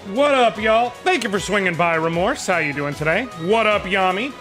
What up, y'all? Thank you for swinging by, Remorse. How you doing today? What up, Yami?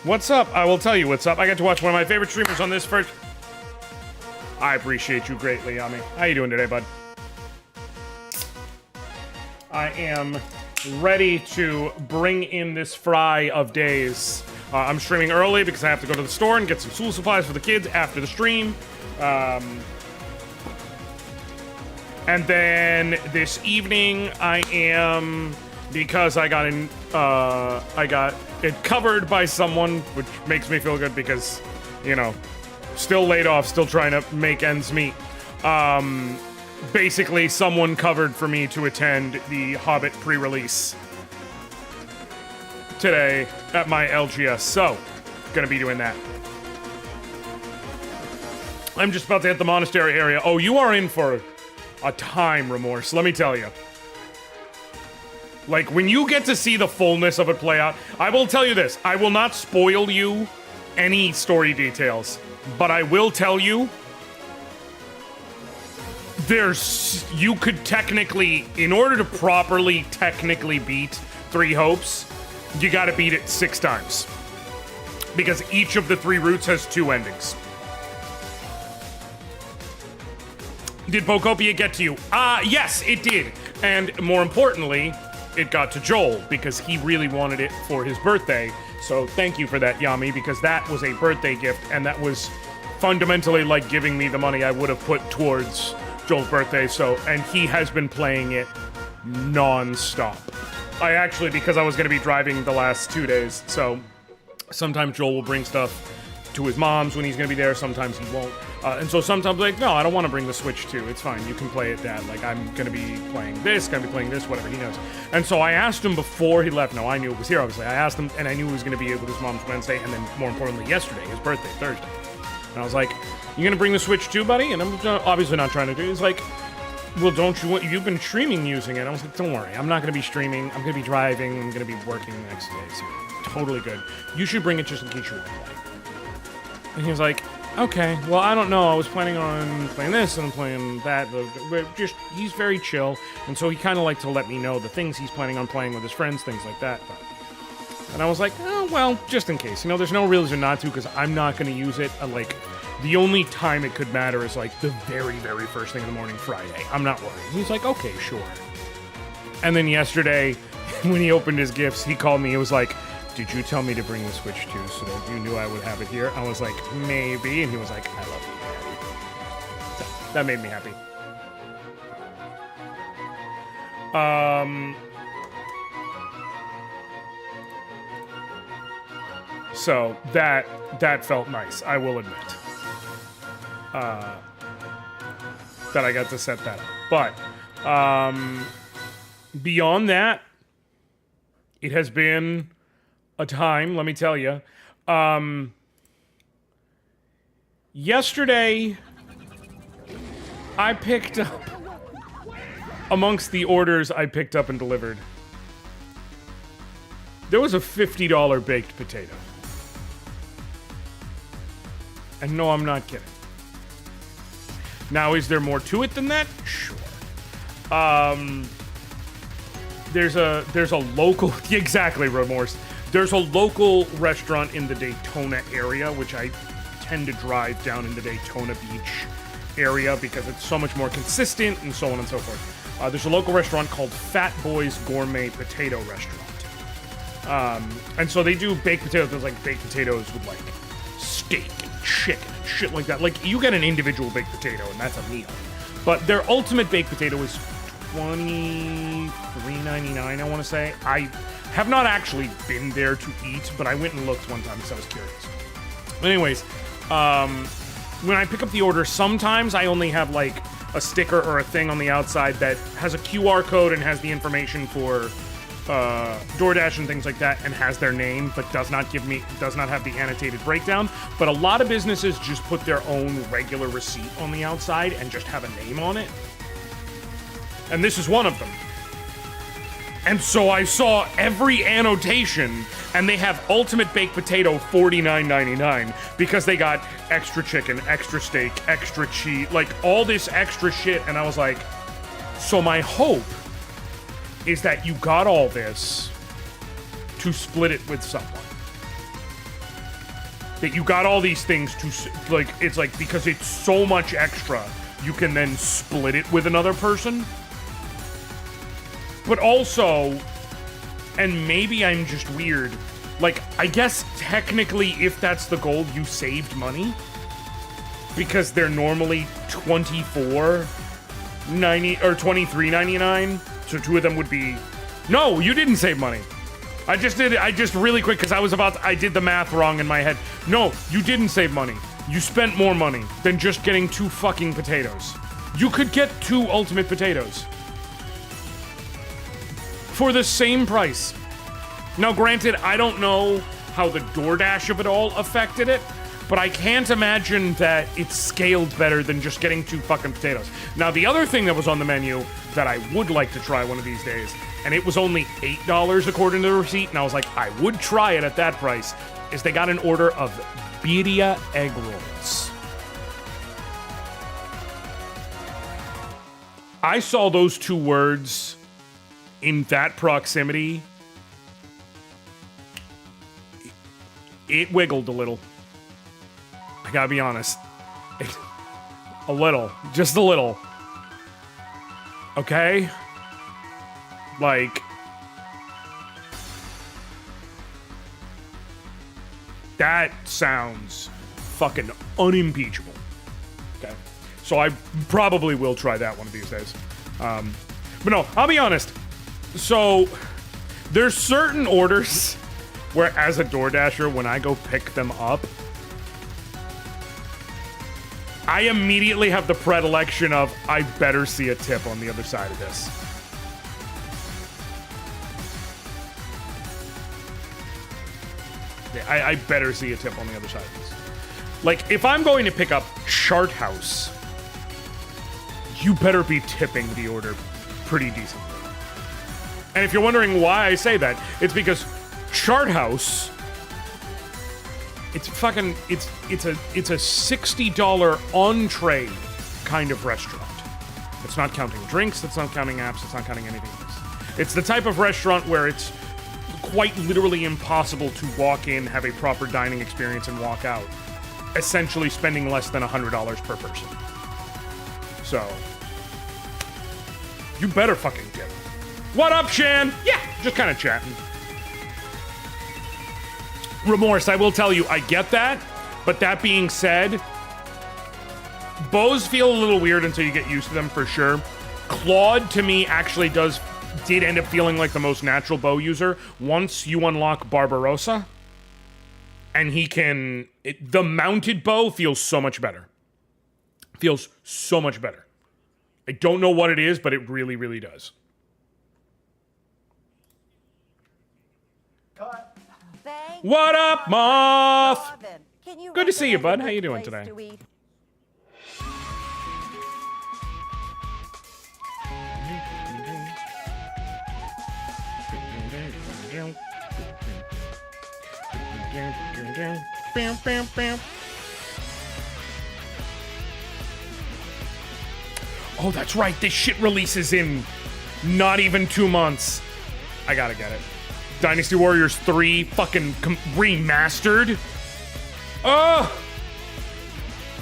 What's up? I will tell you what's up. I got to watch one of my favorite streamers on this first... I appreciate you greatly, Yami. How you doing today, bud? I am ready to bring in this fry of days. I'm streaming early because I have to go to the store and get some school supplies for the kids after the stream. And then this evening, I am... because I got it covered by someone, which makes me feel good because, you know, still laid off, still trying to make ends meet. Basically, someone covered for me to attend the Hobbit pre-release today at my LGS, so gonna be doing that. I'm just about to hit the monastery area. Oh, you are in for a time, Remorse, let me tell you. Like, when you get to see the fullness of it play out, I will tell you this. I will not spoil you any story details, but I will tell you you could technically, in order to properly technically beat Three Hopes, you gotta beat it 6 times. Because each of the 3 routes has 2 endings. Did Pocopia get to you? Yes, it did. And more importantly, it got to Joel because he really wanted it for his birthday. So thank you for that, Yami, because that was a birthday gift, and that was fundamentally like giving me the money I would have put towards Joel's birthday. So, and he has been playing it non-stop. I actually, because I was going to be driving the last 2 days, so sometimes Joel will bring stuff to his mom's when he's going to be there, sometimes he won't. And so sometimes, like, no, I don't want to bring the Switch too. It's fine. You can play it, Dad. Like, I'm going to be playing this, whatever, he knows. And so I asked him before he left. No, I knew it was here, obviously. I asked him, and I knew he was going to be with his mom's Wednesday, and then, more importantly, yesterday, his birthday, Thursday. And I was like, you going to bring the Switch too, buddy? And I'm obviously not trying to do it. He's like, well, don't you want... You've been streaming using it. I was like, don't worry. I'm not going to be streaming. I'm going to be driving. I'm going to be working the next day. So, totally good. You should bring it just in case you want to play. And he was like, okay, well, I don't know. I was planning on playing this and playing that. But just, he's very chill. And so he kind of liked to let me know the things he's planning on playing with his friends, things like that. And I was like, oh, well, just in case. You know, there's no reason not to because I'm not going to use it. Like, the only time it could matter is, like, the very, very first thing in the morning Friday. I'm not worried. He's like, okay, sure. And then yesterday, when he opened his gifts, he called me. He was like, did you tell me to bring the Switch too so that you knew I would have it here? I was like, maybe. And he was like, I love you, Daddy. So, that made me happy. So that felt nice, I will admit. That I got to set that up. But beyond that, it has been a time, let me tell you. Yesterday, I picked up, amongst the orders I picked up and delivered, there was a $50 baked potato. And no, I'm not kidding. Now, is there more to it than that? Sure. There's a local, exactly, Remorse. There's a local restaurant in the Daytona area, which I tend to drive down in the Daytona Beach area because it's so much more consistent and so on and so forth. There's a local restaurant called Fat Boy's Gourmet Potato Restaurant. And so they do baked potatoes. There's like baked potatoes with like steak and chicken and shit like that. Like you get an individual baked potato and that's a meal. But their ultimate baked potato is $23.99, I want to say. I have not actually been there to eat, but I went and looked one time because I was curious. But anyways, when I pick up the order, sometimes I only have like a sticker or a thing on the outside that has a QR code and has the information for DoorDash and things like that and has their name, but does not have the annotated breakdown. But a lot of businesses just put their own regular receipt on the outside and just have a name on it. And this is one of them. And so I saw every annotation, and they have ultimate baked potato $49.99 because they got extra chicken, extra steak, extra cheese, like all this extra shit. And I was like, so my hope is that you got all this to split it with someone. That you got all these things to, like, it's like, because it's so much extra, you can then split it with another person. But also, and maybe I'm just weird, like, I guess technically if that's the goal, you saved money. Because they're normally $24.90 or $23.99. So two of them would be... No, you didn't save money. I just really quick, because I did the math wrong in my head. No, you didn't save money. You spent more money than just getting 2 fucking potatoes. You could get 2 ultimate potatoes. For the same price. Now, granted, I don't know how the DoorDash of it all affected it, but I can't imagine that it's scaled better than just getting 2 fucking potatoes. Now, the other thing that was on the menu that I would like to try one of these days, and it was only $8 according to the receipt, and I was like, I would try it at that price, is they got an order of birria egg rolls. I saw those 2 words in that proximity. It wiggled a little. I gotta be honest. A little. Just a little. Okay? Like... that sounds fucking unimpeachable. Okay? So I probably will try that one of these days. But no, I'll be honest. So, there's certain orders where, as a DoorDasher, when I go pick them up, I immediately have the predilection of, I better see a tip on the other side of this. Yeah, I better see a tip on the other side of this. Like, if I'm going to pick up Chart House, you better be tipping the order pretty decently. And if you're wondering why I say that, it's because Chart House, it's a $60 entree kind of restaurant. It's not counting drinks, it's not counting apps, it's not counting anything else. It's the type of restaurant where it's quite literally impossible to walk in, have a proper dining experience, and walk out, essentially spending less than $100 per person. So, you better fucking tip. What up, Shan? Yeah, just kind of chatting. Remorse, I will tell you, I get that, but that being said, bows feel a little weird until you get used to them, for sure. Claude, to me, actually did end up feeling like the most natural bow user once you unlock Barbarossa, and the mounted bow feels so much better. Feels so much better. I don't know what it is, but it really, really does. What up, Moth? Good to see you, bud. How you doing today? Oh, that's right. This shit releases in not even 2 months. I gotta get it. Dynasty Warriors 3 fucking remastered. Oh!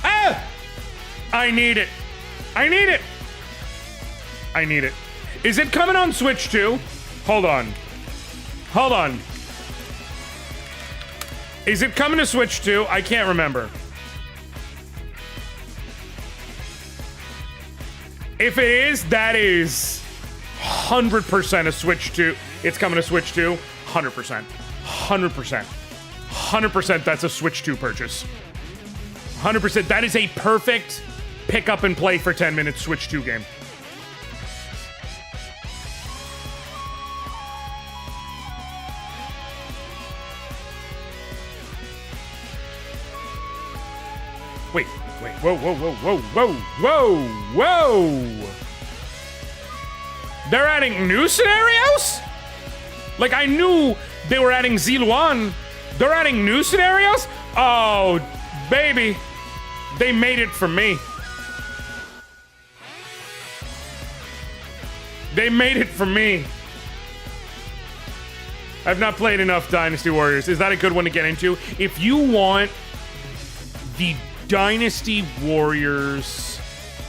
Ah! I need it. I need it. I need it. Is it coming on Switch too? Hold on. Hold on. Is it coming to Switch too? I can't remember. If it is, that is 100% a Switch 2. It's coming to Switch 2. 100%. 100%. 100% that's a Switch 2 purchase. 100%. That is a perfect pick up and play for 10 minutes Switch 2 game. Wait, whoa, whoa, whoa, whoa, whoa, whoa, whoa! They're adding new scenarios? Like, I knew they were adding Ziluan. They're adding new scenarios? Oh, baby. They made it for me. They made it for me. I've not played enough Dynasty Warriors. Is that a good one to get into? If you want the Dynasty Warriors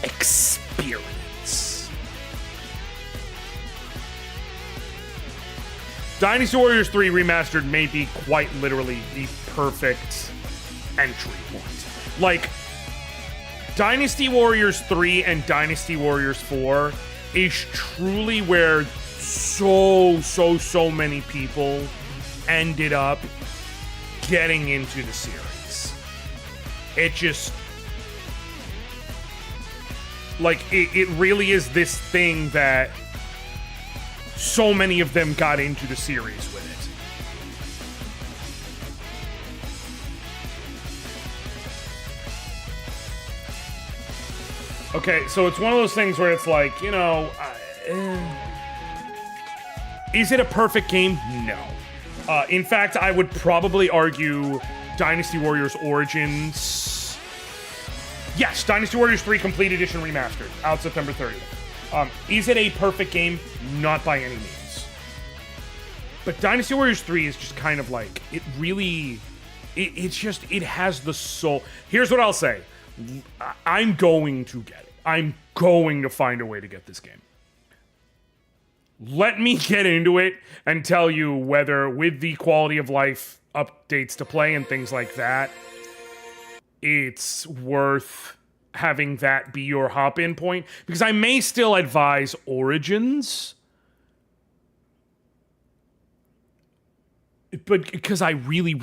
experience, Dynasty Warriors 3 Remastered may be quite literally the perfect entry point. Like, Dynasty Warriors 3 and Dynasty Warriors 4 is truly where so many people ended up getting into the series. It just, like, it really is this thing that so many of them got into the series with it. Okay, so it's one of those things where it's like, you know, is it a perfect game? No. In fact, I would probably argue Dynasty Warriors Origins. Yes, Dynasty Warriors 3 Complete Edition Remastered, out September 30th. Is it a perfect game? Not by any means. But Dynasty Warriors 3 is just kind of like, it really, it has the soul. Here's what I'll say. I'm going to get it. I'm going to find a way to get this game. Let me get into it and tell you whether, with the quality of life updates to play and things like that, it's worth having that be your hop-in point. Because I may still advise Origins, but because I really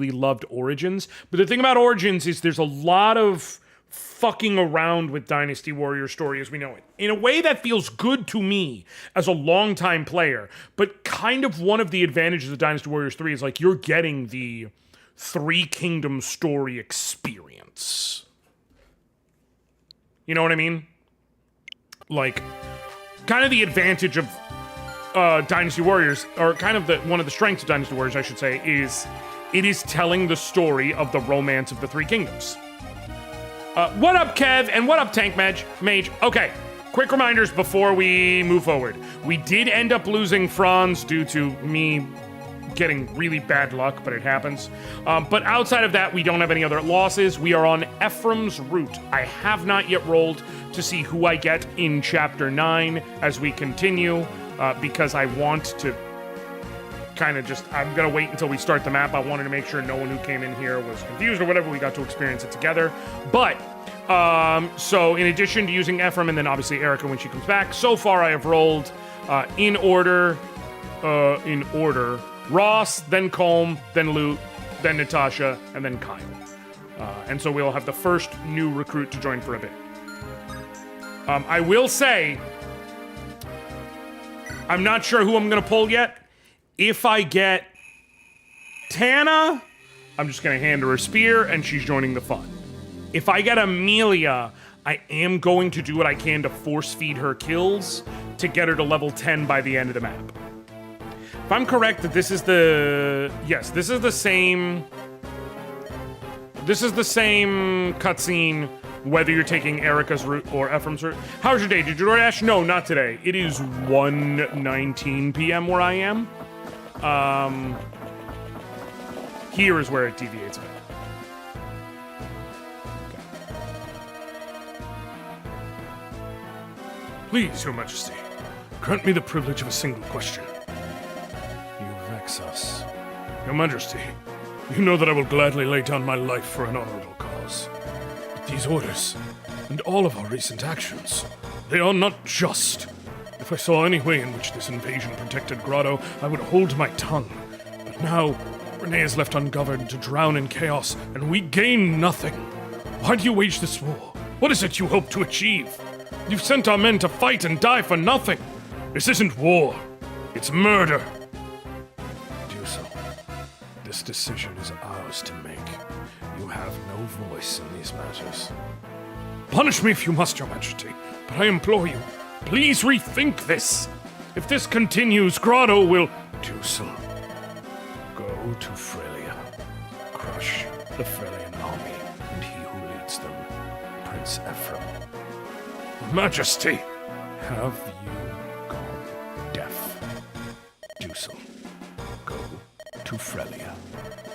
loved Origins. But the thing about Origins is there's a lot of fucking around with Dynasty Warrior story as we know it, in a way that feels good to me as a longtime player. But kind of one of the advantages of Dynasty Warriors 3 is, like, you're getting the Three Kingdoms story experience. You know what I mean? Like, kind of the advantage of Dynasty Warriors, or kind of one of the strengths of Dynasty Warriors, I should say, is it is telling the story of the romance of the Three Kingdoms. What up, Kev? And what up, Tank Mage? Okay, quick reminders before we move forward. We did end up losing Franz due to me getting really bad luck, but it happens. But outside of that, we don't have any other losses. We are on Ephraim's route. I have not yet rolled to see who I get in Chapter 9 as we continue, because I want to kind of just, I'm going to wait until we start the map. I wanted to make sure no one who came in here was confused or whatever. We got to experience it together. But, so in addition to using Ephraim and then obviously Erica when she comes back, so far I have rolled in order, Ross, then Colm, then Lute, then Natasha, and then Kyle. And so we'll have the first new recruit to join for a bit. I will say, I'm not sure who I'm going to pull yet. If I get Tana, I'm just going to hand her a spear, and she's joining the fun. If I get Amelia, I am going to do what I can to force feed her kills to get her to level 10 by the end of the map. If I'm correct that this is the... Yes, this is the same... This is the same cutscene whether you're taking Erica's route or Ephraim's route. How's your day? Did you DoorDash? No, not today. It is 1:19 p.m. where I am. Here is where it deviates a bit. Okay. Please, Your Majesty, grant me the privilege of a single question. You vex us. Your Majesty, you know that I will gladly lay down my life for an honorable cause. But these orders, and all of our recent actions, they are not just. If I saw any way in which this invasion protected Grotto, I would hold my tongue. But now, Renee is left ungoverned to drown in chaos, and we gain nothing. Why do you wage this war? What is it you hope to achieve? You've sent our men to fight and die for nothing. This isn't war. It's murder. Do so. This decision is ours to make. You have no voice in these matters. Punish me if you must, Your Majesty, but I implore you, please rethink this. If this continues, Grotto will... Dusel, go to Frelia. Crush the Frelian army and he who leads them, Prince Ephraim. Majesty! Have you gone deaf? Dusel, go to Frelia.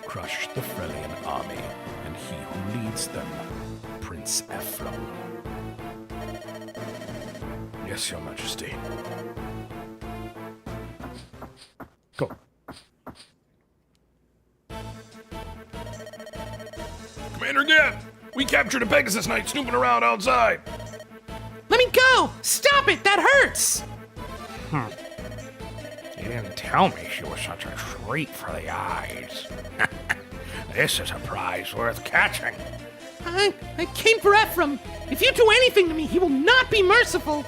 Crush the Frelian army and he who leads them, Prince Ephraim. Yes, Your Majesty. Go. Commander Gant, we captured a Pegasus Knight snooping around outside. Let me go! Stop it! That hurts! You didn't tell me she was such a treat for the eyes. This is a prize worth catching. I came for Ephraim. If you do anything to me, he will not be merciful.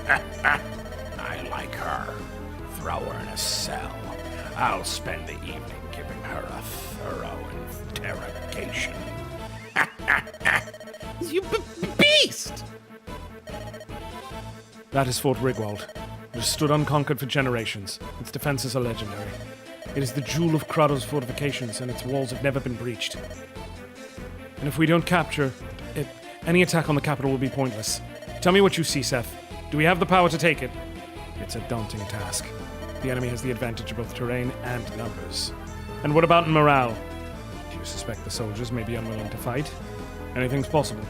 I like her. Throw her in a cell. I'll spend the evening giving her a thorough interrogation. You beast! That is Fort Rigwald. It has stood unconquered for generations. Its defenses are legendary. It is the jewel of Grotto's fortifications, and its walls have never been breached. And if we don't capture it, any attack on the capital will be pointless. Tell me what you see, Seth. Do we have the power to take it? It's a daunting task. The enemy has the advantage of both terrain and numbers. And what about morale? Do you suspect the soldiers may be unwilling to fight? Anything's possible.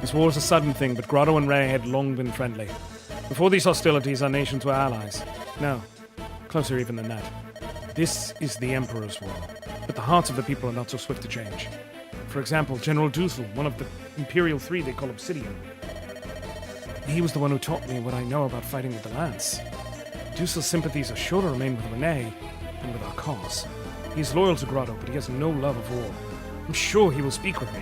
This war is a sudden thing, but Grotto and Ray had long been friendly. Before these hostilities, our nations were allies. No, closer even than that. This is the Emperor's war, but the hearts of the people are not so swift to change. For example, General Dusel, one of the Imperial Three they call Obsidian. He was the one who taught me what I know about fighting with the lance. Dusel's sympathies are sure to remain with Renee than with our cause. He is loyal to Grotto, but he has no love of war. I'm sure he will speak with me.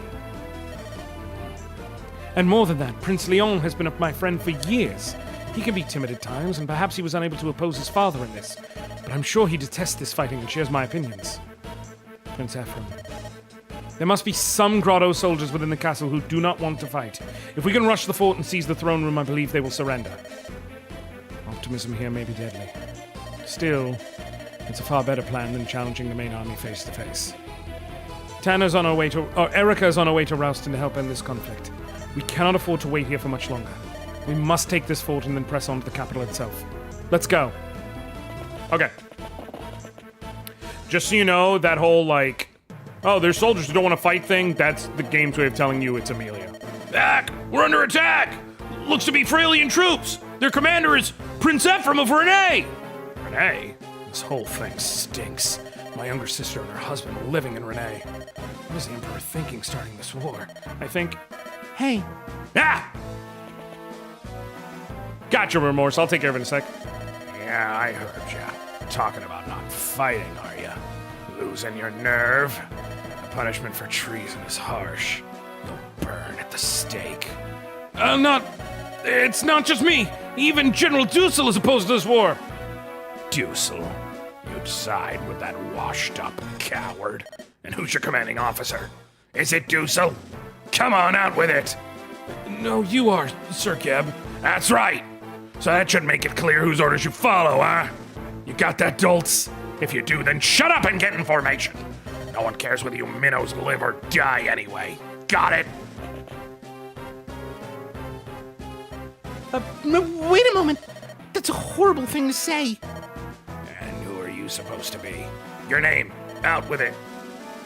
And more than that, Prince Leon has been my friend for years. He can be timid at times, and perhaps he was unable to oppose his father in this, but I'm sure he detests this fighting and shares my opinions. Prince Ephraim. There must be some Grotto soldiers within the castle who do not want to fight. If we can rush the fort and seize the throne room, I believe they will surrender. Optimism here may be deadly. Still, it's a far better plan than challenging the main army face to face. Erica's on her way to Rouston to help end this conflict. We cannot afford to wait here for much longer. We must take this fort and then press on to the capital itself. Let's go. Okay. Just so you know, that whole, oh, there's soldiers who don't want to fight thing, that's the game's way of telling you it's Amelia. Back! We're under attack! Looks to be Frelian troops! Their commander is Prince Ephraim of Renee! Renee? This whole thing stinks. My younger sister and her husband were living in Renee. What is the Emperor thinking starting this war? I think... Hey. Ah! Gotcha, Remorse. I'll take care of it in a sec. Yeah, I heard ya. Talking about not fighting, are ya? Losing your nerve? The punishment for treason is harsh. You'll burn at the stake. It's not just me. Even General Dusel is opposed to this war. Dusel? You'd side with that washed-up coward. And who's your commanding officer? Is it Dusel? Come on, out with it! No, you are, Sir Geb. That's right. So that should make it clear whose orders you follow, huh? You got that, dolts? If you do, then shut up and get in formation. No one cares whether you minnows live or die anyway. Got it? Wait a moment. That's a horrible thing to say. And who are you supposed to be? Your name. Out with it.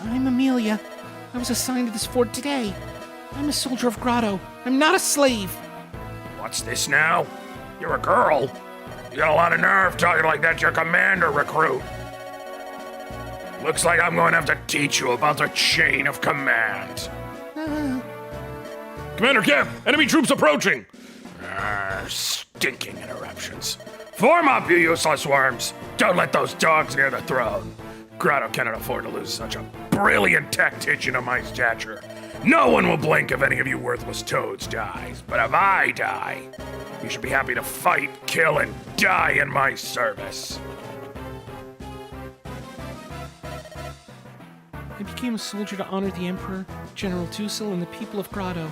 I'm Amelia. I was assigned to this fort today. I'm a soldier of Grotto. I'm not a slave. What's this now? You're a girl. You got a lot of nerve talking like that to your commander, recruit. Looks like I'm going to have to teach you about the chain of command. Commander Kemp, enemy troops approaching. Stinking interruptions. Form up, you useless worms. Don't let those dogs near the throne. Grotto cannot afford to lose such a brilliant tactician of my stature. No one will blink if any of you worthless toads dies. But if I die, you should be happy to fight, kill, and die in my service. I became a soldier to honor the Emperor, General Tussle, and the people of Grotto.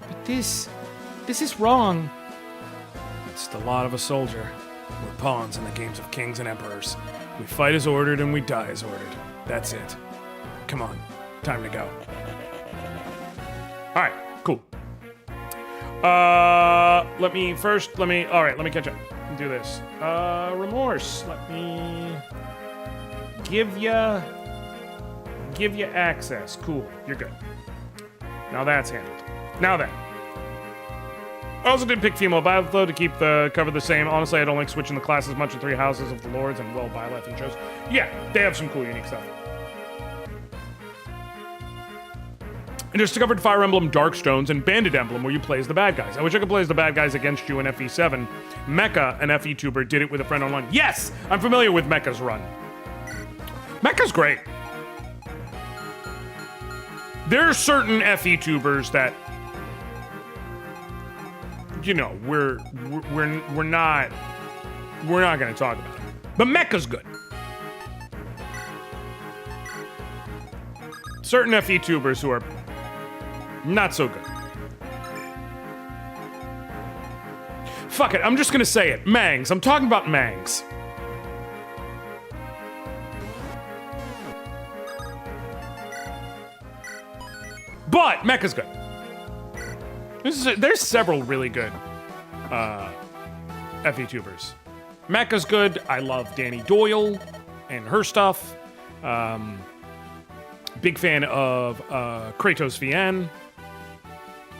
But this is wrong. It's the lot of a soldier. We're pawns in the games of kings and emperors. We fight as ordered and we die as ordered. That's it. Come on, time to go. All right, cool. Let me catch up and do this. Remorse. Let me give you access. Cool, you're good. Now that's handled. Now then. I also did pick female Byleth, though, to keep the cover the same. Honestly, I don't like switching the classes much in Three Houses of the Lords and, well, Byleth and shows. Yeah, they have some cool, unique stuff. I just discovered Fire Emblem Darkstones and Bandit Emblem, where you play as the bad guys. I wish I could play as the bad guys against you in FE7. Mecha, an FE-tuber, did it with a friend online. Yes! I'm familiar with Mecha's run. Mecha's great. There are certain FE-tubers that, you know, we're not going to talk about it. But Mecha's good. Certain FE-tubers who are not so good. Fuck it, I'm just gonna say it. Mangs. I'm talking about Mangs. But Mecha's good. There's several really good FE-tubers. Mecha's good. I love Danny Doyle and her stuff. Big fan of Kratos VN.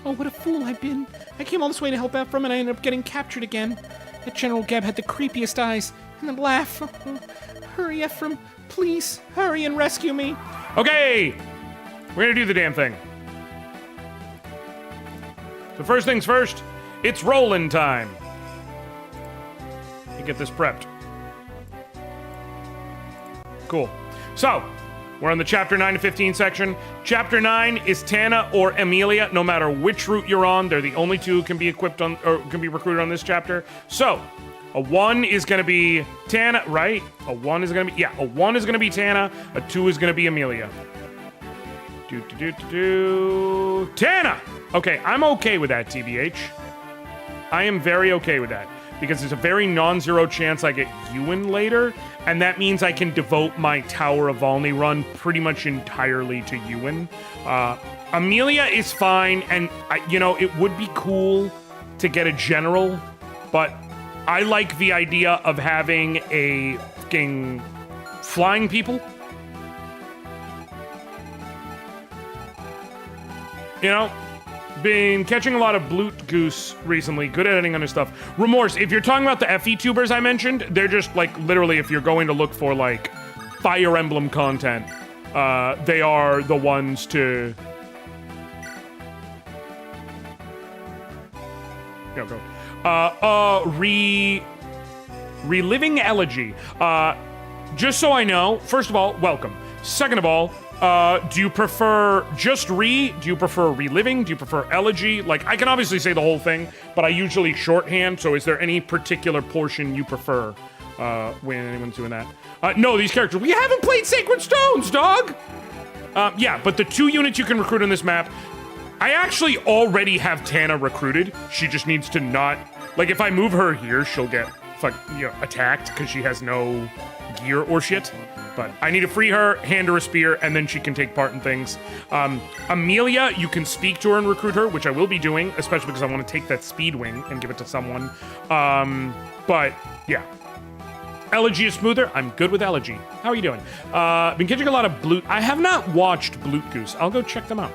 Oh, what a fool I've been. I came all this way to help out from and I ended up getting captured again. That General Geb had the creepiest eyes and the laugh. Hurry, Ephraim. Please, hurry and rescue me. Okay, we're gonna do the damn thing. So first things first, it's rolling time. You get this prepped. Cool. So, we're on the Chapter 9 to 15 section. Chapter 9 is Tana or Amelia. No matter which route you're on, they're the only two who can be equipped on or can be recruited on this chapter. So, a 1 is going to be Tana, right? A 1 is going to be, yeah, a 1 is going to be Tana. A 2 is going to be Amelia. Tana! Okay, I'm okay with that, TBH. I am very okay with that. Because there's a very non-zero chance I get Ewan later, and that means I can devote my Tower of Volney run pretty much entirely to Ewan. Amelia is fine, and it would be cool to get a general, but I like the idea of having a fucking flying people. You know? Been catching a lot of Bloot Goose recently. Good editing on his stuff. Remorse, if you're talking about the FE tubers I mentioned, they're just like literally if you're going to look for like Fire Emblem content, they are the ones to go. Reliving Elegy. Just so I know, first of all, welcome. Second of all, do you prefer just Do you prefer reliving? Do you prefer elegy? Like, I can obviously say the whole thing, but I usually shorthand, so is there any particular portion you prefer when anyone's doing that? No, these characters, we haven't played Sacred Stones, dog! Yeah, but the 2 units you can recruit on this map, I actually already have Tana recruited. She just needs to not, like, if I move her here, she'll get, attacked, because she has no gear or shit. But I need to free her, hand her a spear, and then she can take part in things. Amelia, you can speak to her and recruit her, which I will be doing, especially because I want to take that speed wing and give it to someone. But, yeah. Elegy is smoother. I'm good with Elegy. How are you doing? Been catching a lot of Bloot. I have not watched Bloot Goose. I'll go check them out.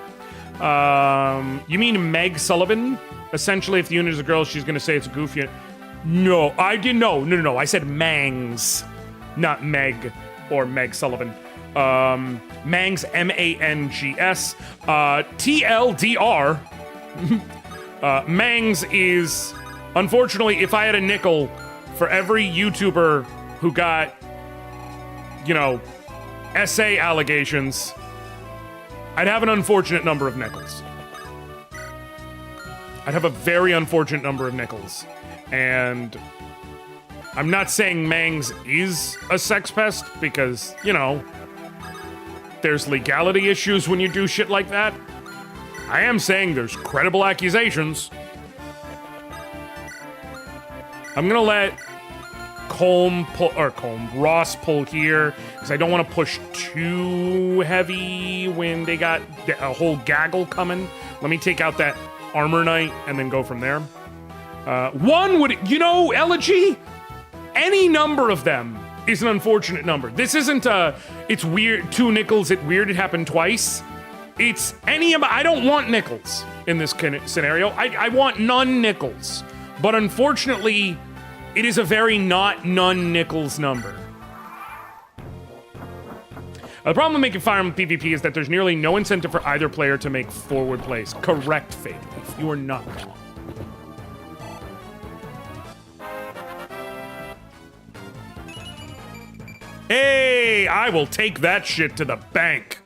You mean Meg Sullivan? Essentially, if the unit is a girl, she's going to say it's a goof unit. No, I didn't. No. I said Mangs, not Meg. Or Meg Sullivan. Mangs, M-A-N-G-S. TLDR. Mangs is, unfortunately, if I had a nickel for every YouTuber who got, essay allegations, I'd have an unfortunate number of nickels. I'd have a very unfortunate number of nickels. And I'm not saying Mangs is a sex pest because, there's legality issues when you do shit like that. I am saying there's credible accusations. I'm gonna let Ross pull here, because I don't want to push too heavy when they got a whole gaggle coming. Let me take out that Armor Knight and then go from there. One would, Elegy, any number of them is an unfortunate number. This isn't it's weird, 2 nickels, it happened twice. It's I don't want nickels in this scenario. I want none nickels. But unfortunately, it is a very not none nickels number. The problem with making Fire Emblem PvP is that there's nearly no incentive for either player to make forward plays. Correct, Fade Leaf. You are not wrong. Hey, I will take that shit to the bank.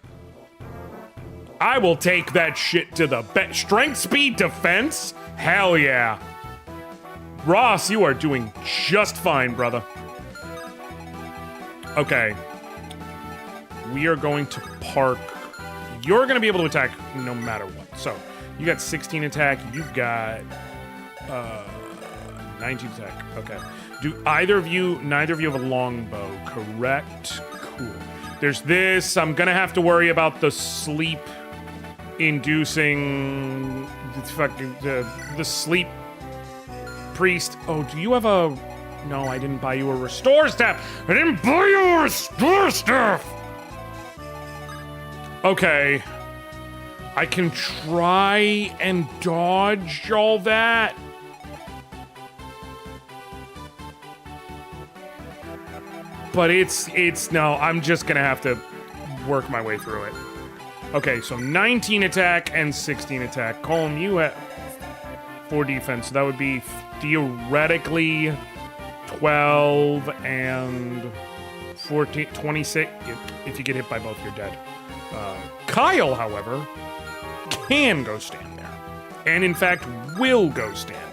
I will take that shit to the bank. Strength, speed, defense? Hell yeah. Ross, you are doing just fine, brother. Okay. We are going to park. You're going to be able to attack no matter what. So, you got 16 attack. You've got 19 attack. Okay. Neither of you have a longbow, correct? Cool. There's this. I'm going to have to worry about the sleep inducing the sleep priest. Oh, do you have a... No, I didn't buy you a restore staff. I didn't buy you a restore staff. Okay. I can try and dodge all that. But no, I'm just gonna have to work my way through it. Okay, so 19 attack and 16 attack. Colm, you have 4 defense, so that would be theoretically 12 and 14, 26. If you get hit by both, you're dead. Kyle, however, can go stand there. And in fact, will go stand there.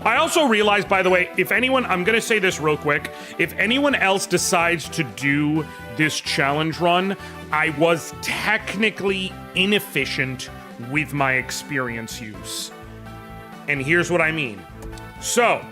I also realized, by the way, if anyone, I'm going to say this real quick, if anyone else decides to do this challenge run, I was technically inefficient with my experience use. And here's what I mean. So,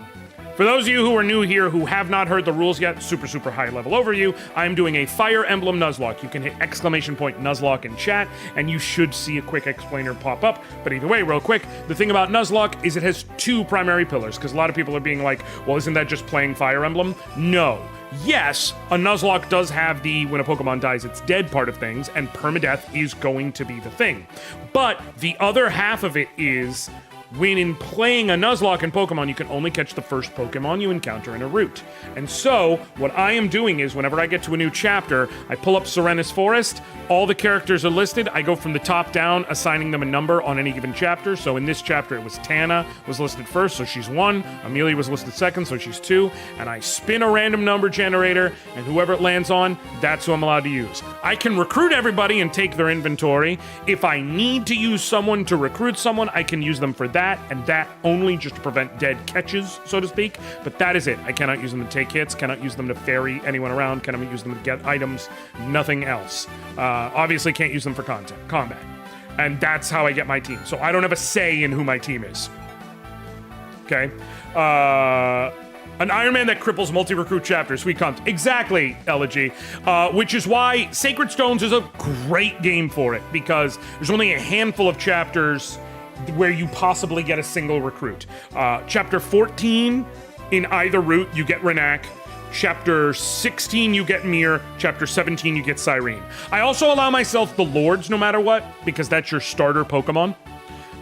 for those of you who are new here who have not heard the rules yet, super high level overview, I'm doing a Fire Emblem Nuzlocke. You can hit ! Nuzlocke in chat, and you should see a quick explainer pop up. But either way, real quick, the thing about Nuzlocke is it has 2 primary pillars, because a lot of people are being like, well, isn't that just playing Fire Emblem? No. Yes, a Nuzlocke does have the when a Pokemon dies, it's dead part of things, and permadeath is going to be the thing. But the other half of it is, when in playing a Nuzlocke in Pokemon, you can only catch the first Pokemon you encounter in a route. And so, what I am doing is, whenever I get to a new chapter, I pull up Serenus Forest, all the characters are listed, I go from the top down, assigning them a number on any given chapter. So in this chapter, it was Tana was listed first, so she's 1, Amelia was listed second, so she's 2, and I spin a random number generator, and whoever it lands on, that's who I'm allowed to use. I can recruit everybody and take their inventory. If I need to use someone to recruit someone, I can use them for that, and that only just to prevent dead catches, so to speak. But that is it. I cannot use them to take hits, cannot use them to ferry anyone around, cannot use them to get items, nothing else. Obviously can't use them for combat. And that's how I get my team. So I don't have a say in who my team is. Okay? An Iron Man that cripples multi-recruit chapters. Sweet content. Exactly, Elegy. Which is why Sacred Stones is a great game for it, because there's only a handful of chapters where you possibly get a single recruit. Chapter 14, in either route, you get Renak. Chapter 16, you get Mir. Chapter 17, you get Cyrene. I also allow myself the Lords no matter what, because that's your starter Pokemon.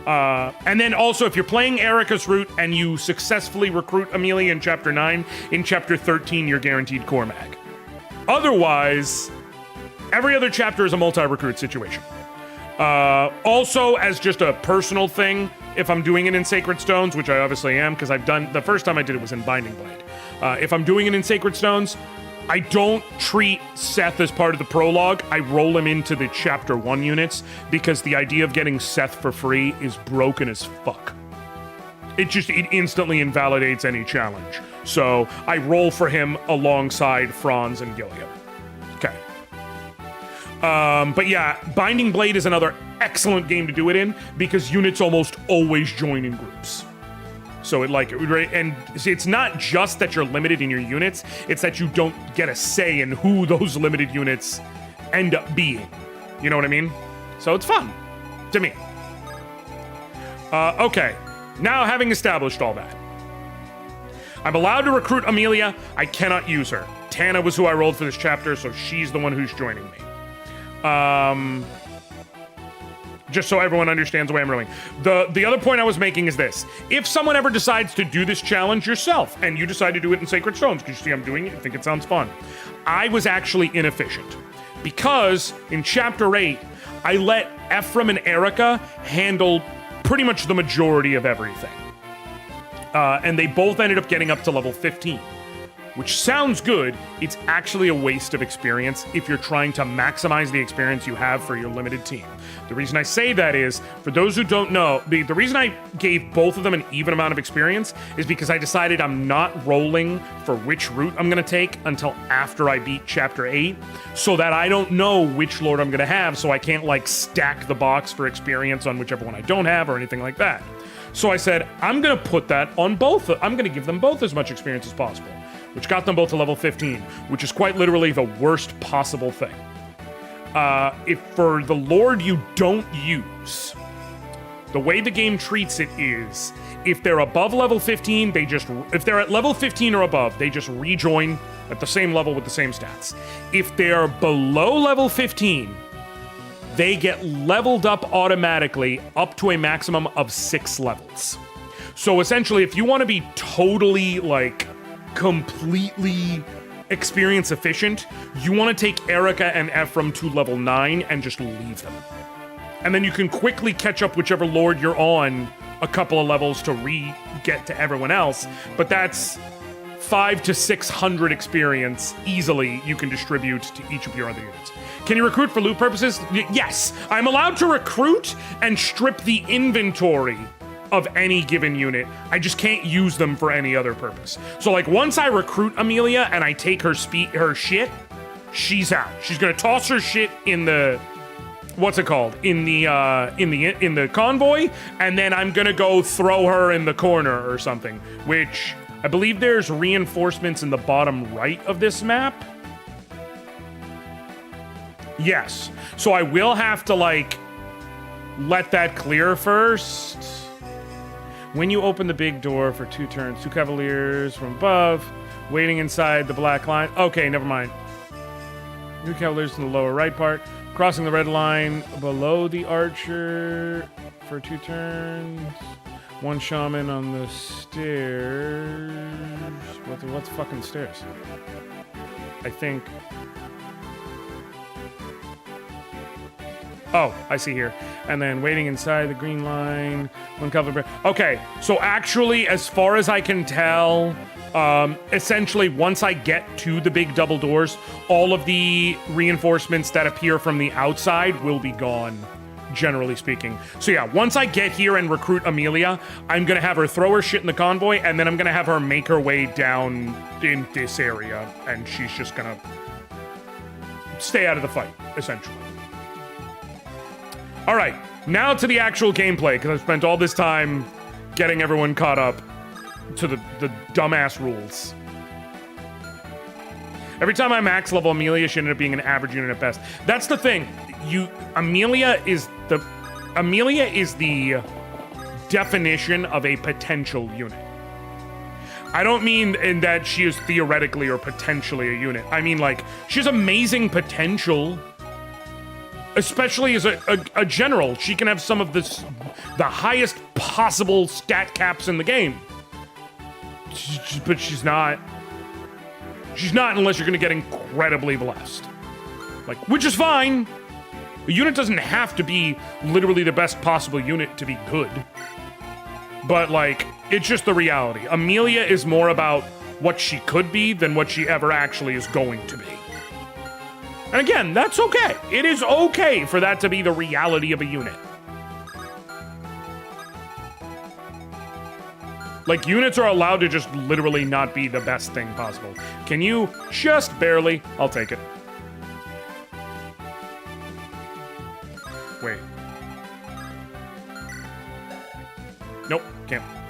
And then also, if you're playing Erica's route and you successfully recruit Amelia in Chapter 9, in Chapter 13, you're guaranteed Cormag. Otherwise, every other chapter is a multi-recruit situation. Also, as just a personal thing, if I'm doing it in Sacred Stones, which I obviously am, because the first time I did it was in Binding Blade. If I'm doing it in Sacred Stones, I don't treat Seth as part of the prologue. I roll him into the Chapter 1 units, because the idea of getting Seth for free is broken as fuck. It instantly invalidates any challenge. So I roll for him alongside Franz and Gilead. But yeah, Binding Blade is another excellent game to do it in because units almost always join in groups. So and it's not just that you're limited in your units, it's that you don't get a say in who those limited units end up being. You know what I mean? So it's fun to me. Okay, now having established all that, I'm allowed to recruit Amelia. I cannot use her. Tana was who I rolled for this chapter, so she's the one who's joining me. Just so everyone understands the way I'm rolling. The other point I was making is this. If someone ever decides to do this challenge yourself, and you decide to do it in Sacred Stones, because you see I'm doing it, you think it sounds fun, I was actually inefficient. Because in Chapter 8, I let Ephraim and Erica handle pretty much the majority of everything. And they both ended up getting up to level 15. Which sounds good, it's actually a waste of experience if you're trying to maximize the experience you have for your limited team. The reason I say that is, for those who don't know, the reason I gave both of them an even amount of experience is because I decided I'm not rolling for which route I'm gonna take until after I beat Chapter 8, so that I don't know which Lord I'm gonna have, so I can't like stack the box for experience on whichever one I don't have or anything like that. So I said, I'm gonna put that on both, I'm gonna give them both as much experience as possible, which got them both to level 15, which is quite literally the worst possible thing. If for the Lord you don't use, the way the game treats it is, if they're above level 15, if they're at level 15 or above, they just rejoin at the same level with the same stats. If they're below level 15, they get leveled up automatically up to a maximum of 6 levels. So essentially, if you want to be totally, like, completely experience efficient, you want to take Erica and Ephraim to level 9 and just leave them. And then you can quickly catch up whichever Lord you're on a couple of levels to get to everyone else, but that's 500 to 600 experience easily you can distribute to each of your other units. Can you recruit for loot purposes? Yes, I'm allowed to recruit and strip the inventory of any given unit. I just can't use them for any other purpose. So like once I recruit Amelia and I take her shit, she's out. She's gonna toss her shit in the what's it called? In the convoy, and then I'm gonna go throw her in the corner or something, which I believe there's reinforcements in the bottom right of this map. Yes. So I will have to like let that clear first. When you open the big door for 2 turns, 2 cavaliers from above, waiting inside the black line. Okay, never mind. 2 cavaliers in the lower right part, crossing the red line below the archer for 2 turns. 1 shaman on the stairs. What's fucking stairs? I think. Oh, I see here. And then waiting inside the green line. 1 cavalier. Okay, so actually, as far as I can tell, essentially, once I get to the big double doors, all of the reinforcements that appear from the outside will be gone, generally speaking. So yeah, once I get here and recruit Amelia, I'm gonna have her throw her shit in the convoy, and then I'm gonna have her make her way down in this area, and she's just gonna stay out of the fight, essentially. All right, now to the actual gameplay, because I've spent all this time getting everyone caught up to the dumbass rules. Every time I max level Amelia, she ended up being an average unit at best. That's the thing. Amelia is the definition of a potential unit. I don't mean in that she is theoretically or potentially a unit. I mean, like, she has amazing potential. Especially as a general, she can have some of the highest possible stat caps in the game. But she's not. She's not unless you're going to get incredibly blessed. Like, which is fine. A unit doesn't have to be literally the best possible unit to be good. But, like, it's just the reality. Amelia is more about what she could be than what she ever actually is going to be. And again, that's okay. It is okay for that to be the reality of a unit. Like, units are allowed to just literally not be the best thing possible. Can you just barely? I'll take it.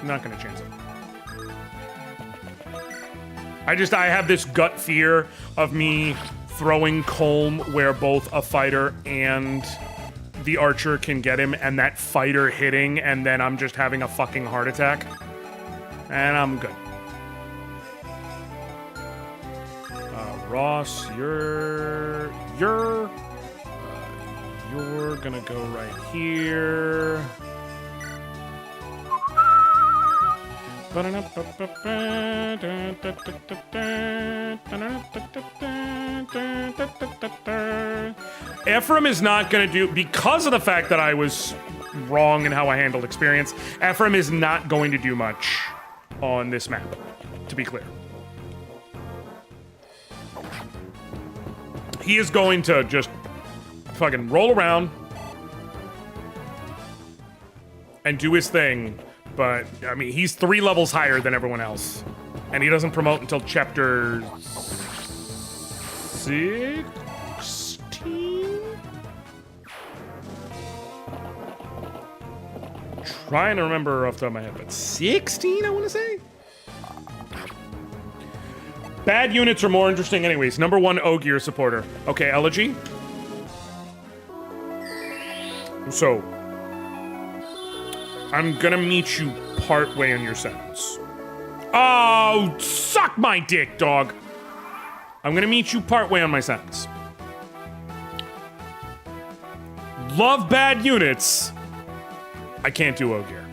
Not gonna chance it. I have this gut fear of me throwing Colm where both a fighter and the archer can get him, and that fighter hitting, and then I'm just having a fucking heart attack. And I'm good. Ross, you're gonna go right here. Ephraim is not gonna do, because of the fact that I was wrong in how I handled experience, Ephraim is not going to do much on this map, to be clear. He is going to just fucking roll around and do his thing, but, I mean, he's 3 levels higher than everyone else. And he doesn't promote until chapter 16? Trying to remember off the top of my head, but 16, I want to say? Bad units are more interesting anyways. Number 1, Ogier supporter. Okay, Elegy. So, I'm gonna meet you partway in your sentence. Oh, suck my dick, dog. I'm gonna meet you partway on my sentence. Love bad units. I can't do Ogier.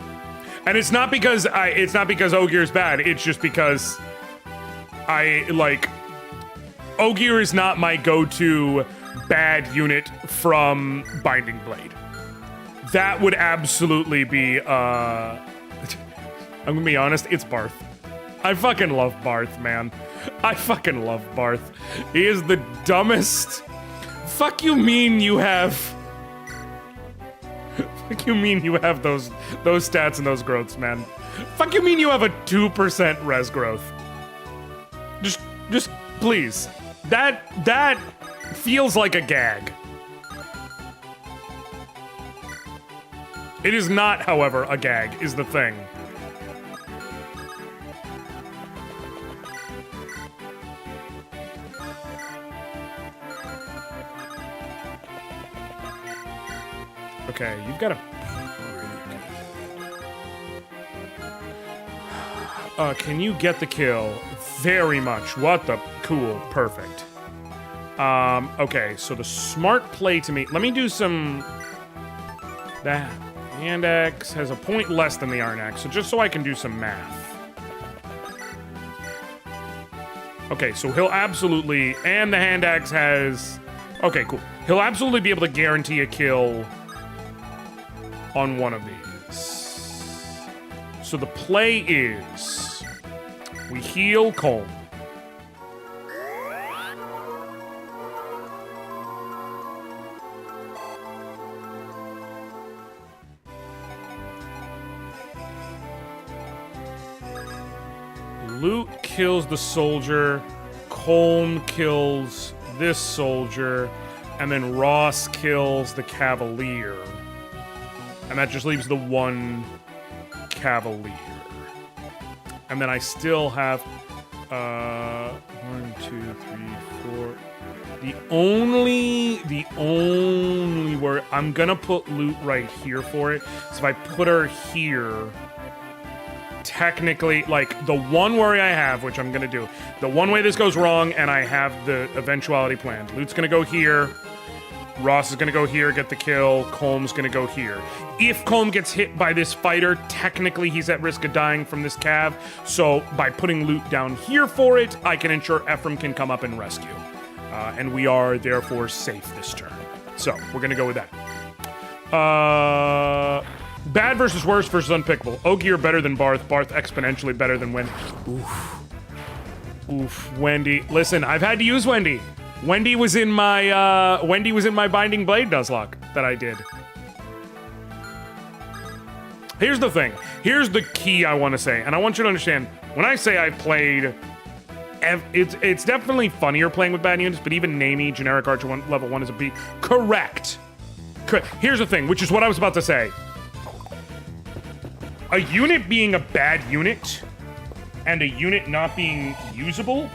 And it's not because Ogier's bad, it's just because Ogier is not my go-to bad unit from Binding Blade. That would absolutely be, I'm gonna be honest, it's Barth. I fucking love Barth, man. I fucking love Barth. He is the dumbest. Fuck you mean you have... Fuck you mean you have those stats and those growths, man. Fuck you mean you have a 2% res growth. Just please. That feels like a gag. It is not, however, a gag, is the thing. Okay, you've got a... can you get the kill? Very much. What the... Cool. Perfect. Okay, so the smart play to me... Let me do some... That... Hand axe has a point less than the iron axe, so just so I can do some math. Okay, so he'll absolutely... And the hand axe has... Okay, cool. He'll absolutely be able to guarantee a kill on one of these. So the play is... We heal Colm. Loot kills the soldier, Colm kills this soldier, and then Ross kills the cavalier. And that just leaves the one cavalier. And then I still have 1, 2, 3, 4. The only word I'm gonna put loot right here for it. So if I put her here, technically, like, the one worry I have, which I'm gonna do, the one way this goes wrong, and I have the eventuality planned. Loot's gonna go here, Ross is gonna go here, get the kill, Colm's gonna go here. If Colm gets hit by this fighter, technically he's at risk of dying from this cav, so by putting loot down here for it, I can ensure Ephraim can come up and rescue. And we are therefore safe this turn. So, we're gonna go with that. Bad versus worse versus unpickable. Ogier better than Barth. Barth exponentially better than Wendy. Oof. Wendy. Listen, I've had to use Wendy. Wendy was in my Binding Blade Nuzlocke that I did. Here's the thing. Here's the key I want to say, and I want you to understand. When I say I played, it's definitely funnier playing with bad units, but even Namey, generic Archer level 1 is a B. Correct. Here's the thing, which is what I was about to say. a unit being a bad unit and a unit not being usable,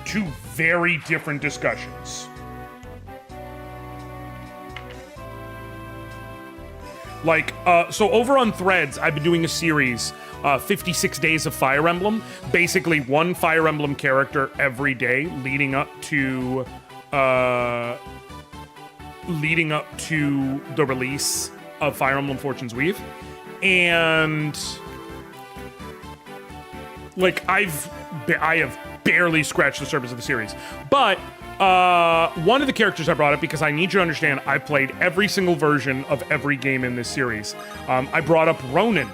two very different discussions. Like, so over on Threads, I've been doing a series, 56 Days of Fire Emblem. Basically, one Fire Emblem character every day leading up to the release of Fire Emblem Fortune's Weave. And, like, I have barely scratched the surface of the series. But one of the characters I brought up, because I need you to understand, I played every single version of every game in this series. I brought up Ronan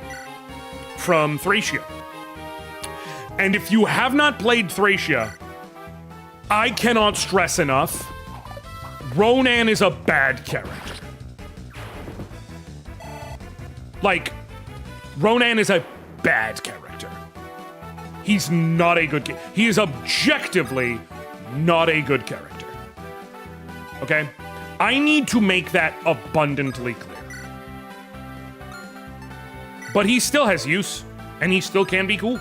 from Thracia. And if you have not played Thracia, I cannot stress enough, Ronan is a bad character. Like, Ronan is a bad character. He's not a good character. He is objectively not a good character. Okay? I need to make that abundantly clear. But he still has use, and he still can be cool.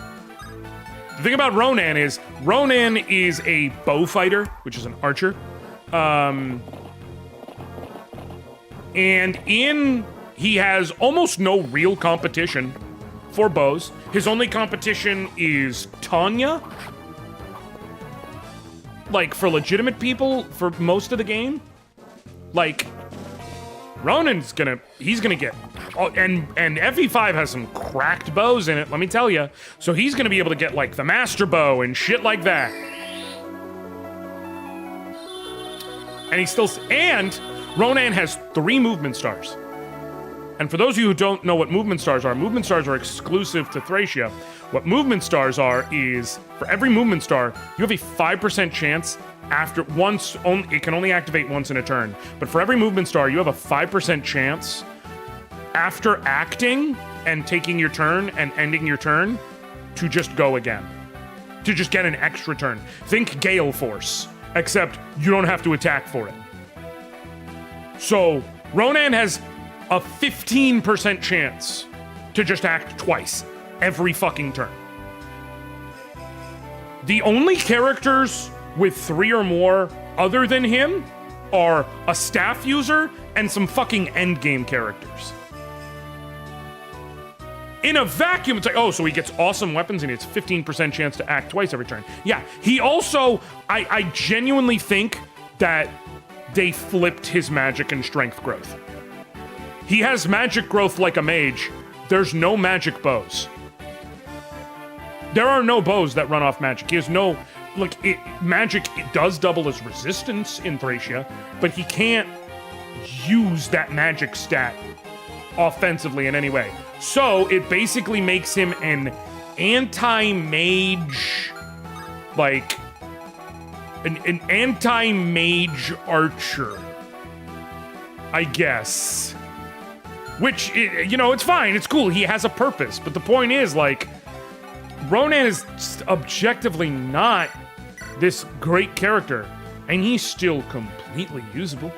The thing about Ronan is a bow fighter, which is an archer. He has almost no real competition for bows. His only competition is Tanya. Like, for legitimate people, for most of the game. Like, Ronan's he's gonna get... Oh, and FE5 has some cracked bows in it, let me tell you. So he's gonna be able to get, like, the Master Bow and shit like that. And Ronan has 3 movement stars. And for those of you who don't know what movement stars are exclusive to Thracia. What movement stars are is, for every movement star, you have a 5% chance it can only activate once in a turn. But for every movement star, you have a 5% chance after acting and taking your turn and ending your turn to just go again. To just get an extra turn. Think Gale Force, except you don't have to attack for it. So, Ronan has a 15% chance to just act twice every fucking turn. The only characters with 3 or more other than him are a staff user and some fucking endgame characters. In a vacuum, it's like, oh, so he gets awesome weapons and it's 15% chance to act twice every turn. Yeah, he also, I genuinely think that they flipped his magic and strength growth. He has magic growth like a mage. There's no magic bows. There are no bows that run off magic. He has no, magic, it does double his resistance in Thracia, but he can't use that magic stat offensively in any way. So it basically makes him an anti-mage, an anti-mage archer, I guess. Which, it's fine, it's cool, he has a purpose, but the point is, Ronan is just objectively not this great character, and he's still completely usable.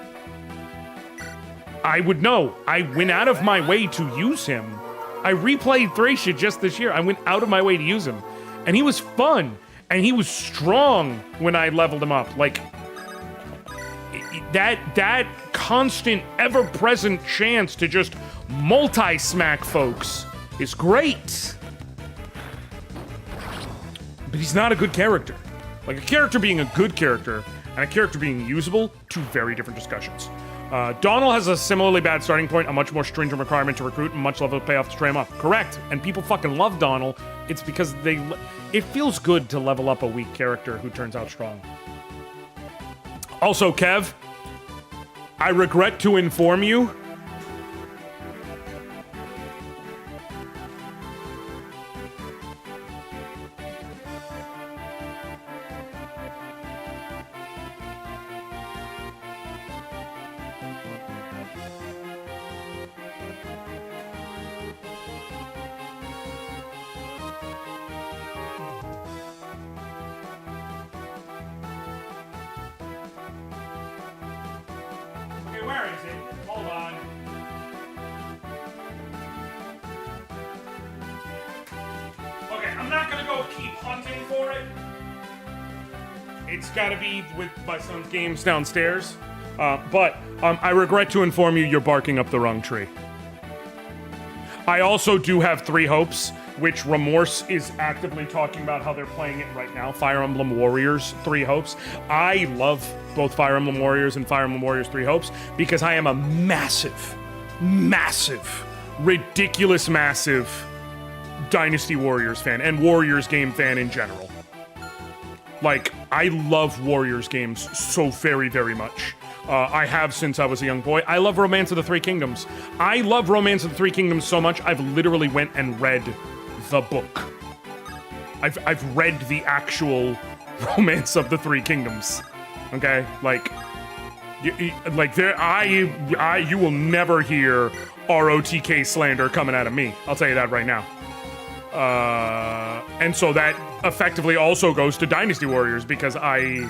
I would know. I went out of my way to use him. I replayed Thracia just this year. I went out of my way to use him, and he was fun, and he was strong when I leveled him up. That constant, ever-present chance to just multi-smack folks is great. But he's not a good character. A character being a good character and a character being usable, two very different discussions. Donald has a similarly bad starting point, a much more stringent requirement to recruit, and much level payoff to train him up. Correct. And people fucking love Donald. It's because it feels good to level up a weak character who turns out strong. Also, Kev, I regret to inform you, where is it? Hold on. keep hunting for it, it's got to be with my son's games downstairs. But I regret to inform you, you're barking up the wrong tree. I also do have 3 hopes, which Remorse is actively talking about how they're playing it right now. Fire Emblem Warriors 3 Hopes. I love both Fire Emblem Warriors and Fire Emblem Warriors 3 Hopes because I am a massive, ridiculous massive Dynasty Warriors fan and Warriors game fan in general. Like, I love Warriors games so very, very much. I have since I was a young boy. I love Romance of the Three Kingdoms. I love Romance of the Three Kingdoms so much, I've literally went and read the book. I've read the actual Romance of the Three Kingdoms. Okay? Like, you will never hear ROTK slander coming out of me. I'll tell you that right now. And so that effectively also goes to Dynasty Warriors because I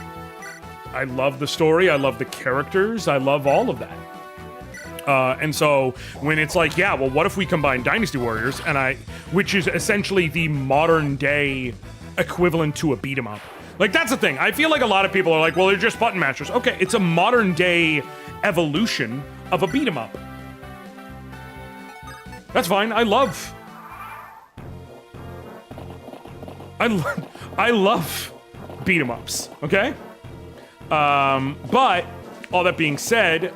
love the story, I love the characters, I love all of that. And so when it's like, yeah, well, what if we combine Dynasty Warriors which is essentially the modern day equivalent to a beat 'em up. Like, that's the thing. I feel like a lot of people are like, well, they're just button mashers. Okay, it's a modern day evolution of a beat 'em up. That's fine. I love beat 'em ups, okay? But all that being said,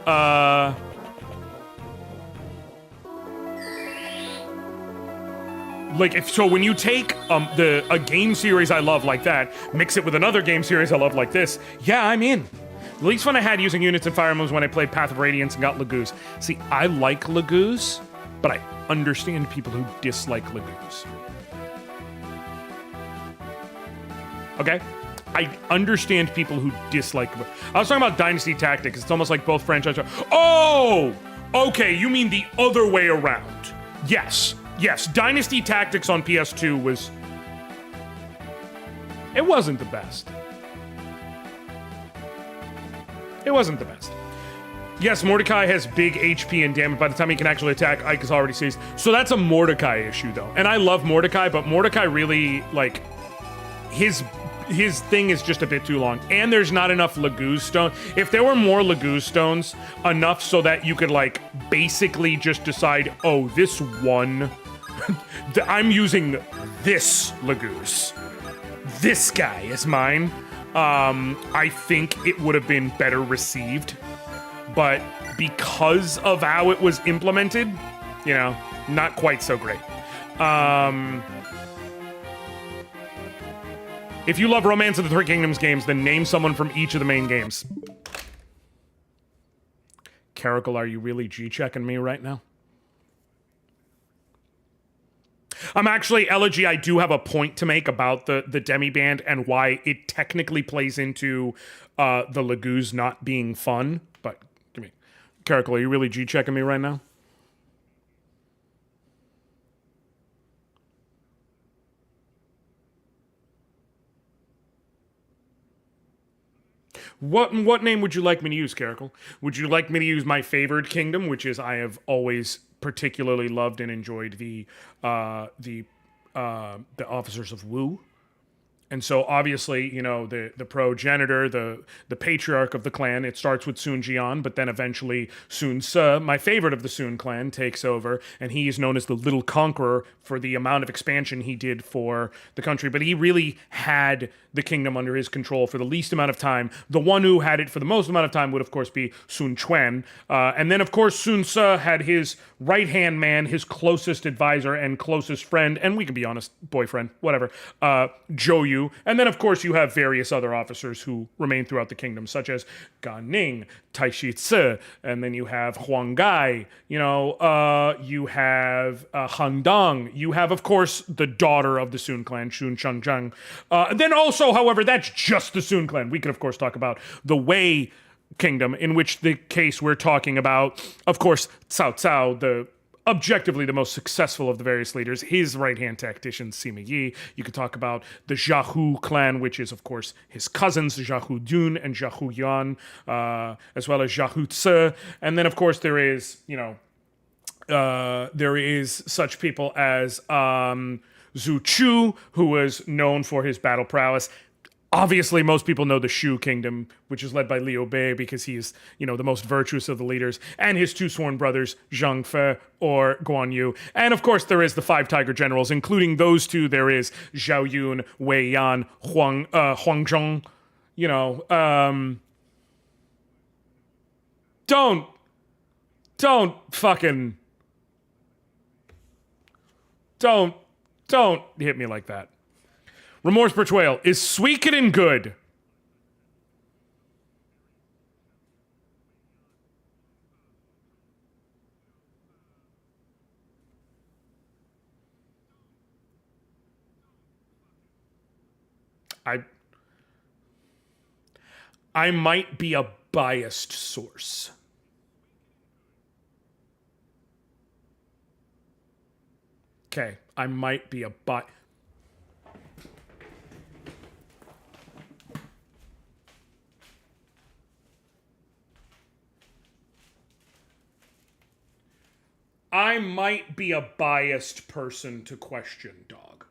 when you take a game series I love like that, mix it with another game series I love like this, yeah, I'm in. The least fun I had using units in Fire Emblem was when I played Path of Radiance and got Lagoos. See, I like Lagoos, but I understand people who dislike Lagoos. Okay? I understand people who dislike. I was talking about Dynasty Tactics. It's almost like both franchises. Oh, okay. You mean the other way around? Yes. Dynasty Tactics on PS2 was. It wasn't the best. Yes, Mordecai has big HP and damage. By the time he can actually attack, Ike is already seized. So that's a Mordecai issue, though. And I love Mordecai, but Mordecai really, like, his thing is just a bit too long. And there's not enough Lagoos stone. If there were more Lagoos stones, enough so that you could, like, basically just decide, oh, this one, I'm using this Lagoos. This guy is mine. I think it would have been better received. But because of how it was implemented, you know, not quite so great. If you love Romance of the Three Kingdoms games, then name someone from each of the main games. Caracal, are you really G-checking me right now? I'm actually, Elegy, I do have a point to make about the demi-band and why it technically plays into the Lagoos not being fun. But, give me. Caracal, are you really G-checking me right now? What name would you like me to use, Caracal? Would you like me to use my favored kingdom, which is I have always particularly loved and enjoyed the officers of Wu? And so obviously, you know, the progenitor, the patriarch of the clan, it starts with Sun Jian, but then eventually Sun Ce, my favorite of the Sun clan, takes over, and he is known as the Little Conqueror for the amount of expansion he did for the country. But he really had the kingdom under his control for the least amount of time. The one who had it for the most amount of time would, of course, be Sun Quan. And then, of course, Sun Ce had his right-hand man, his closest advisor and closest friend, and we can be honest, boyfriend, whatever, Zhou Yu. And then, of course, you have various other officers who remain throughout the kingdom, such as Gan Ning, Taishi Ci, and then you have Huang Gai, you know, you have Han Dang, you have, of course, the daughter of the Sun clan, Sun Changzheng. Then also, however, that's just the Sun clan. We could, of course, talk about the Wei kingdom, in which the case we're talking about, of course, Cao Cao, the objectively the most successful of the various leaders, his right-hand tactician, Sima Yi. You could talk about the Jiahu clan, which is, of course, his cousins, Jiahu Dun and Jiahu Yuan, as well as Jiahu Ci. And then, of course, there is, you know, there is such people as Zhu Chu, who was known for his battle prowess. Obviously, most people know the Shu Kingdom, which is led by Liu Bei because he is, the most virtuous of the leaders, and his two sworn brothers, Zhang Fe or Guan Yu. And of course, there is the 5 Tiger Generals, including those two. There is Zhao Yun, Wei Yan, Huang Zhong. Don't hit me like that. Remorse Betrayal. Is Suikoden good? I might be a biased source. Okay, I might be a I might be a biased person to question, dog.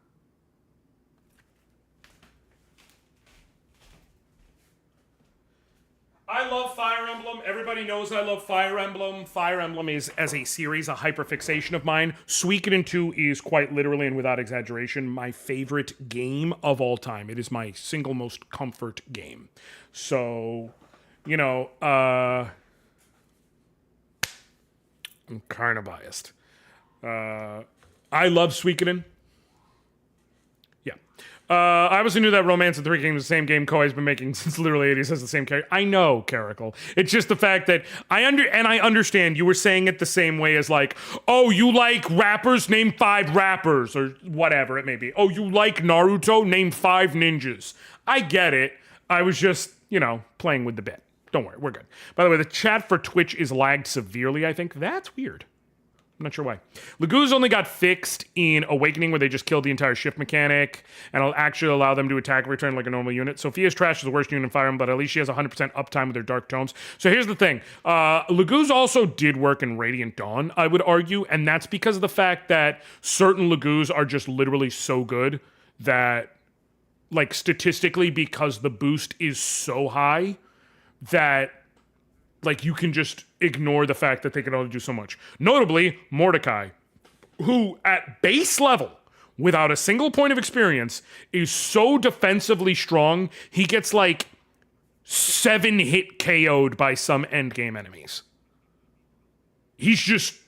I love Fire Emblem. Everybody knows I love Fire Emblem. Fire Emblem is, as a series, a hyperfixation of mine. Suikoden 2 is quite literally and without exaggeration my favorite game of all time. It is my single most comfort game. So, I'm kind of biased. I love Suikoden. Yeah. I obviously knew that Romance of Three Kingdoms, the same game Koei's been making since literally 80s, has the same character. I know, Caracal. It's just the fact that I understand you were saying it the same way as like, oh, you like rappers? Name 5 rappers, or whatever it may be. Oh, you like Naruto? Name 5 ninjas. I get it. I was just, playing with the bit. Don't worry, we're good. By the way, the chat for Twitch is lagged severely, I think. That's weird. I'm not sure why. Laguz only got fixed in Awakening, where they just killed the entire shift mechanic, and it'll actually allow them to attack and return like a normal unit. Sophia's Trash is the worst unit in Fire Emblem, but at least she has 100% uptime with her Dark Tomes. So here's the thing. Laguz also did work in Radiant Dawn, I would argue, and that's because of the fact that certain Laguz are just literally so good that, like, statistically, because the boost is so high, that, like, you can just ignore the fact that they can only do so much. Notably, Mordecai, who at base level, without a single point of experience, is so defensively strong, he gets, like, 7 hit KO'd by some endgame enemies. He's just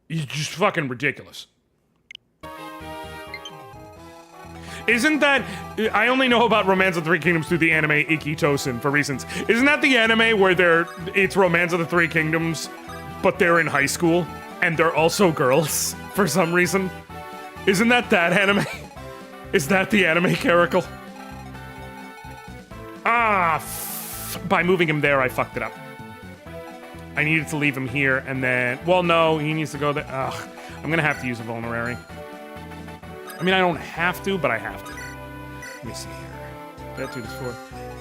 fucking ridiculous. Isn't that... I only know about Romance of the Three Kingdoms through the anime Ikitosen for reasons. Isn't that the anime where it's Romance of the Three Kingdoms, but they're in high school, and they're also girls, for some reason? Isn't that anime? Is that the anime, Caracal? By moving him there, I fucked it up. I needed to leave him here, and then... Well, no, he needs to go there. Ugh. I'm gonna have to use a vulnerary. I mean, I don't have to, but I have to. Let me see here. That dude is for...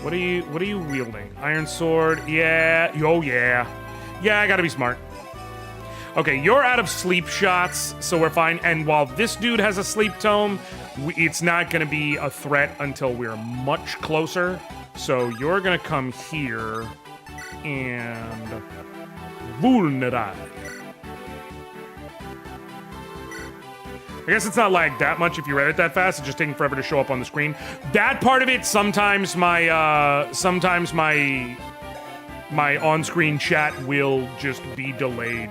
What are you wielding? Iron sword? Yeah. Oh, yeah. Yeah, I gotta be smart. Okay, you're out of sleep shots, so we're fine. And while this dude has a sleep tome, it's not gonna be a threat until we're much closer. So you're gonna come here and... Vulnerate. I guess it's not lagged that much if you read it that fast. It's just taking forever to show up on the screen. That part of it, sometimes my on-screen chat will just be delayed.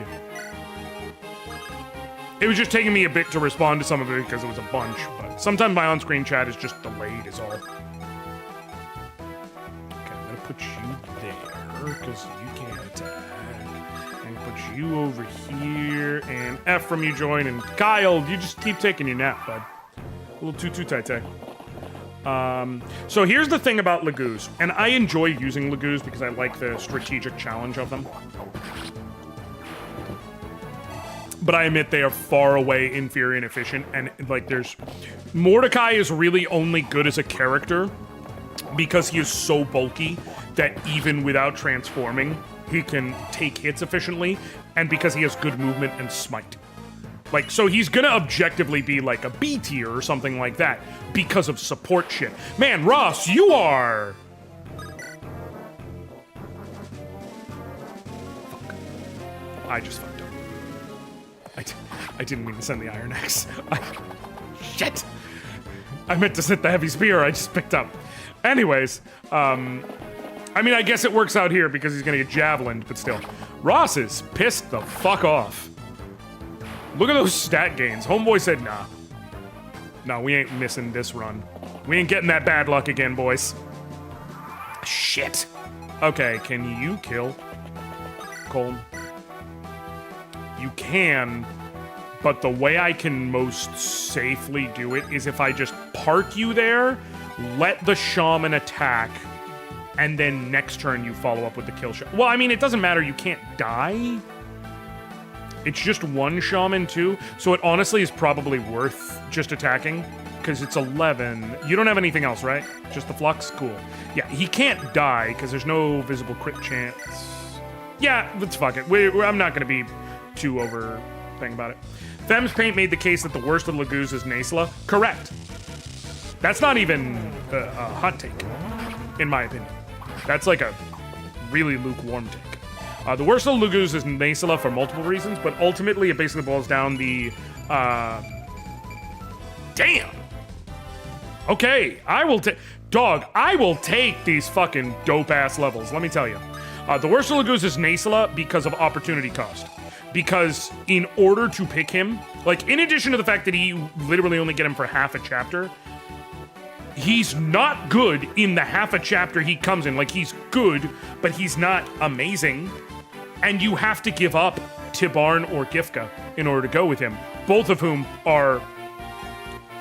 It was just taking me a bit to respond to some of it because it was a bunch, but sometimes my on-screen chat is just delayed is all. Okay, I'm gonna put you there because you can't attack. Put you over here, and Ephraim, you join, and Kyle, you just keep taking your nap, bud. A little too tight. So here's the thing about Laguz, and I enjoy using Laguz because I like the strategic challenge of them. But I admit they are far away inferior and efficient, and like Mordecai is really only good as a character because he is so bulky that even without transforming, he can take hits efficiently, and because he has good movement and smite. Like, so he's gonna objectively be like a B tier or something like that because of support shit. Man, Ross, you are... Fuck. I just fucked up. I didn't mean to send the Iron Axe. Shit! I meant to send the Heavy Spear I just picked up. Anyways, I mean, I guess it works out here because he's gonna get javelined, but still. Ross is pissed the fuck off. Look at those stat gains. Homeboy said, nah. No, we ain't missing this run. We ain't getting that bad luck again, boys. Shit. Okay, can you kill Cole? You can, but the way I can most safely do it is if I just park you there, let the shaman attack, and then next turn you follow up with the kill shot. Well, I mean, it doesn't matter. You can't die. It's just one shaman, too, so it honestly is probably worth just attacking, because it's 11. You don't have anything else, right? Just the flux? Cool. Yeah, he can't die, because there's no visible crit chance. Yeah, let's fuck it. I'm not going to be too over thing about it. Fem's Paint made the case that the worst of the Lagoos is Nasela. Correct. That's not even a hot take, in my opinion. That's like a really lukewarm take. The worst of the Lagoos is Nasela for multiple reasons, but ultimately it basically boils down the... Damn! Okay, I will take... Dog, I will take these fucking dope-ass levels, let me tell you. The worst of the Lagoos is Nasela because of opportunity cost. Because in order to pick him, like, in addition to the fact that you literally only get him for half a chapter, he's not good in the half a chapter he comes in. Like, he's good, but he's not amazing. And you have to give up Tibarn or Gifka in order to go with him, both of whom are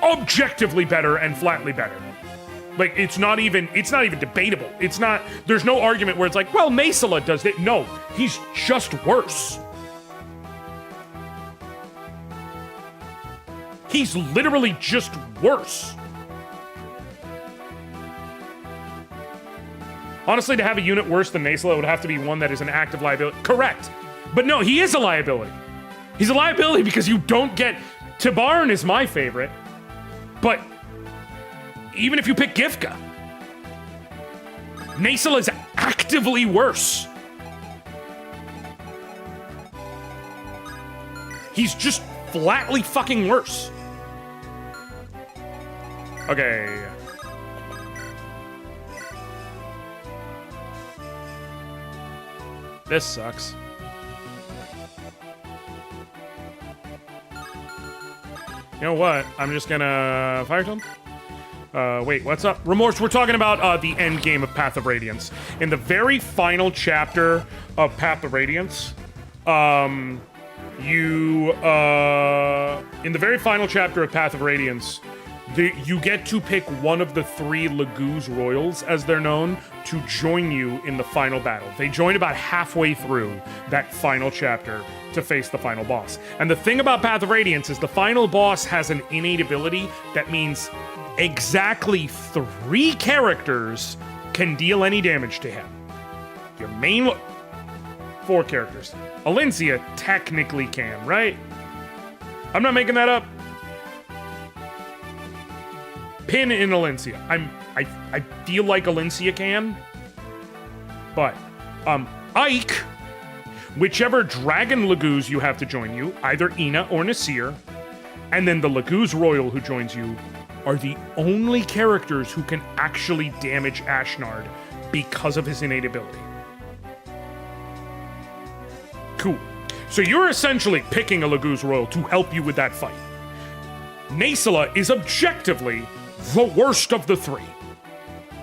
objectively better and flatly better. Like, it's not even debatable. There's no argument where it's like, well, Nasela does it. No, he's just worse. He's literally just worse. Honestly, to have a unit worse than Nasela, it would have to be one that is an active liability. Correct. But no, he is a liability. He's a liability because you don't get... Tibarn is my favorite, but even if you pick Gifka, Nasela is actively worse. He's just flatly fucking worse. Okay. This sucks. You know what? I'm just gonna fire them. Wait, what's up? Remorse, we're talking about the end game of Path of Radiance. In the very final chapter of Path of Radiance, in the very final chapter of Path of Radiance, you get to pick one of the 3 Lagoos Royals, as they're known, to join you in the final battle. They join about halfway through that final chapter to face the final boss. And the thing about Path of Radiance is the final boss has an innate ability that means exactly 3 characters can deal any damage to him. Your main... 4 characters. Alencia technically can, right? I'm not making that up. Pin in Alencia. I feel like Alencia can. But, Ike, whichever Dragon Lagoos you have to join you, either Ina or Nasir, and then the Lagoos Royal who joins you, are the only characters who can actually damage Ashnard because of his innate ability. Cool. So you're essentially picking a Lagoos Royal to help you with that fight. Nasela is objectively the worst of the 3.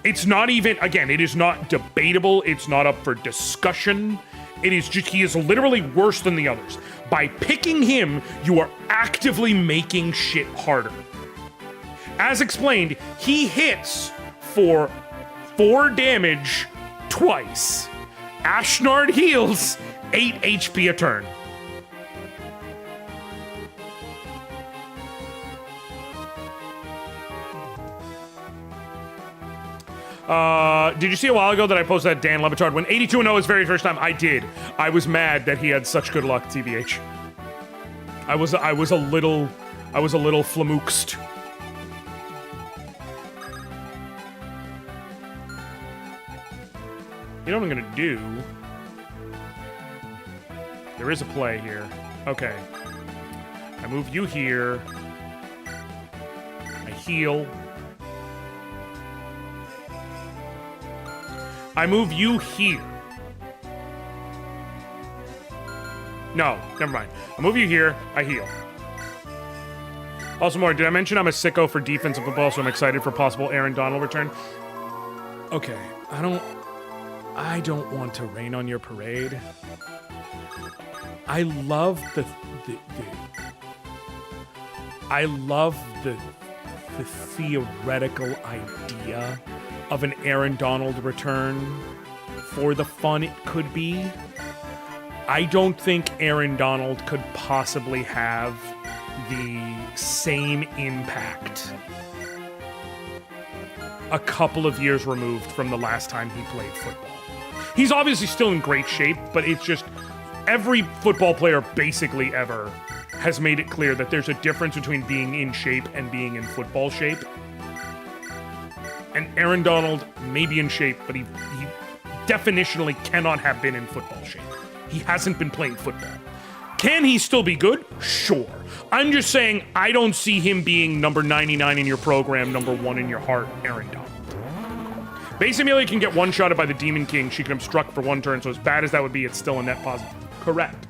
It's not even, again, it is not debatable, it's not up for discussion. It is just, he is literally worse than the others. By picking him, you are actively making shit harder. As explained, he hits for 4 damage twice. Ashnard heals 8 HP a turn. Did you see a while ago that I posted that Dan Levitard went 82-0 his very first time? I did. I was mad that he had such good luck, TBH. I was a little flamooxed. You know what I'm gonna do? There is a play here. Okay. I move you here. I heal. I move you here. No, never mind. I move you here. I heal. Also, more, did I mention I'm a sicko for defensive football, so I'm excited for possible Aaron Donald return? Okay, I don't want to rain on your parade. I love the theoretical idea of an Aaron Donald return for the fun it could be. I don't think Aaron Donald could possibly have the same impact a couple of years removed from the last time he played football. He's obviously still in great shape, but it's just every football player basically ever has made it clear that there's a difference between being in shape and being in football shape. And Aaron Donald may be in shape, but he definitionally cannot have been in football shape. He hasn't been playing football. Can he still be good? Sure. I'm just saying I don't see him being number 99 in your program, number 1 in your heart, Aaron Donald. Base Amelia can get one-shotted by the Demon King. She can obstruct for one turn, so as bad as that would be, it's still a net positive. Correct.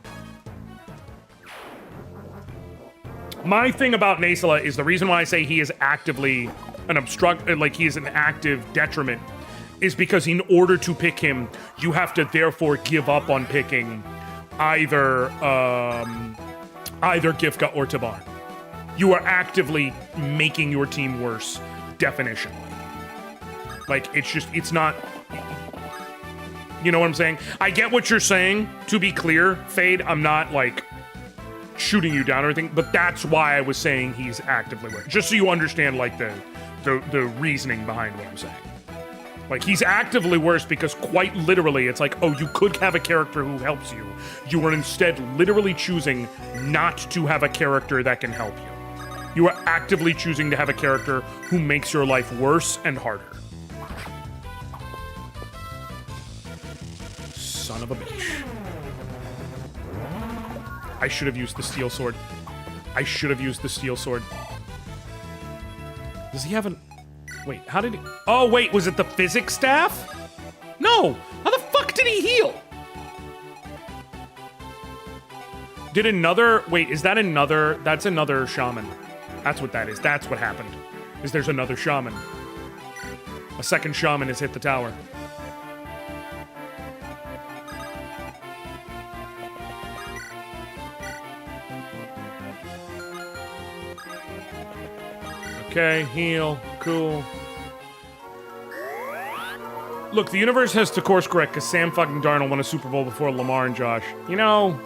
My thing about Nasala is the reason why I say he is actively an he is an active detriment, is because in order to pick him, you have to therefore give up on picking either Gifka or Taban. You are actively making your team worse, definitionally. Like, it's not... You know what I'm saying? I get what you're saying. To be clear, Fade, I'm not, like, shooting you down or anything, but that's why I was saying he's actively worse. Just so you understand, like, the reasoning behind what I'm saying. Like, he's actively worse because quite literally, it's like, oh, you could have a character who helps you. You are instead literally choosing not to have a character that can help you. You are actively choosing to have a character who makes your life worse and harder. Son of a bitch. I should have used the steel sword. I should have used the steel sword. Does he have an... Wait, how did he... Oh, wait, was it the physics staff? No! How the fuck did he heal? Did another... Wait, is that another... That's another shaman. That's what that is. That's what happened. Is there's another shaman. A second shaman has hit the tower. Okay, heal. Cool. Look, the universe has to course correct because Sam fucking Darnold won a Super Bowl before Lamar and Josh. You know...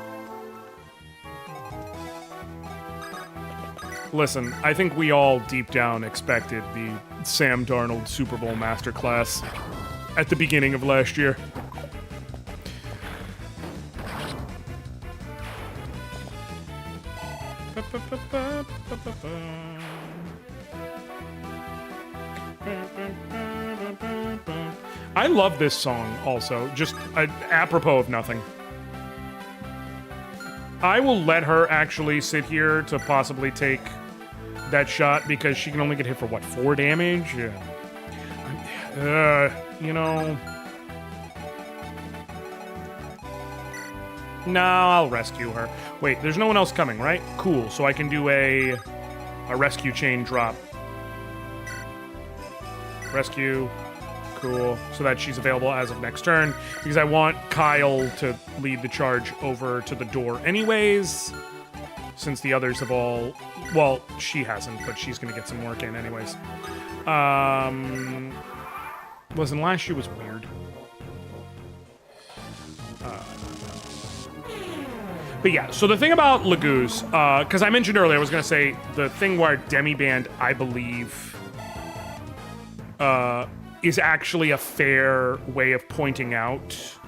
Listen, I think we all deep down expected the Sam Darnold Super Bowl masterclass at the beginning of last year. I love this song also, just apropos of nothing. I will let her actually sit here to possibly take that shot because she can only get hit for, what, 4 damage? Yeah. You know... No, I'll rescue her. Wait, there's no one else coming, right? Cool, so I can do a rescue chain drop. Rescue. Cool. So that she's available as of next turn. Because I want Kyle to lead the charge over to the door anyways. Since the others have all... Well, she hasn't, but she's going to get some work in anyways. Listen, last year was weird. But yeah, so the thing about Lagoose, because I mentioned earlier, I was going to say, the thing where Demiband, I believe, is actually a fair way of pointing out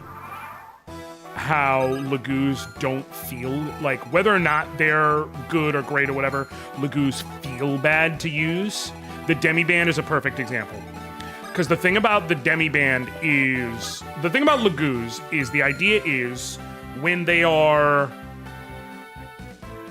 how Lagoos don't feel like, whether or not they're good or great or whatever, Lagoos feel bad to use. The Demiband is a perfect example. Because the thing about the Demiband is, the thing about Lagoos is the idea is when they are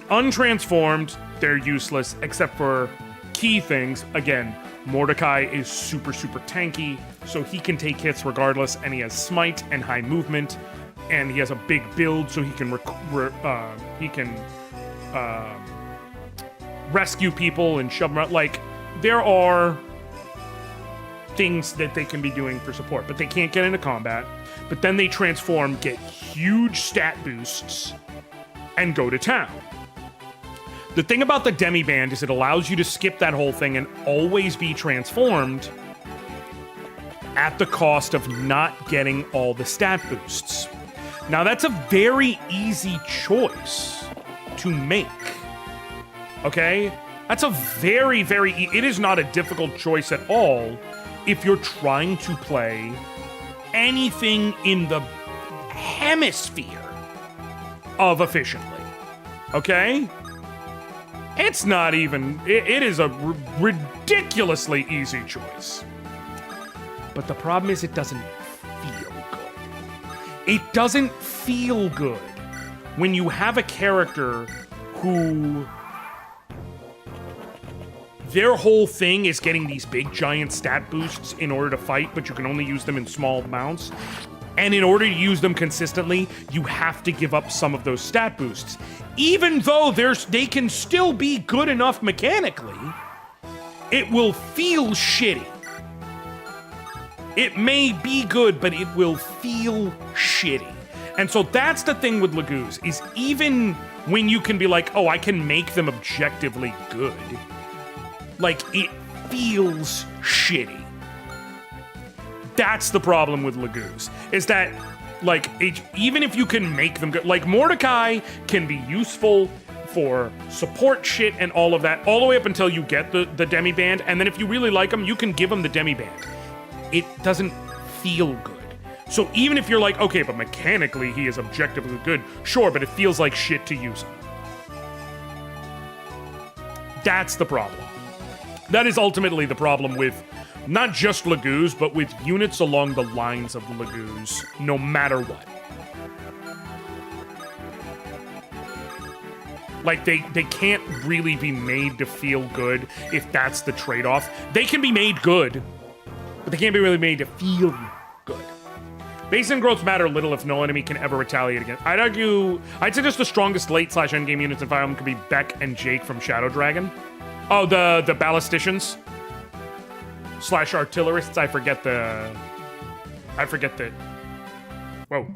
untransformed, they're useless except for key things. Again, Mordecai is super, super tanky, so he can take hits regardless, and he has smite and high movement, and he has a big build, so he can rescue people and shove them out. Like, there are things that they can be doing for support, but they can't get into combat. But then they transform, get huge stat boosts, and go to town. The thing about the Demiband is it allows you to skip that whole thing and always be transformed at the cost of not getting all the stat boosts. Now, that's a very easy choice to make. Okay? That's a very, it is not a difficult choice at all if you're trying to play anything in the hemisphere of efficiently. Okay? It's not even, it is a ridiculously easy choice. But the problem is it doesn't feel good. It doesn't feel good when you have a character who their whole thing is getting these big giant stat boosts in order to fight, but you can only use them in small amounts. And in order to use them consistently, you have to give up some of those stat boosts. Even though they can still be good enough mechanically, it will feel shitty. It may be good, but it will feel shitty. And so that's the thing with Lagoos, is even when you can be like, oh, I can make them objectively good, like, it feels shitty. That's the problem with Lagoos, is that, like, even if you can make them good, like, Mordecai can be useful for support shit and all of that, all the way up until you get the Demiband, and then if you really like him, you can give him the Demiband. It doesn't feel good. So even if you're like, okay, but mechanically he is objectively good, sure, but it feels like shit to use him. That's the problem. That is ultimately the problem with not just Lagoos, but with units along the lines of Lagoos, no matter what. Like, they can't really be made to feel good if that's the trade-off. They can be made good, but they can't be really made to feel good. Base and growths matter little if no enemy can ever retaliate against. I'd suggest the strongest late/endgame units in Fire Emblem could be Beck and Jake from Shadow Dragon. Oh, the ballisticians / artillerists. I forget the. Whoa.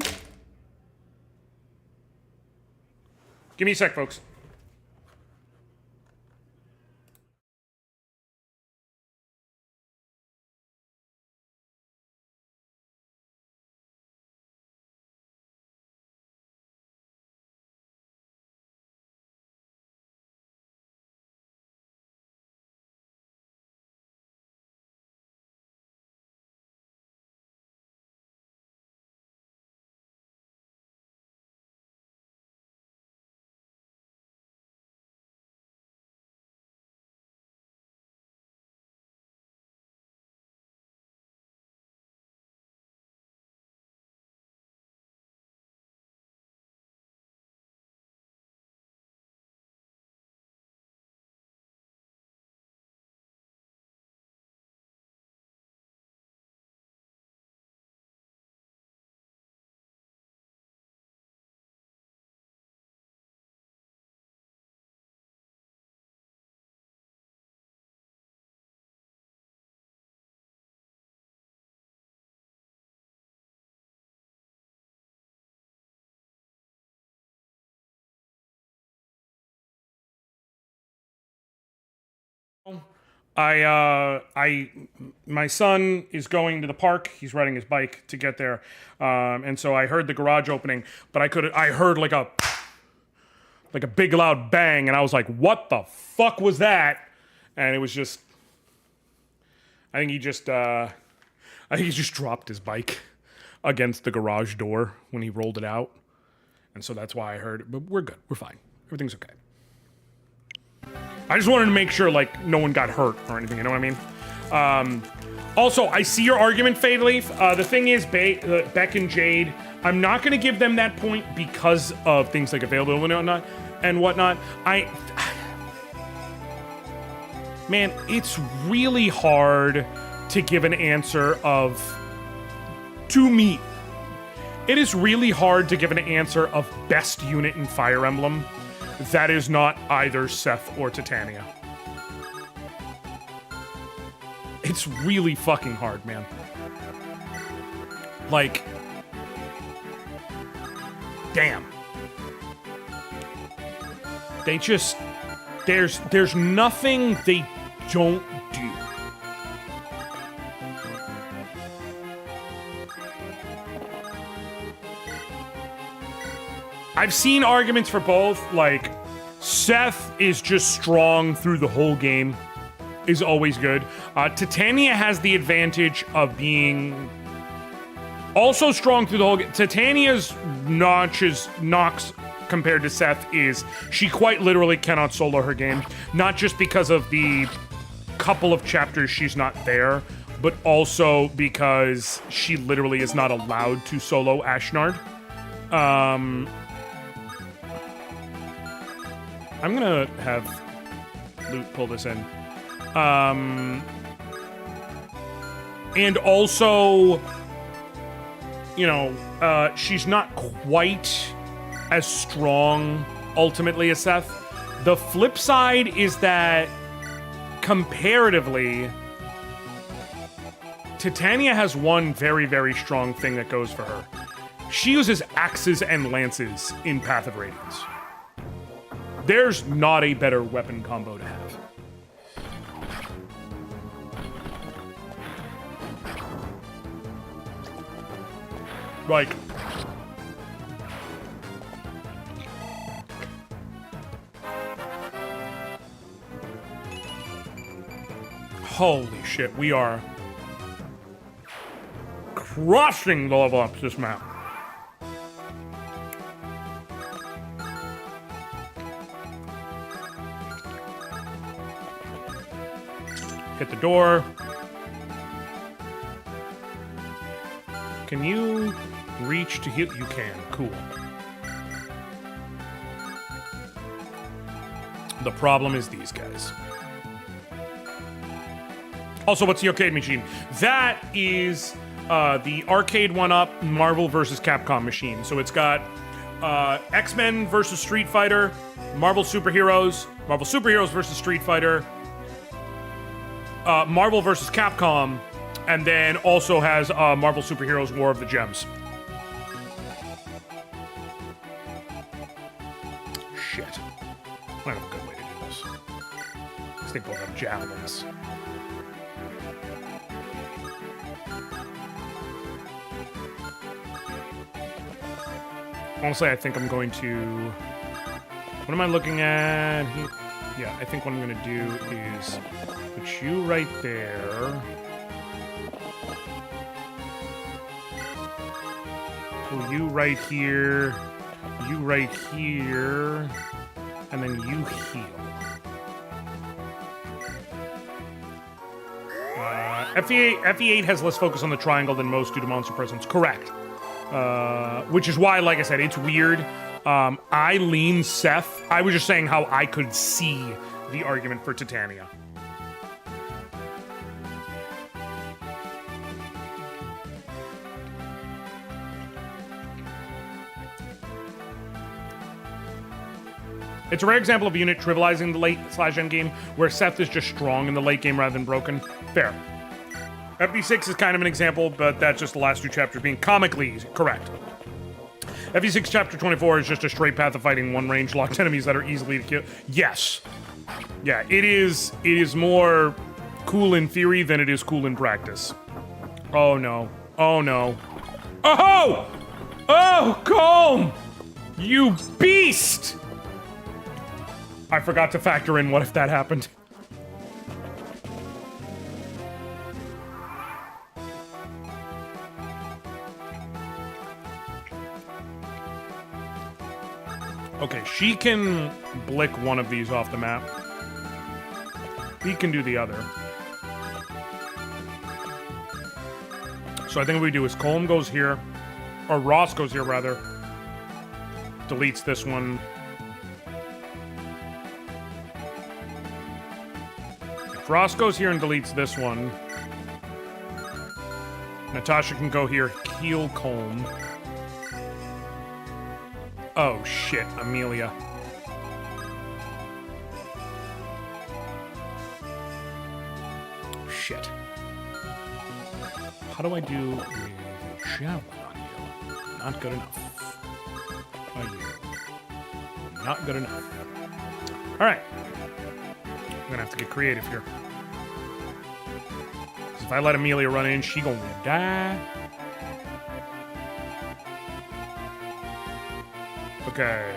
Give me a sec, folks. My son is going to the park. He's riding his bike to get there, and so I heard the garage opening. But I heard like a big loud bang, and I was like, "What the fuck was that?" And it was just, I think he just dropped his bike against the garage door when he rolled it out. And so that's why I heard, but we're good. We're fine. Everything's okay. I just wanted to make sure, like, no one got hurt or anything, you know what I mean? Also, I see your argument, Fade Leaf. The thing is, Beck and Jade, I'm not going to give them that point because of things like availability and whatnot. Man, it's really hard to give an answer to me. It is really hard to give an answer of best unit in Fire Emblem that is not either Seth or Titania. It's really fucking hard, man. Like, damn. They just, there's nothing they don't do. I've seen arguments for both, like, Seth is just strong through the whole game, is always good. Titania has the advantage of being also strong through the whole game. Titania's knocks compared to Seth is she quite literally cannot solo her game, not just because of the couple of chapters she's not there, but also because she literally is not allowed to solo Ashnard. I'm gonna have Luke pull this in. And also, you know, she's not quite as strong ultimately as Seth. The flip side is that comparatively, Titania has one very, very strong thing that goes for her. She uses axes and lances in Path of Radiance. There's not a better weapon combo to have. Like, holy shit, we are crushing the level ups this map. Hit the door. Can you reach to heal? You can. Cool. The problem is these guys. Also, what's the arcade machine? That is the arcade one-up Marvel vs. Capcom machine. So it's got X-Men versus Street Fighter, Marvel Superheroes versus Street Fighter, Marvel vs. Capcom, and then also has Marvel Superheroes War of the Gems. Shit. I don't have a good way to do this. These things both have javelins. Honestly, I think I'm going to... What am I looking at? Yeah, I think what I'm going to do is put you right there. Pull you right here. You right here. And then you heal. FE8 has less focus on the triangle than most due to monster presence. Correct. Which is why, like I said, it's weird. I lean Seth. I was just saying how I could see the argument for Titania. It's a rare example of a unit trivializing the late/end game, where Seth is just strong in the late game rather than broken. Fair. FB6 is kind of an example, but that's just the last two chapters being comically easy. Correct. FB6 chapter 24 is just a straight path of fighting one range locked enemies that are easily to kill. Yes. Yeah, it is more cool in theory than it is cool in practice. Oh no. Oh no. Oh! Oh, Comb! You beast! I forgot to factor in what if that happened. Okay, she can blick one of these off the map. He can do the other. So I think what we do is Colm goes here, or Ross goes here rather, deletes this one. If Ross goes here and deletes this one, Natasha can go here, heal Colm. Oh shit, Amelia. Shit. How do I do with javelin on you? Not good enough. On you. Not good enough. Alright. I'm gonna have to get creative here. 'Cause if I let Amelia run in, she gonna die. Okay.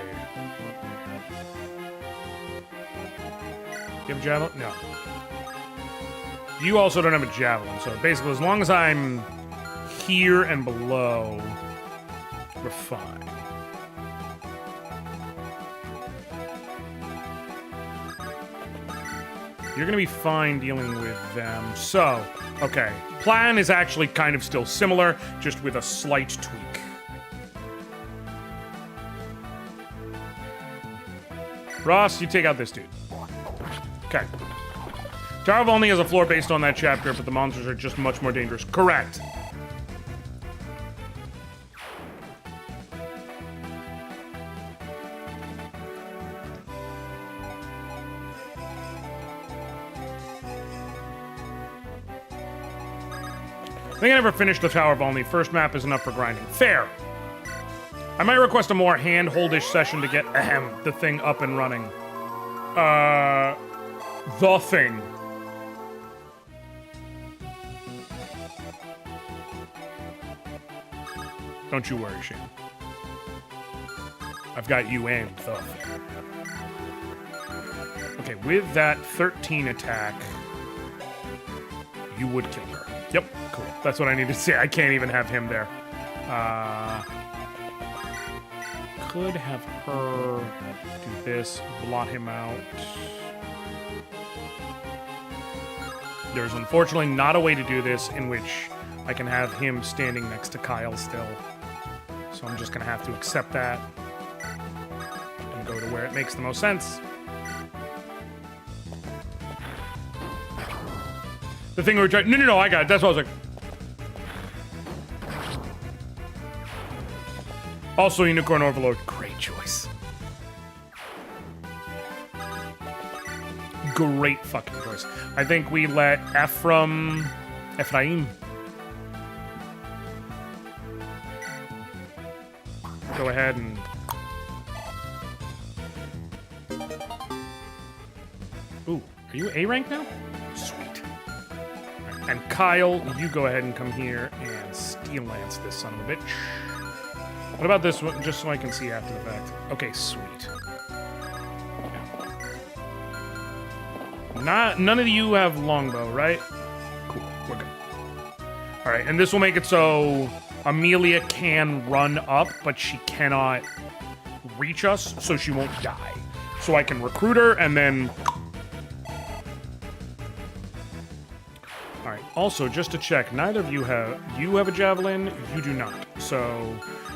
You have a javelin? No. You also don't have a javelin, so basically as long as I'm here and below, we're fine. You're gonna be fine dealing with them. So, okay. Plan is actually kind of still similar, just with a slight tweak. Ross, you take out this dude. Okay. Tower of Only has a floor based on that chapter, but the monsters are just much more dangerous. Correct. I think I never finished the Tower of Only. First map is enough for grinding. Fair. I might request a more hand-holdish session to get the thing up and running. The thing. Don't you worry, Shane. I've got you and the thing. Okay, with that 13 attack, you would kill her. Yep, cool. That's what I need to say. I can't even have him there. Could have her do this, blot him out. There's unfortunately not a way to do this in which I can have him standing next to Kyle still. So I'm just gonna have to accept that and go to where it makes the most sense. The thing we were trying— No, I got it. That's what I was like. Also, Unicorn Overlord. Great choice. Great fucking choice. I think we let Ephraim go ahead and... Ooh, are you A rank now? Sweet. Right, and Kyle, you go ahead and come here and Steel Lance this son of a bitch. What about this one, just so I can see after the fact? Okay, sweet. None of you have longbow, right? Cool, we're good. All right, and this will make it so Amelia can run up, but she cannot reach us, so she won't die. So I can recruit her, and then... All right, also, just to check, neither of you have... You have a javelin, you do not. So...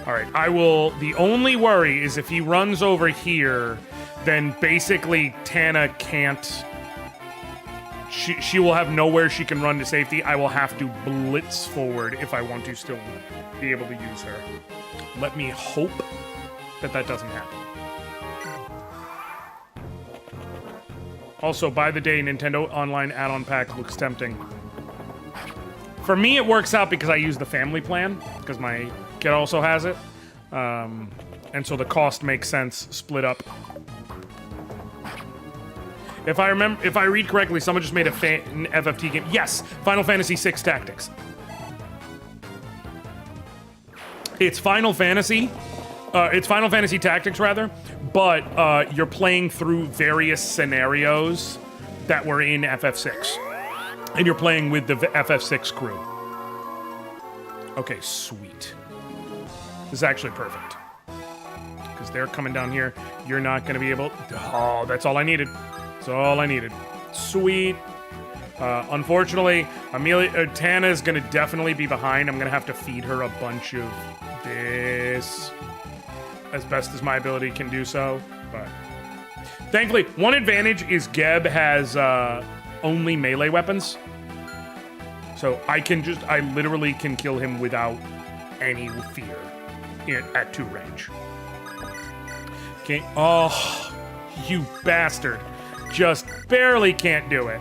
All right, I will... The only worry is if he runs over here, then basically Tana can't... She will have nowhere she can run to safety. I will have to blitz forward if I want to still be able to use her. Let me hope that that doesn't happen. Also, by the day, Nintendo Online add-on pack looks tempting. For me, it works out because I use the family plan, because my kid also has it. And so the cost makes sense split up. If I read correctly, someone just made an FFT game. Yes, Final Fantasy VI Tactics. It's Final Fantasy. It's Final Fantasy Tactics, rather. But you're playing through various scenarios that were in FF6. And you're playing with the FF6 crew. Okay, sweet. This is actually perfect. because they're coming down here. You're not going to be able... Oh, that's all I needed. That's all I needed. Sweet. Unfortunately, Tana is going to definitely be behind. I'm going to have to feed her a bunch of this as best as my ability can do so. But thankfully, one advantage is Geb has only melee weapons. So I literally can kill him without any fear at 2 range. Okay. Oh, you bastard. Just barely can't do it.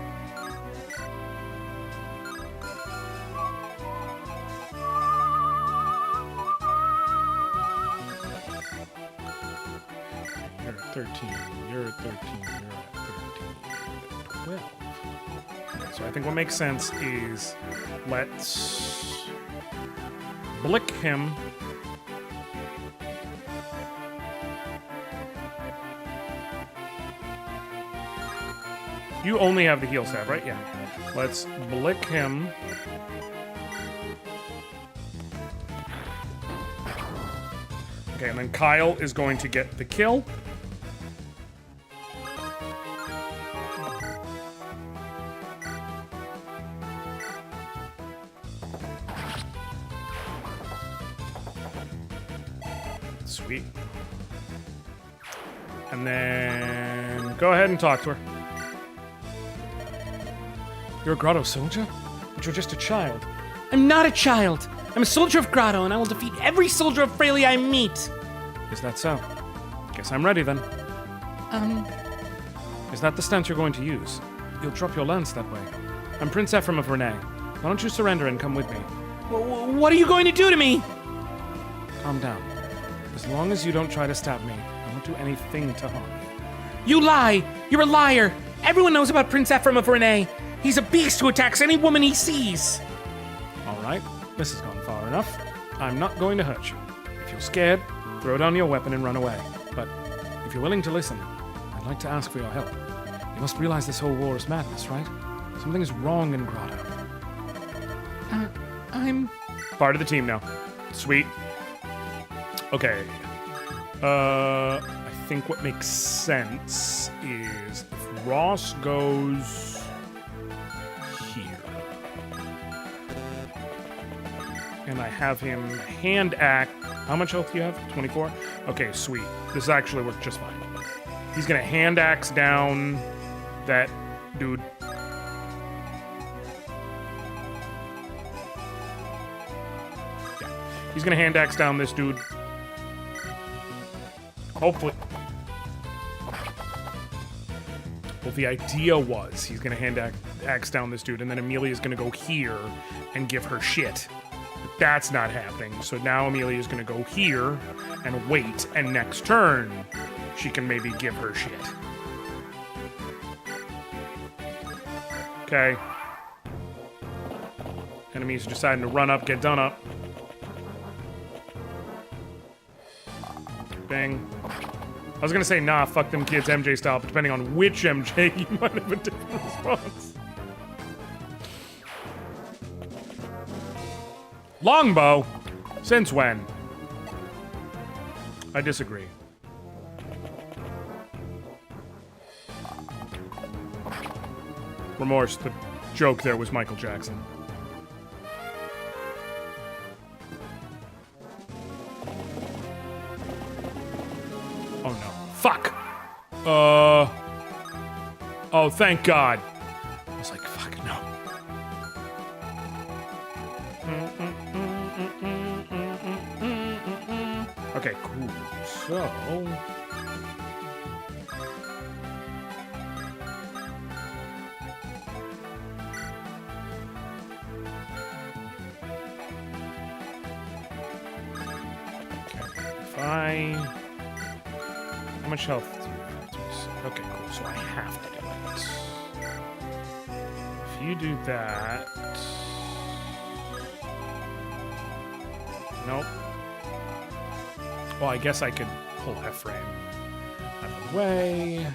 You're at 13, you're at 13, you're at 13, you're at 12. Okay, so I think what makes sense is let's blick him. You only have the heal staff, right? Yeah. Let's blick him. Okay, and then Kyle is going to get the kill. Sweet. And then go ahead and talk to her. You're a Grotto soldier? But you're just a child. I'm not a child. I'm a soldier of Grotto, and I will defeat every soldier of Fraley I meet. Is that so? Guess I'm ready then. Is that the stance you're going to use? You'll drop your lance that way. I'm Prince Ephraim of Renee. Why don't you surrender and come with me? What are you going to do to me? Calm down. As long as you don't try to stab me, I won't do anything to harm you. You lie! You're a liar! Everyone knows about Prince Ephraim of Renee. He's a beast who attacks any woman he sees. All right, this has gone far enough. I'm not going to hurt you. If you're scared, throw down your weapon and run away. But if you're willing to listen, I'd like to ask for your help. You must realize this whole war is madness, right? Something is wrong in Grotto. I'm... Part of the team now. Sweet. Okay. I think what makes sense is if Ross goes here. And I have him hand act. How much health do you have? 24? Okay, sweet. This actually worked just fine. He's gonna hand axe down that dude. Yeah. He's gonna hand axe down this dude. Hopefully. Well, the idea was he's gonna hand axe down this dude, and then Amelia's gonna go here and give her shit. But that's not happening. So now Amelia's gonna go here and wait, and next turn she can maybe give her shit. Okay. Enemies are deciding to run up, get done up. Bang. I was gonna say, nah, fuck them kids, MJ style, but depending on which MJ, you might have a different response. Longbow? Since when? I disagree. Remorse, the joke there was Michael Jackson. Oh no. Fuck! Oh, thank God. I was like, fuck, no. Okay, cool. So... How much health do you have? Okay, cool. So I have to do it. If you do that... Nope. Well, I guess I could pull Ephraim out of the way.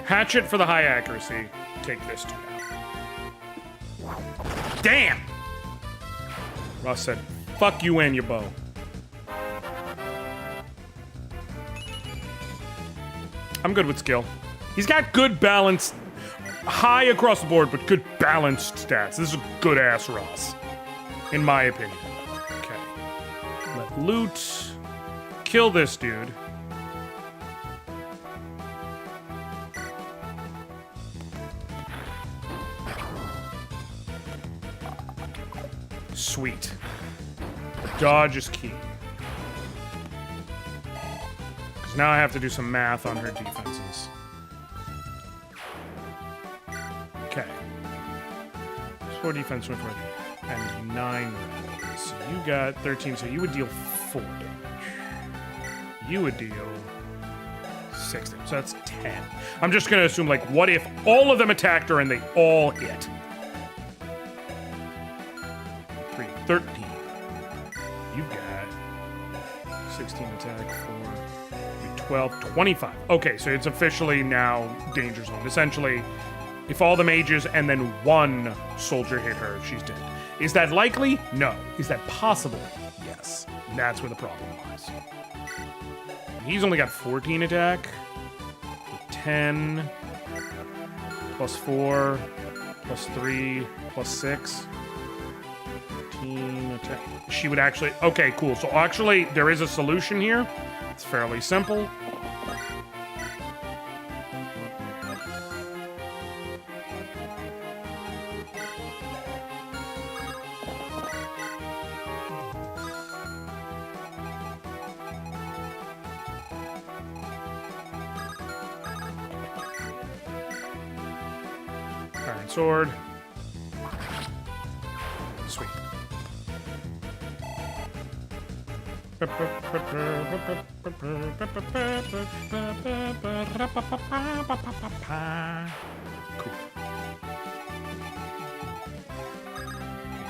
Hatchet for the high accuracy. Take this two down. Damn! Ross said, fuck you and your bow. I'm good with skill. He's got good balance. High across the board, but good balanced stats. This is a good-ass Ross. In my opinion. Okay. Let loot. Kill this dude. Sweet. Dodge is key. Because now I have to do some math on her defenses. Okay. 4 defense, 1 and 9 range. So you got 13, so you would deal 4 damage. You would deal 6 damage, so that's 10. I'm just gonna assume, like, what if all of them attacked her and they all hit? 3, 13. You got 16 attack, 4, 12, 25. Okay, so it's officially now danger zone. Essentially, if all the mages and then one soldier hit her, she's dead. Is that likely? No. Is that possible? Yes. And that's where the problem lies. He's only got 14 attack. 10 plus 4 plus 3 plus 6. 13 attack. She would actually... Okay, cool. So actually, there is a solution here. It's fairly simple. Iron sword. Sweet. Cool.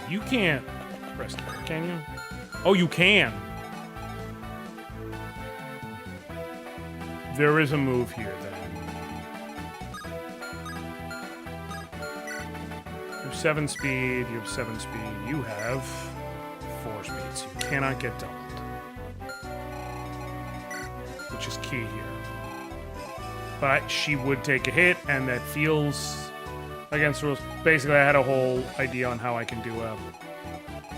You can't rescue her, can you? Oh, you can. There is a move here, then. You have 7 speed, you have 7 speed, you have 4 speed, so you cannot get doubled. Which is key here. But she would take a hit, and that feels against the rules. Basically, I had a whole idea on how I can do a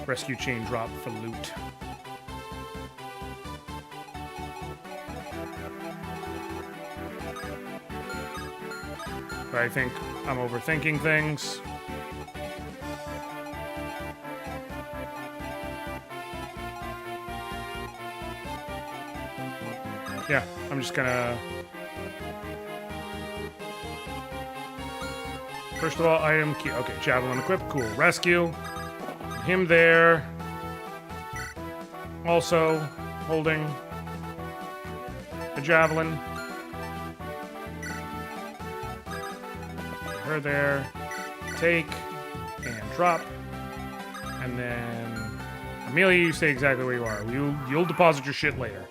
rescue chain drop for loot. But I think I'm overthinking things. Yeah, I'm just gonna... First of all, item key. Okay, javelin equipped. Cool. Rescue. Him there. Also holding a javelin. Her there. Take and drop. And then Amelia, you stay exactly where you are. You'll deposit your shit later.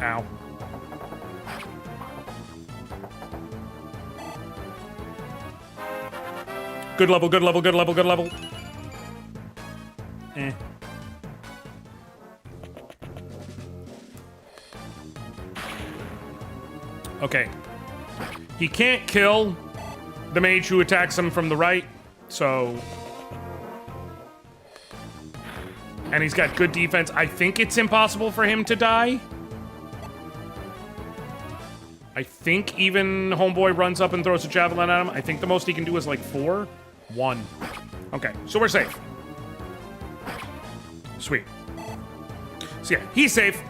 Ow. Good level, good level, good level, good level. Eh. Okay. He can't kill the mage who attacks him from the right, so... And he's got good defense. I think it's impossible for him to die. I think even Homeboy runs up and throws a javelin at him. I think the most he can do is like 4. 1. Okay, so we're safe. Sweet. So yeah, he's safe.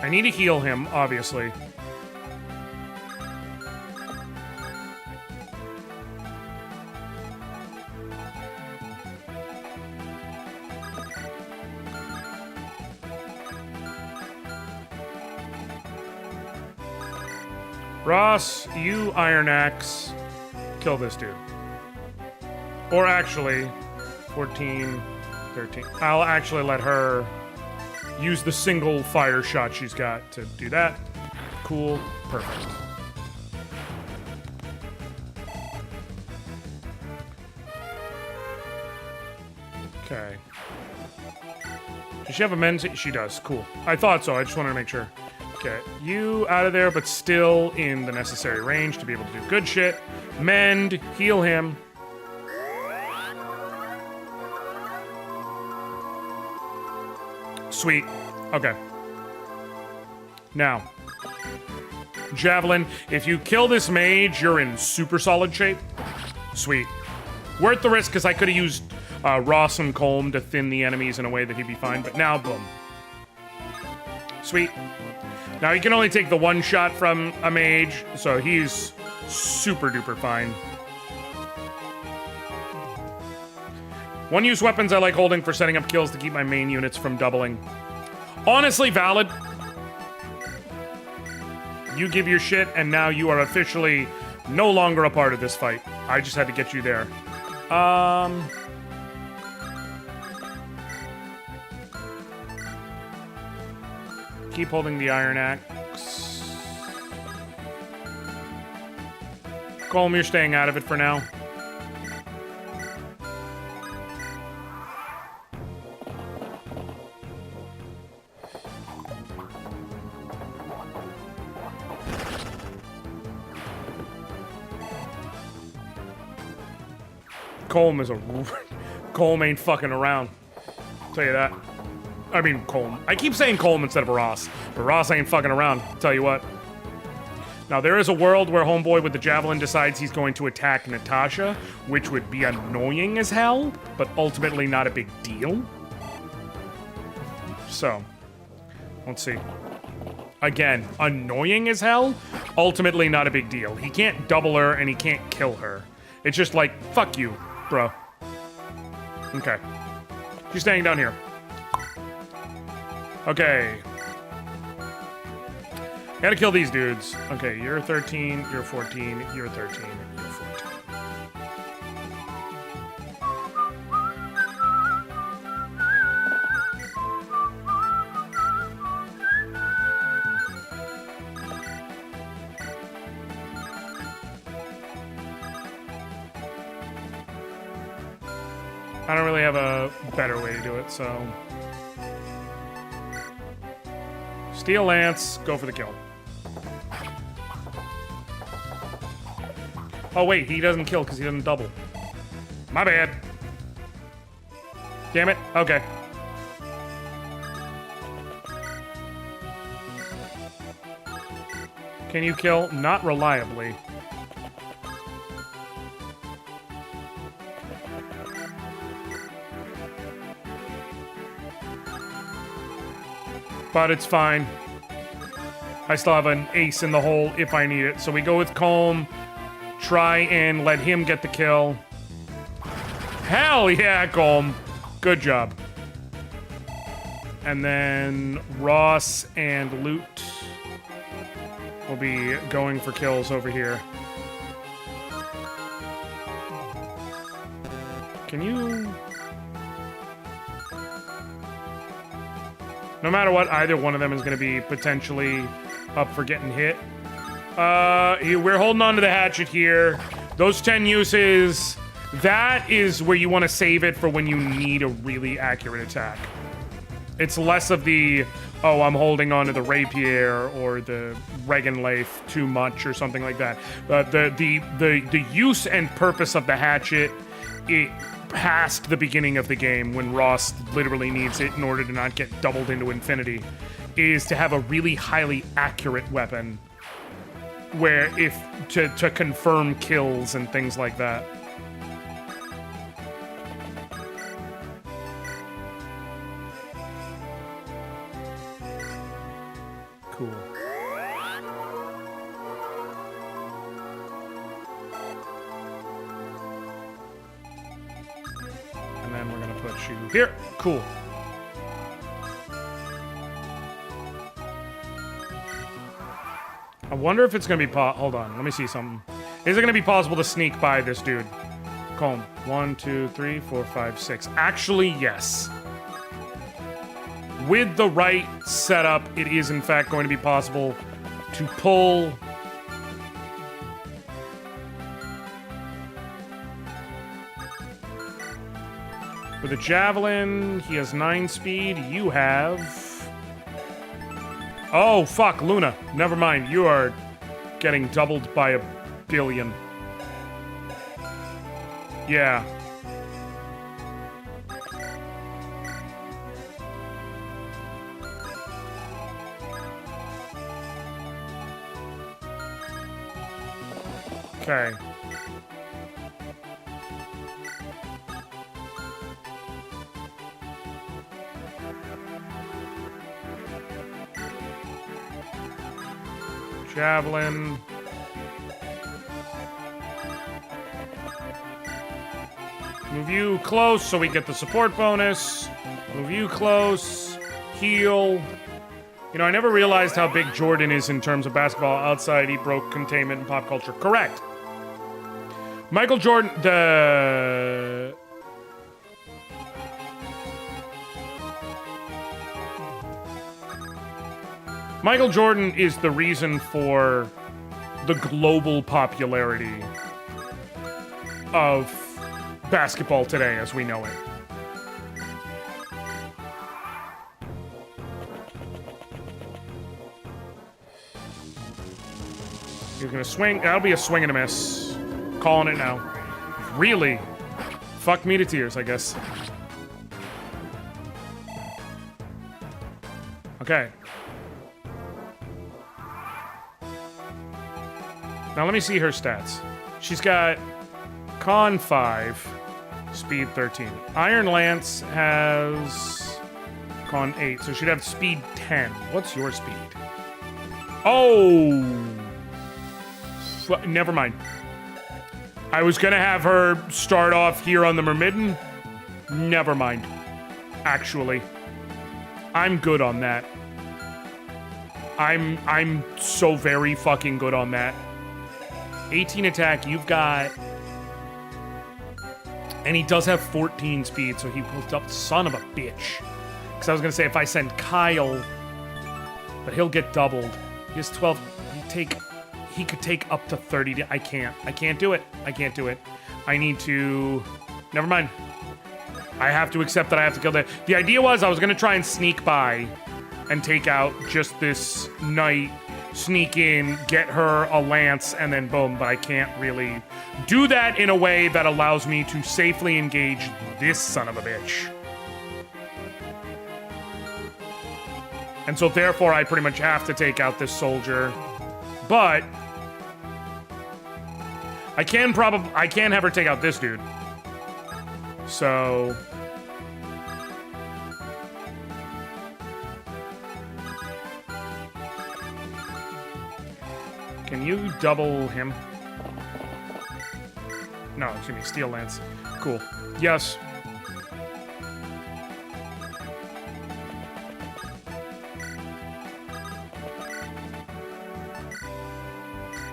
I need to heal him, obviously. Ross, you Iron Axe, kill this dude. Or actually, 14, 13. I'll actually let her use the single fire shot she's got to do that. Cool. Perfect. Okay. Does she have a men's? She does. Cool. I thought so. I just wanted to make sure. Okay. You out of there, but still in the necessary range to be able to do good shit. Mend. Heal him. Sweet. Okay. Now. Javelin. If you kill this mage, you're in super solid shape. Sweet. Worth the risk, because I could have used Ross and Colm to thin the enemies in a way that he'd be fine, but now, boom. Sweet. Now, he can only take the one shot from a mage, so he's super duper fine. One-use weapons I like holding for setting up kills to keep my main units from doubling. Honestly, valid. You give your shit, and now you are officially no longer a part of this fight. I just had to get you there. Keep holding the Iron Axe. Colm, you're staying out of it for now. Colm is a... Colm ain't fucking around. I'll tell you that. I mean, Colm. I keep saying Colm instead of Ross, but Ross ain't fucking around. I'll tell you what. Now, there is a world where Homeboy with the Javelin decides he's going to attack Natasha, which would be annoying as hell, but ultimately not a big deal. So, let's see. Again, annoying as hell, ultimately not a big deal. He can't double her and he can't kill her. It's just like, fuck you, bro. Okay. She's staying down here. Okay. Gotta kill these dudes. Okay, you're 13, you're 14, you're 13, you're 14. I don't really have a better way to do it, so... Steel Lance, go for the kill. Oh wait, he doesn't kill because he doesn't double. My bad. Damn it. Okay. Can you kill? Not reliably. But it's fine. I still have an ace in the hole if I need it. So we go with Colm. Try and let him get the kill. Hell yeah, Colm. Good job. And then Ross and Loot will be going for kills over here. Can you... No matter what, either one of them is going to be potentially up for getting hit. We're holding on to the hatchet here. Those 10 uses, that is where you want to save it for when you need a really accurate attack. It's less of the, oh, I'm holding on to the rapier or the Regenleif too much or something like that. The use and purpose of the hatchet, it past the beginning of the game when Ross literally needs it in order to not get doubled into infinity, is to have a really highly accurate weapon where if to confirm kills and things like that. Cool. And then we're gonna put you here. Cool. I wonder if it's gonna be hold on, let me see something. Is it gonna be possible to sneak by this dude? Comb. 1, 2, 3, 4, 5, 6. Actually, yes. With the right setup, it is in fact going to be possible to pull... With a javelin, he has 9 speed. You have... Oh, fuck, Luna. Never mind. You are getting doubled by a billion. Yeah. Okay. Javelin. Move you close so we get the support bonus. Move you close. Heal. You know, I never realized how big Jordan is in terms of basketball outside he broke containment and pop culture. Correct. Michael Jordan, Michael Jordan is the reason for the global popularity of basketball today as we know it. He's gonna swing. That'll be a swing and a miss. Calling it now. Really? Fuck me to tears, I guess. Okay. Now let me see her stats. She's got Con 5, Speed 13. Iron Lance has Con 8, so she'd have Speed 10. What's your speed? Oh! Never mind. I was gonna have her start off here on the Myrmidon. Never mind. Actually. I'm good on that. I'm so very fucking good on that. 18 attack, you've got... And he does have 14 speed, so he pulled up. Son of a bitch. Because I was gonna say, if I send Kyle... But he'll get doubled. He has 12... He could take up to 30... I can't do it. I can't do it. I need to... Never mind. I have to accept that I have to kill that. The idea was I was gonna try and sneak by and take out just this knight, sneak in, get her a lance, and then boom, but I can't really do that in a way that allows me to safely engage this son of a bitch. And so therefore I pretty much have to take out this soldier. But I can have her take out this dude. So can you double him? No, excuse me, Steel Lance. Cool. Yes.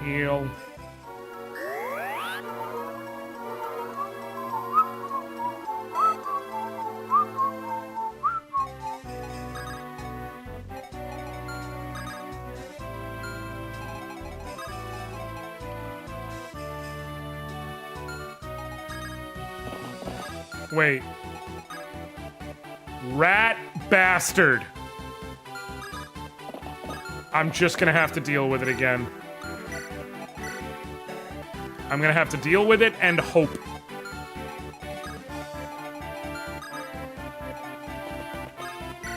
Heal. Wait. Rat bastard. I'm just gonna have to deal with it again. I'm gonna have to deal with it and hope.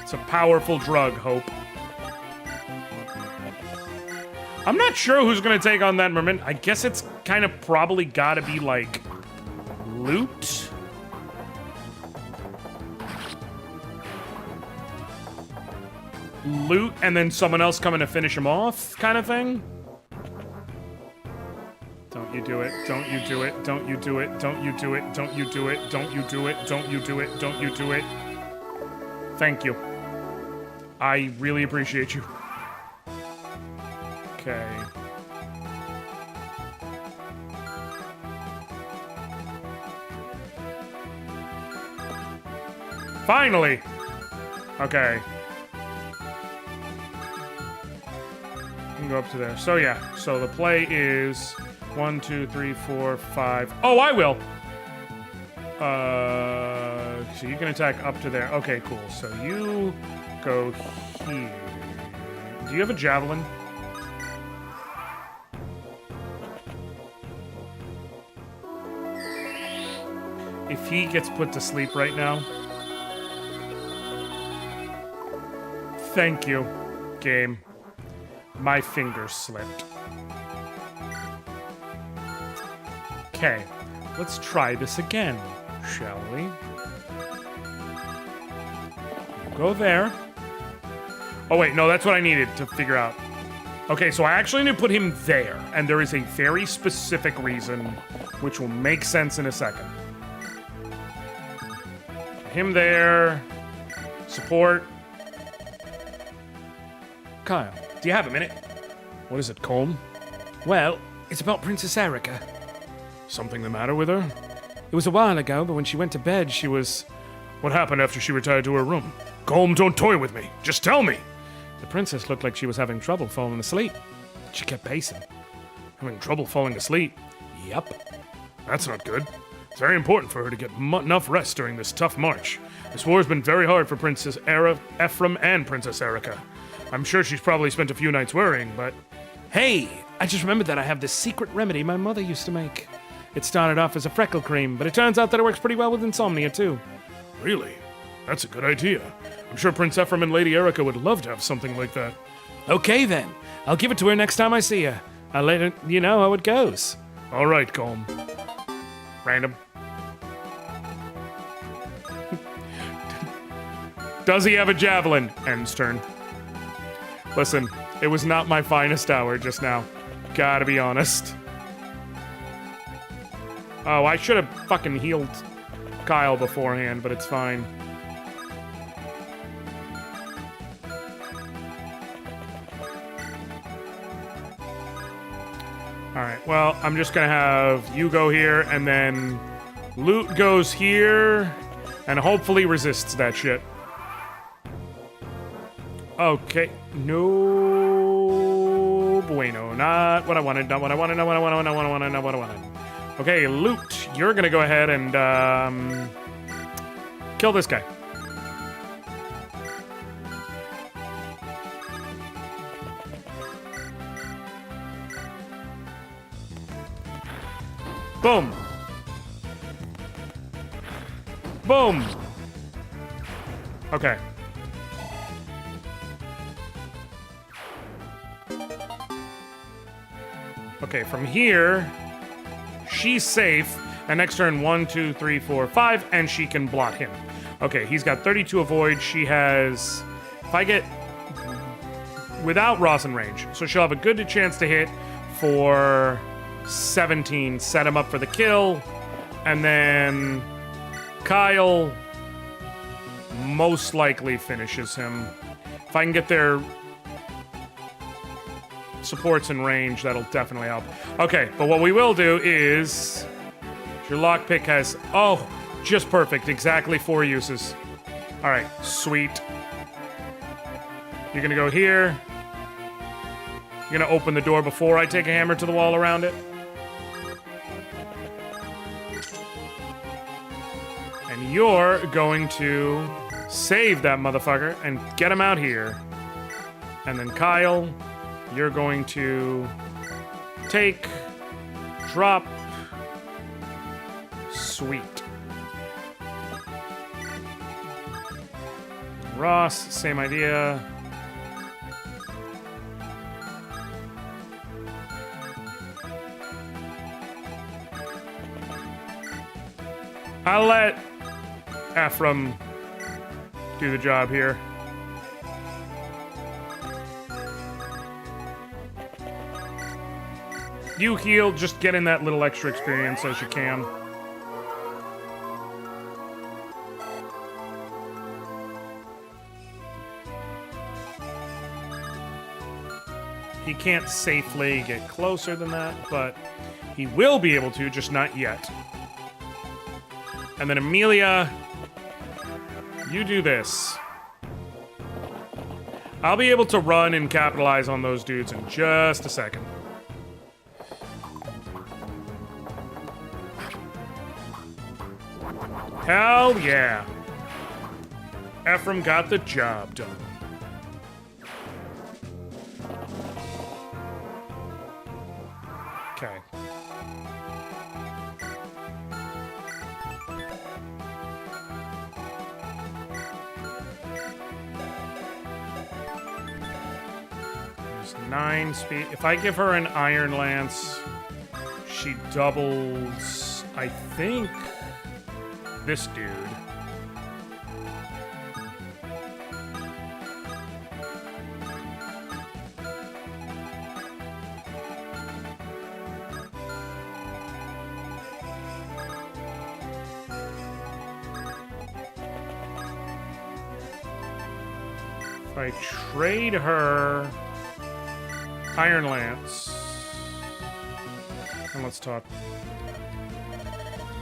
It's a powerful drug, hope. I'm not sure who's gonna take on that merman. I guess it's kind of probably gotta be like loot. Loot and then someone else coming to finish him off kind of thing. Don't you do it, don't you do it, don't you do it, don't you do it, don't you do it, don't you do it, don't you do it, don't you do it. Thank you. I really appreciate you. Okay. Finally! Okay. You can go up to there. So yeah, so the play is 1, 2, 3, 4, 5. Oh, I will! So you can attack up to there. Okay, cool. So you go here. Do you have a javelin? If he gets put to sleep right now... Thank you, game. My fingers slipped. Okay, let's try this again, shall we? Go there. Oh wait, no, that's what I needed to figure out. Okay, so I actually need to put him there, and there is a very specific reason, which will make sense in a second. Him there. Support. Kyle, do you have a minute? What is it, Colm? Well, it's about Princess Erica. Something the matter with her? It was a while ago, but when she went to bed, she was... What happened after she retired to her room? Colm, don't toy with me. Just tell me. The princess looked like she was having trouble falling asleep. She kept pacing. Having trouble falling asleep? Yep. That's not good. It's very important for her to get enough rest during this tough march. This war has been very hard for Princess Ephraim and Princess Erica. I'm sure she's probably spent a few nights worrying, but... Hey, I just remembered that I have this secret remedy my mother used to make. It started off as a freckle cream, but it turns out that it works pretty well with insomnia, too. Really? That's a good idea. I'm sure Prince Ephraim and Lady Erica would love to have something like that. Okay, then. I'll give it to her next time I see her. I'll let you know how it goes. All right, Colm. Random. Does he have a javelin? End's turn. Listen, it was not my finest hour just now. Gotta be honest. Oh, I should have fucking healed Kyle beforehand, but it's fine. Alright, well, I'm just gonna have you go here, and then Loot goes here, and hopefully resists that shit. Okay, no bueno, not what I wanted, not what I wanted, not what I wanted, not what I wanted, not what I wanted. Okay, Loot, you're gonna go ahead and, kill this guy. Boom. Boom. Okay. Okay, from here, she's safe. And next turn, 1, 2, 3, 4, 5, and she can blot him. Okay, he's got 32 avoid. She has... If I get... Without Ross in range. So she'll have a good chance to hit for 17. Set him up for the kill. And then... Kyle... most likely finishes him. If I can get their... supports in range, that'll definitely help. Okay, but what we will do is... Your lockpick has... Oh, just perfect. Exactly 4 uses. All right, sweet. You're going to go here. You're going to open the door before I take a hammer to the wall around it. And you're going to save that motherfucker and get him out here. And then Kyle, you're going to take, drop, sweet. Ross, same idea. I'll let Ephraim do the job here. You heal, just get in that little extra experience as you can. He can't safely get closer than that, but he will be able to, just not yet. And then Amelia, You do this. I'll be able to run and capitalize on those dudes in just a second. Hell yeah. Ephraim got the job done. Okay. There's 9 speed. If I give her an Iron Lance, she doubles, I think, this dude. If I trade her Iron Lance, and let's talk.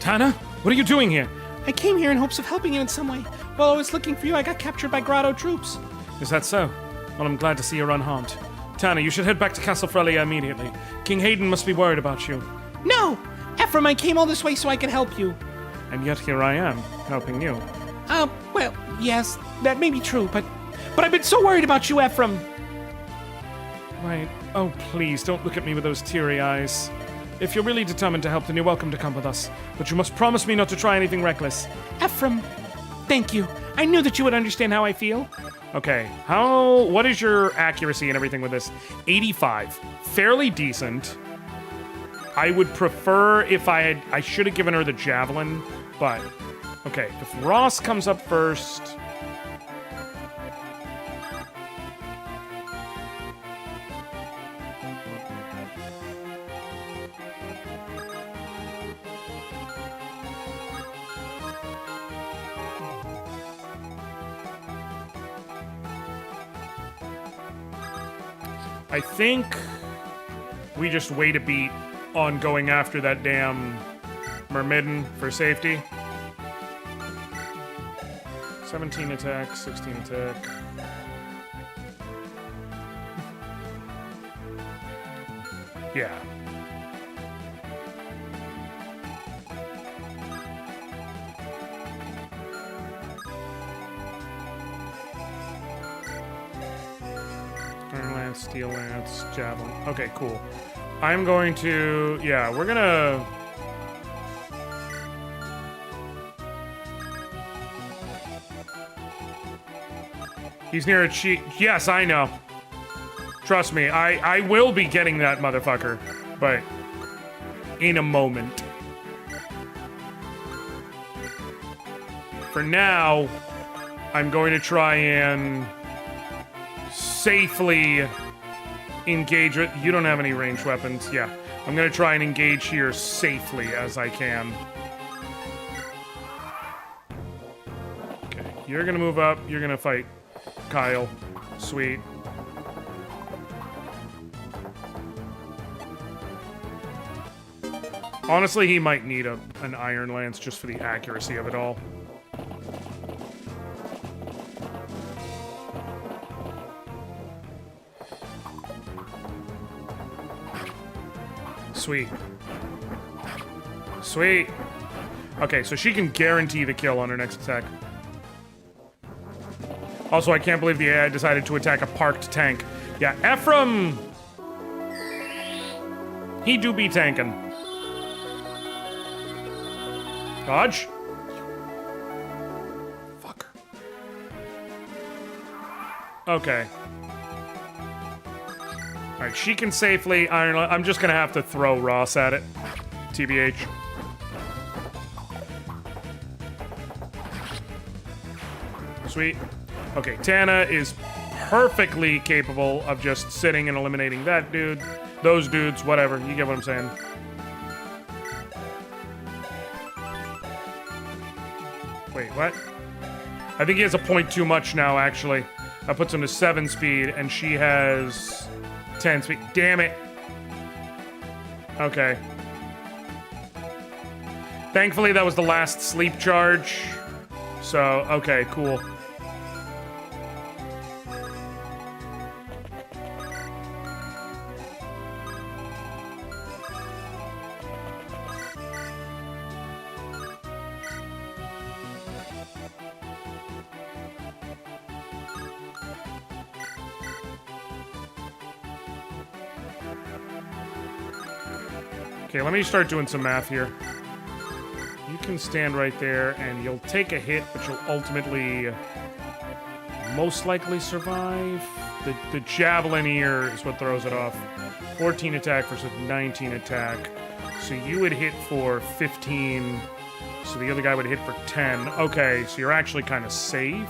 Tana, what are you doing here? I came here in hopes of helping you in some way. While I was looking for you, I got captured by Grotto troops. Is that so? Well, I'm glad to see you're unharmed. Tana, you should head back to Castle Frelia immediately. King Hayden must be worried about you. No! Ephraim, I came all this way so I could help you. And yet here I am, helping you. Well, yes, that may be true, but I've been so worried about you, Ephraim. Right. Oh, please, don't look at me with those teary eyes. If you're really determined to help, then you're welcome to come with us. But you must promise me not to try anything reckless. Ephraim, thank you. I knew that you would understand how I feel. Okay, what is your accuracy and everything with this? 85. Fairly decent. I would prefer if I should have given her the javelin, but okay, if Ross comes up first. I think we just wait a beat on going after that damn Myrmidon for safety. 17 attack, 16 attack. Yeah. Iron Lance, Steel Lance, Javelin. Okay, cool. I'm going to... Yeah, we're gonna... He's near a cheat. Yes, I know. Trust me, I will be getting that motherfucker. But... in a moment. For now, I'm going to try and... safely engage it. You don't have any ranged weapons. Yeah. I'm gonna try and engage here safely as I can. Okay. You're gonna move up. You're gonna fight Kyle. Sweet. Honestly, he might need an Iron Lance just for the accuracy of it all. Sweet. Sweet. Okay, so she can guarantee the kill on her next attack. Also, I can't believe the AI decided to attack a parked tank. Yeah, Ephraim! He do be tanking. Dodge? Fucker. Okay. Alright, she can safely Iron... I'm just gonna have to throw Ross at it. TBH. Sweet. Okay, Tana is perfectly capable of just sitting and eliminating that dude. Those dudes, whatever. You get what I'm saying. Wait, what? I think he has a point too much now, actually. That puts him to 7 speed, and she has... 10 speed. Damn it. Okay. Thankfully, that was the last sleep charge. So, okay, cool. Okay, let me start doing some math here. You can stand right there, and you'll take a hit, but you'll ultimately most likely survive. The javelin here is what throws it off. 14 attack versus 19 attack. So you would hit for 15, so the other guy would hit for 10. Okay, so you're actually kind of safe.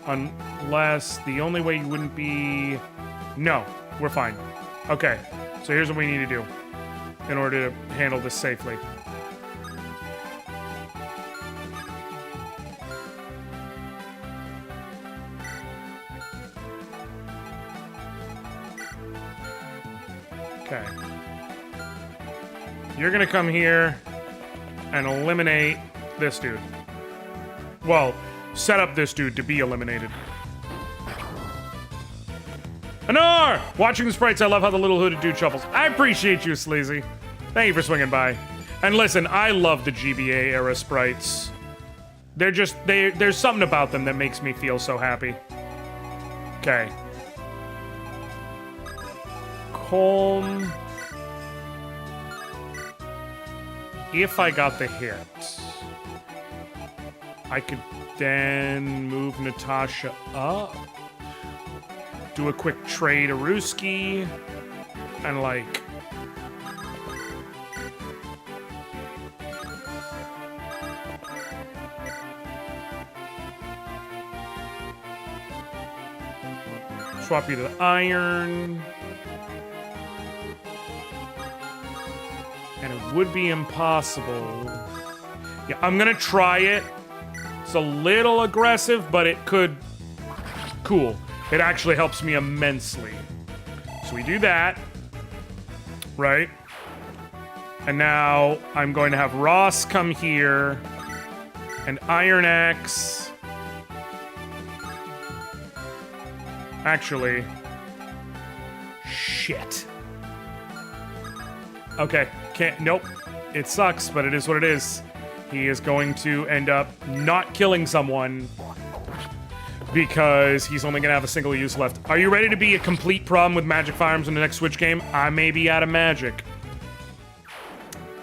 Unless the only way you wouldn't be... No, we're fine. Okay, so here's what we need to do in order to handle this safely. Okay. You're gonna come here and eliminate this dude. Well, set up this dude to be eliminated. Anor! Watching the sprites, I love how the little hooded dude shuffles. I appreciate you, Sleazy. Thank you for swinging by. And listen, I love the GBA era sprites. They're just, there's something about them that makes me feel so happy. Okay. Calm. If I got the hit, I could then move Natasha up. Do a quick trade Aruski, and like... swap you to the iron. And it would be impossible. Yeah, I'm gonna try it. It's a little aggressive, but it could... Cool. It actually helps me immensely. So we do that. Right? And now I'm going to have Ross come here. And Iron Axe. Actually. Shit. Okay. Can't. Nope. It sucks, but it is what it is. He is going to end up not killing someone because he's only going to have a single use left. Are you ready to be a complete problem with magic firearms in the next Switch game? I may be out of magic,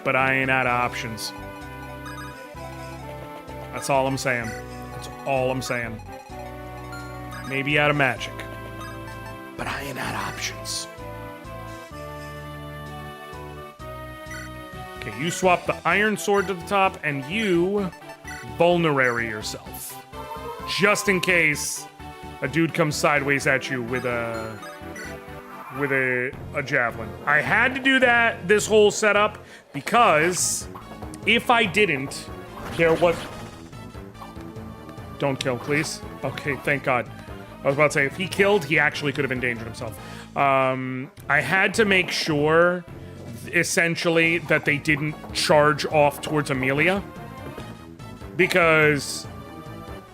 but I ain't out of options. That's all I'm saying. That's all I'm saying. Maybe out of magic, but I ain't out of options. Okay, you swap the iron sword to the top, and you vulnerary yourself. Just in case a dude comes sideways at you with a javelin. I had to do that this whole setup because if I didn't, there was... Don't kill, please. Okay, thank God. I was about to say, if he killed, he actually could have endangered himself. I had to make sure, essentially, that they didn't charge off towards Amelia. Because...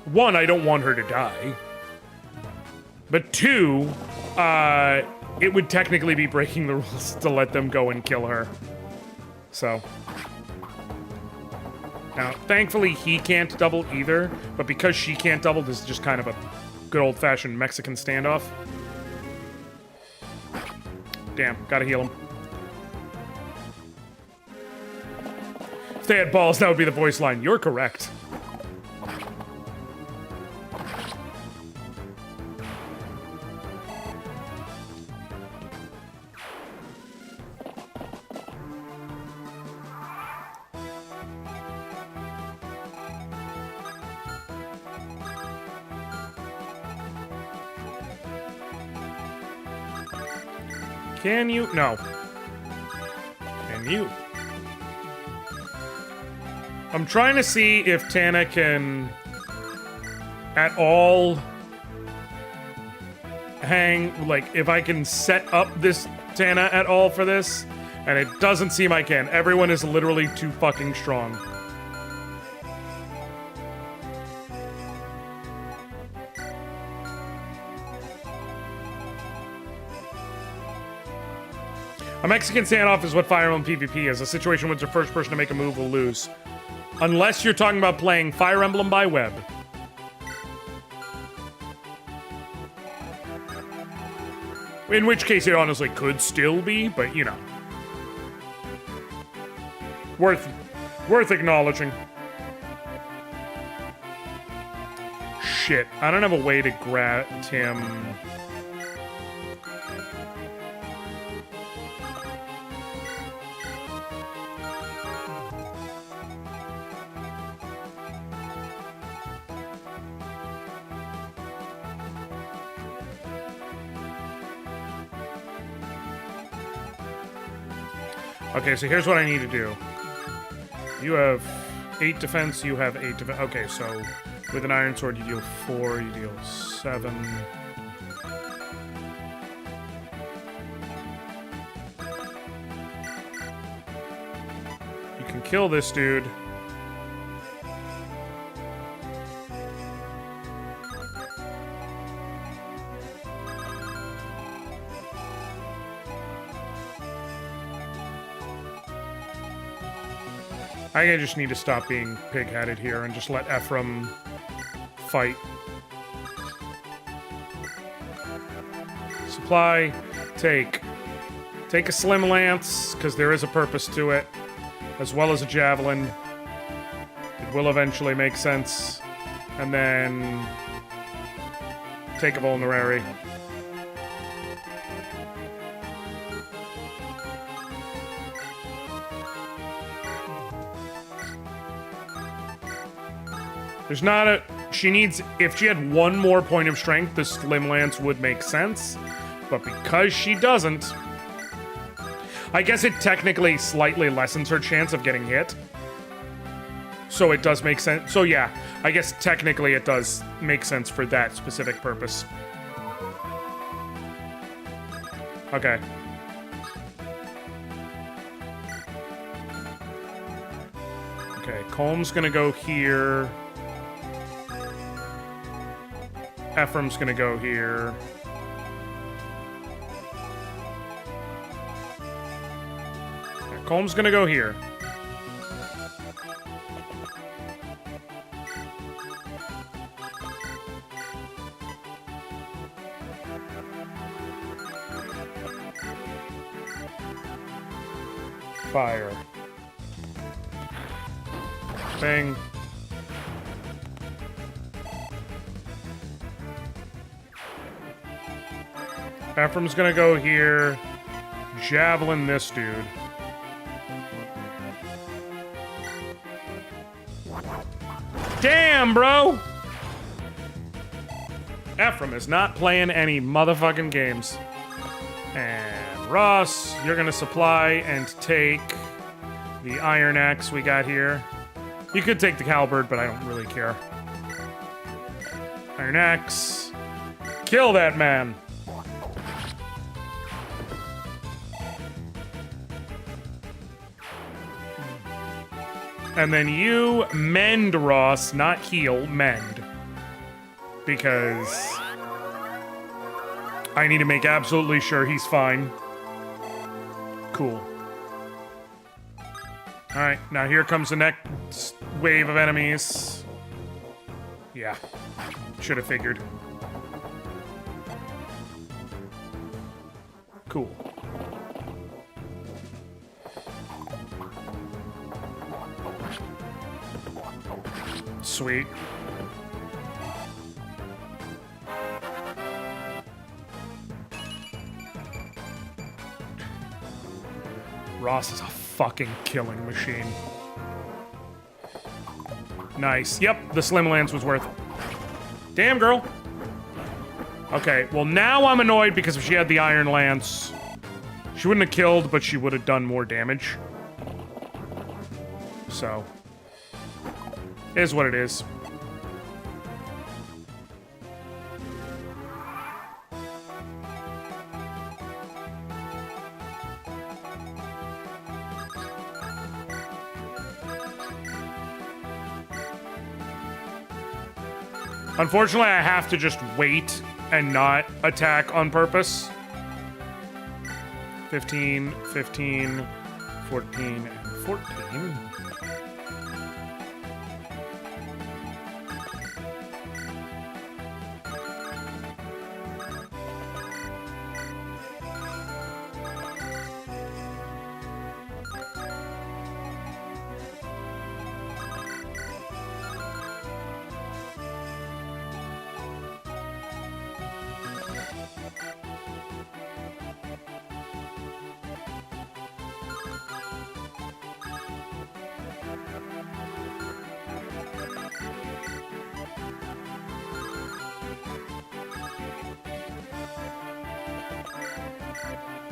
one, I don't want her to die. But two, it would technically be breaking the rules to let them go and kill her. So. Now, thankfully, he can't double either. But because she can't double, this is just kind of a good old-fashioned Mexican standoff. Damn, gotta heal him. If they had balls, that would be the voice line. You're correct. Can you? No. Can you? I'm trying to see if Tana can at all hang, like, if I can set up this Tana at all for this, and it doesn't seem I can. Everyone is literally too fucking strong. A Mexican standoff is what Fire Emblem PvP is. A situation where the first person to make a move will lose. Unless you're talking about playing Fire Emblem by web. In which case it honestly could still be, but you know. Worth acknowledging. Shit, I don't have a way to grab him. Okay, so here's what I need to do. You have 8 defense, you have 8 defense. Okay, so with an iron sword, you deal 4, you deal 7. You can kill this dude. I just need to stop being pig-headed here and just let Ephraim fight. Supply, take. Take a slim lance, because there is a purpose to it, as well as a javelin. It will eventually make sense. And then take a vulnerary. There's not a... She needs... If she had one more point of strength, the Slim Lance would make sense. But because she doesn't... I guess it technically slightly lessens her chance of getting hit. So it does make sense. So yeah, I guess technically it does make sense for that specific purpose. Okay. Okay, Colm's gonna go here. Ephraim's gonna go here. Yeah, Colm's gonna go here. Fire. Bang. Ephraim's gonna go here. Javelin this dude. Damn, bro! Ephraim is not playing any motherfucking games. And Ross, you're gonna supply and take the iron axe we got here. You could take the halberd, but I don't really care. Iron axe. Kill that man! And then you mend Ross, not heal, mend. Because I need to make absolutely sure he's fine. Cool. Alright, now here comes the next wave of enemies. Yeah, should have figured. Cool. Sweet. Ross is a fucking killing machine. Nice. Yep, the Slim Lance was worth it. Damn, girl. Okay, well now I'm annoyed because if she had the Iron Lance, she wouldn't have killed, but she would have done more damage. So... is what it is. Unfortunately, I have to just wait and not attack on purpose. 15, 15, 14, and 14.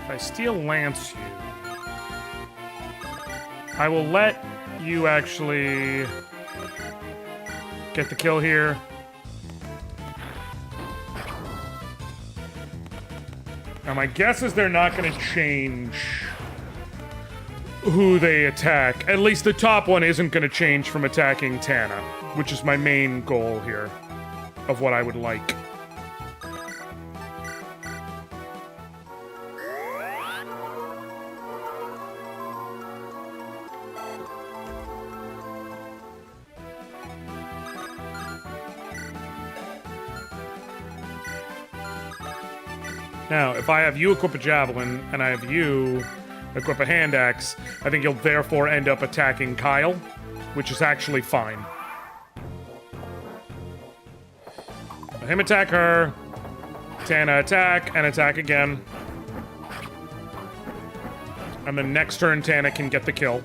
If I steal Lance you, I will let you actually get the kill here. Now my guess is they're not going to change who they attack. At least the top one isn't going to change from attacking Tana, which is my main goal here of what I would like. Now, if I have you equip a javelin, and I have you equip a hand axe, I think you'll therefore end up attacking Kyle, which is actually fine. Let him attack her, Tana attack, and attack again. And then next turn, Tana can get the kill.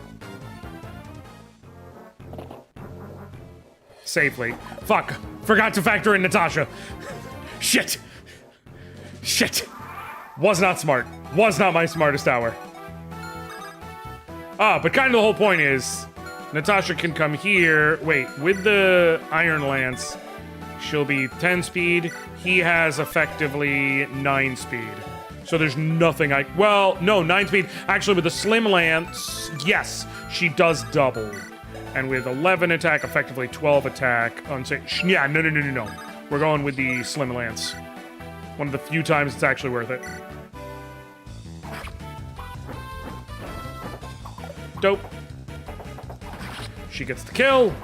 Safely. Fuck! Forgot to factor in Natasha! Shit! Shit! Was not smart. Was not my smartest hour. Ah, but kind of the whole point is, Natasha can come here. Wait, with the Iron Lance, she'll be 10 speed. He has effectively 9 speed. So there's nothing well, no, 9 speed. Actually, with the Slim Lance, yes, she does double. And with 11 attack, effectively 12 attack. Yeah, no. We're going with the Slim Lance. One of the few times it's actually worth it. Dope. She gets the kill.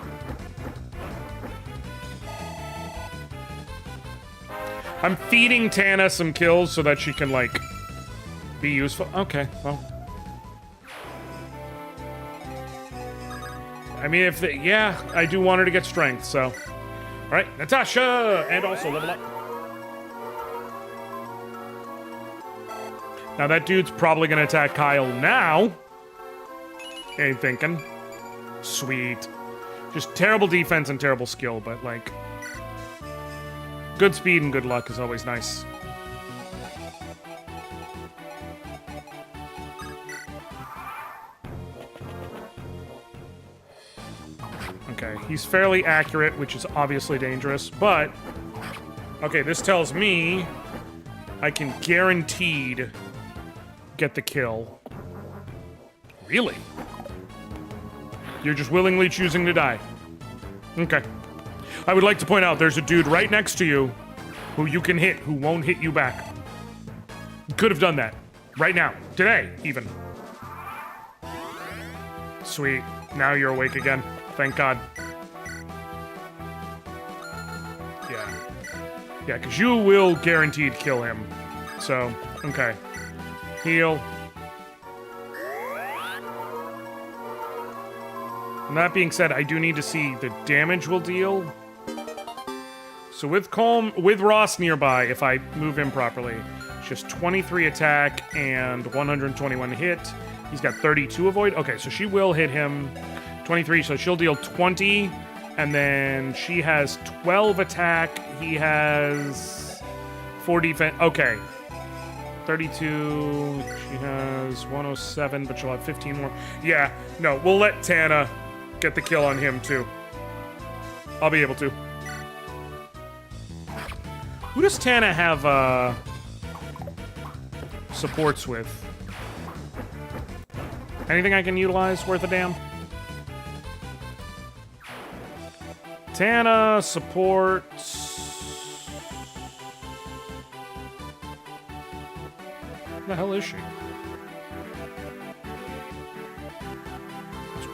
I'm feeding Tana some kills so that she can, like, be useful. Okay, well. I mean, yeah, I do want her to get strength, so. All right, Natasha! And also level up. Now, that dude's probably gonna attack Kyle now. Ain't thinking. Sweet. Just terrible defense and terrible skill, but, like... good speed and good luck is always nice. Okay, he's fairly accurate, which is obviously dangerous, but... okay, this tells me I can guaranteed get the kill. Really? You're just willingly choosing to die. Okay. I would like to point out there's a dude right next to you who you can hit, who won't hit you back. You could have done that. Right now. Today, even. Sweet. Now you're awake again. Thank God. Yeah. Yeah, because you will guaranteed kill him. So, okay. Heal. And that being said, I do need to see the damage we'll deal. So with Ross nearby, if I move him properly, it's just 23 attack and 121 hit. He's got 32 avoid. Okay, so she will hit him 23, so she'll deal 20. And then she has 12 attack. He has 4 defense. Okay. 32. She has 107, but she'll have 15 more. Yeah, no, we'll let Tana get the kill on him, too. I'll be able to. Who does Tana have, supports with? Anything I can utilize worth a damn? Tana supports... where the hell is she?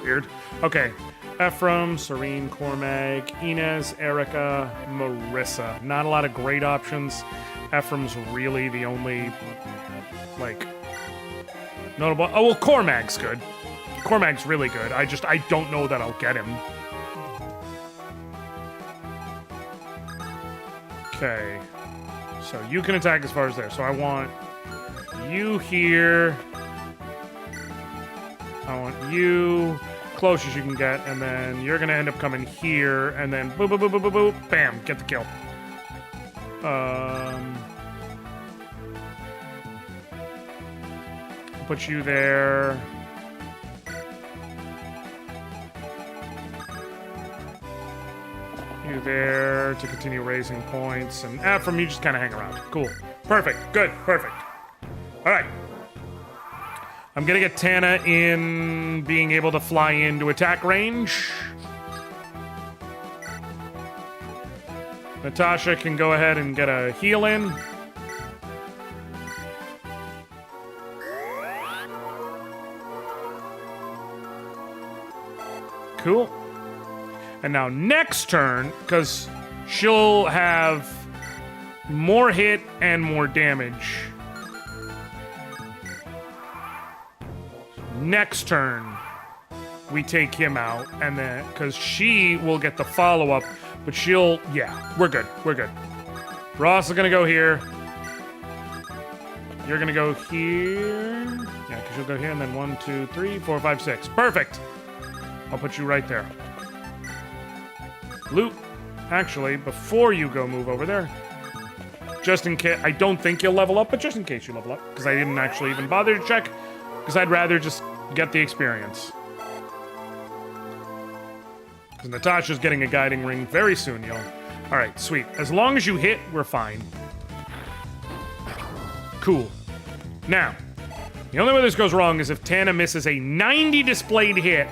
weird. Okay. Ephraim, Serene, Cormag, Inez, Erica, Marissa. Not a lot of great options. Ephraim's really the only, like, notable. Oh, well, Cormag's good. Cormag's really good. I don't know that I'll get him. Okay. So you can attack as far as there. So I want you here. I want you close as you can get, and then you're gonna end up coming here, and then boop, boop, boop, boop, boop, boop, bam, get the kill. Put you there. You there to continue raising points, and Ephraim, you just kind of hang around. Cool. Perfect. Good. Perfect. All right. I'm gonna get Tana in being able to fly into attack range. Natasha can go ahead and get a heal in. Cool. And now next turn, because she'll have more hit and more damage. Next turn, we take him out, and then, because she will get the follow-up, but she'll, yeah, we're good, we're good. Ross is gonna go here. You're gonna go here. Yeah, because you'll go here, and then 1, 2, 3, 4, 5, 6. Perfect! I'll put you right there. Loot, actually, before you go move over there, just in case, I don't think you'll level up, but just in case you level up, because I didn't actually even bother to check, because I'd rather just get the experience. Because Natasha's getting a guiding ring very soon, y'all. Alright, sweet. As long as you hit, we're fine. Cool. Now, the only way this goes wrong is if Tana misses a 90 displayed hit,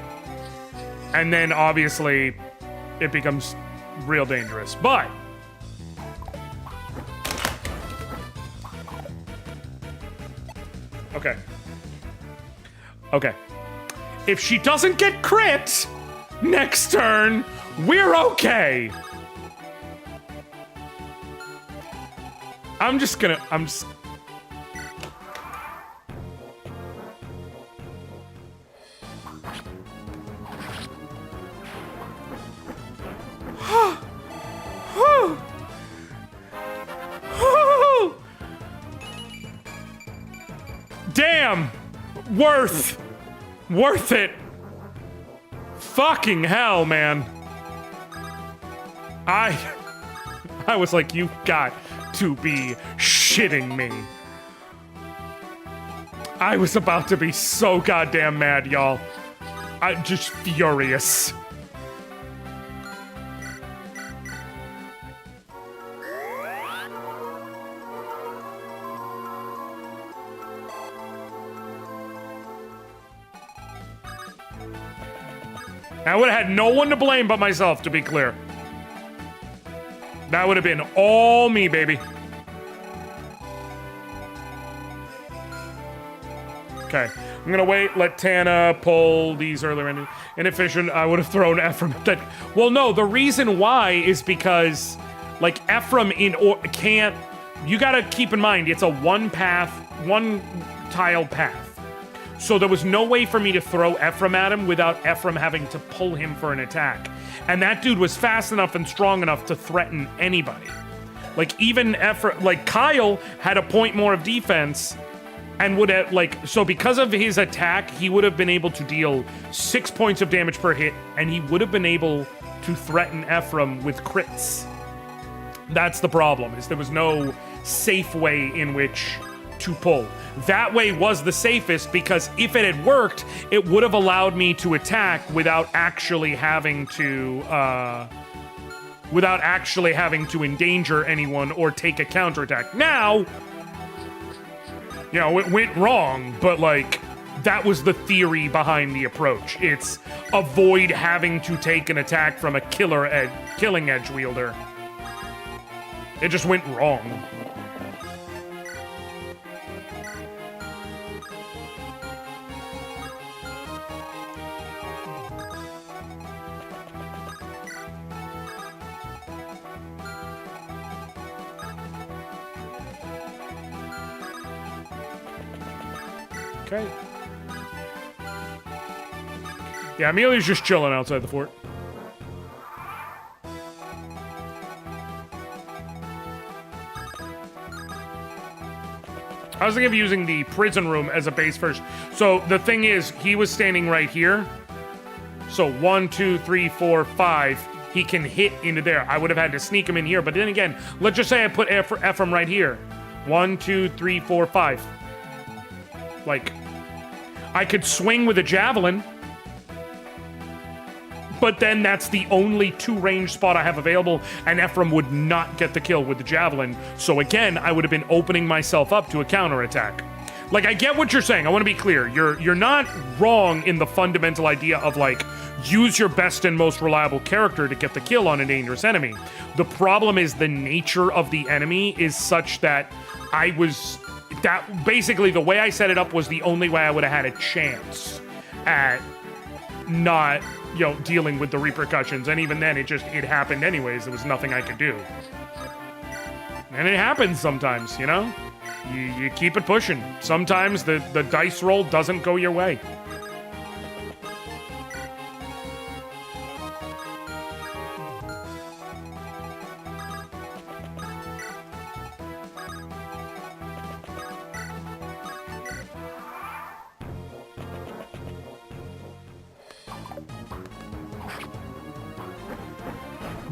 and then obviously it becomes real dangerous. But okay. Okay. If she doesn't get crit next turn, we're okay. I'm just Damn! Worth it! Fucking hell, man. I was like, you've got to be shitting me. I was about to be so goddamn mad, y'all. I'm just furious. I would have had no one to blame but myself, to be clear. That would have been all me, baby. Okay, I'm gonna wait, let Tana pull these earlier. Inefficient, I would have thrown Ephraim at that. Well, no, the reason why is because, like, Ephraim can't, you gotta keep in mind, it's a one tile path. So there was no way for me to throw Ephraim at him without Ephraim having to pull him for an attack. And that dude was fast enough and strong enough to threaten anybody. Like, even Ephraim, like, Kyle had a point more of defense and would have, like, so because of his attack, he would have been able to deal 6 points of damage per hit, and he would have been able to threaten Ephraim with crits. That's the problem, is there was no safe way in which to pull. That way was the safest, because if it had worked, it would have allowed me to attack without actually having to endanger anyone or take a counterattack. Now, you know, it went wrong, but, like, that was the theory behind the approach. It's avoid having to take an attack from a killing edge wielder. It just went wrong. Okay. Yeah, Amelia's just chilling outside the fort. I was thinking of using the prison room as a base first. So the thing is, he was standing right here. So 1, 2, 3, 4, 5. He can hit into there. I would have had to sneak him in here. But then again, let's just say I put Ephraim right here. 1, 2, 3, 4, 5. Like, I could swing with a javelin. But then that's the only 2 range spot I have available, and Ephraim would not get the kill with the javelin. So again, I would have been opening myself up to a counterattack. Like, I get what you're saying. I want to be clear. You're not wrong in the fundamental idea of, like, use your best and most reliable character to get the kill on a dangerous enemy. The problem is the nature of the enemy is such that basically the way I set it up was the only way I would have had a chance at not, dealing with the repercussions. And even then, it happened anyways. There was nothing I could do. And it happens sometimes, You keep it pushing. Sometimes the dice roll doesn't go your way.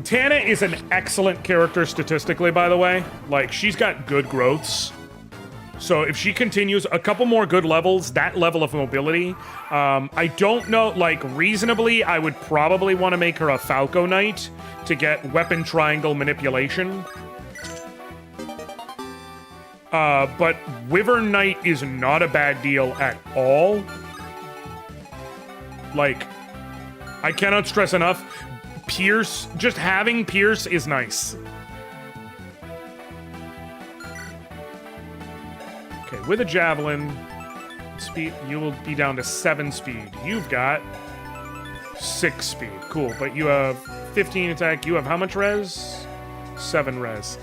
Tana is an excellent character statistically, by the way. Like, she's got good growths. So if she continues a couple more good levels, that level of mobility, I don't know, like, reasonably, I would probably want to make her a Falco Knight to get weapon triangle manipulation. But Wyvern Knight is not a bad deal at all. Like, I cannot stress enough, Pierce, just having Pierce is nice. Okay, with a javelin, speed, you will be down to 7 speed. You've got 6 speed. Cool, but you have 15 attack. You have how much res? 7 res.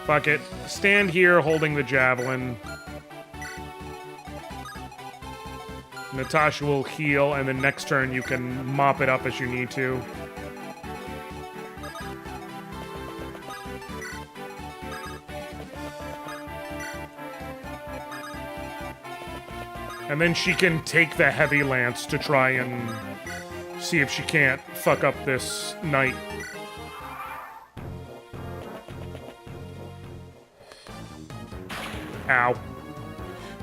Fuck it. Stand here holding the javelin. Natasha will heal, and then next turn you can mop it up as you need to. And then she can take the heavy lance to try and see if she can't fuck up this knight. Ow.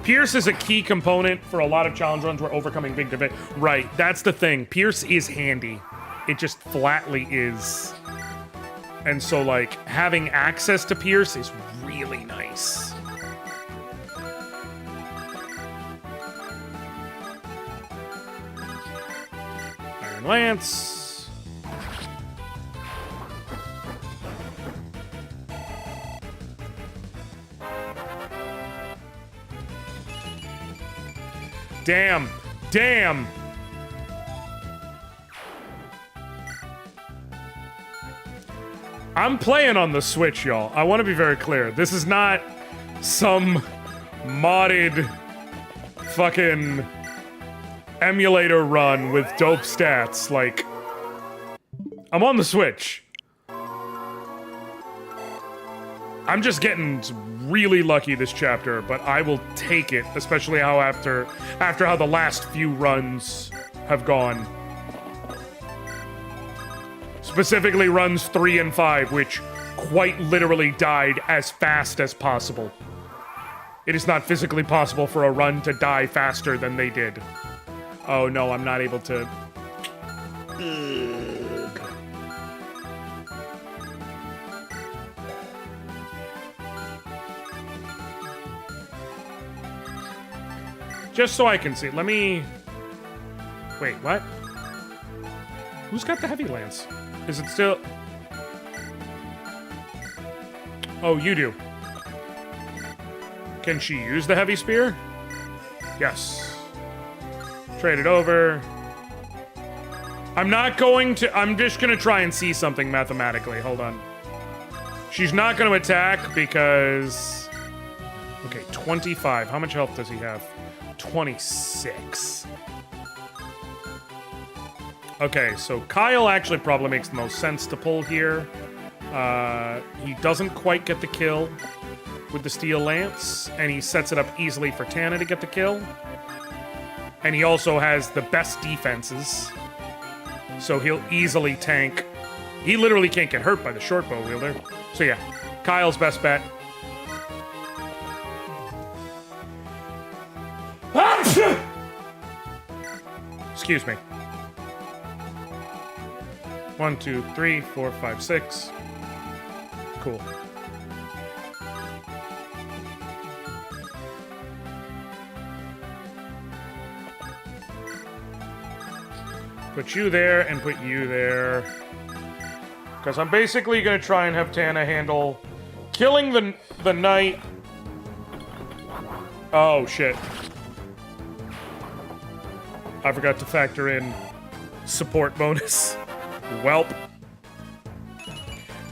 Pierce is a key component for a lot of challenge runs where overcoming big debate. Right, that's the thing. Pierce is handy. It just flatly is. And so, like, having access to Pierce is really nice. Iron Lance. Damn. Damn. I'm playing on the Switch, y'all. I want to be very clear. This is not some modded fucking emulator run with dope stats. Like, I'm on the Switch. I'm just getting really lucky this chapter, but I will take it, especially how after how the last few runs have gone. Specifically runs 3 and 5, which quite literally died as fast as possible. It is not physically possible for a run to die faster than they did. Oh no, I'm not able to... Ugh. Just so I can see. Let me... Wait, what? Who's got the heavy lance? Is it still... Oh, you do. Can she use the heavy spear? Yes. Trade it over. I'm not going to... I'm just going to try and see something mathematically. Hold on. She's not going to attack because... Okay, 25. How much health does he have? 26. Okay, so Kyle actually probably makes the most sense to pull here. He doesn't quite get the kill with the Steel Lance, and he sets it up easily for Tana to get the kill. And he also has the best defenses, so he'll easily tank. He literally can't get hurt by the short bow wielder. So yeah, Kyle's best bet. Excuse me. 1, 2, 3, 4, 5, 6. Cool. Put you there and put you there. Because I'm basically going to try and have Tana handle killing the knight. Oh, shit. I forgot to factor in support bonus. Welp.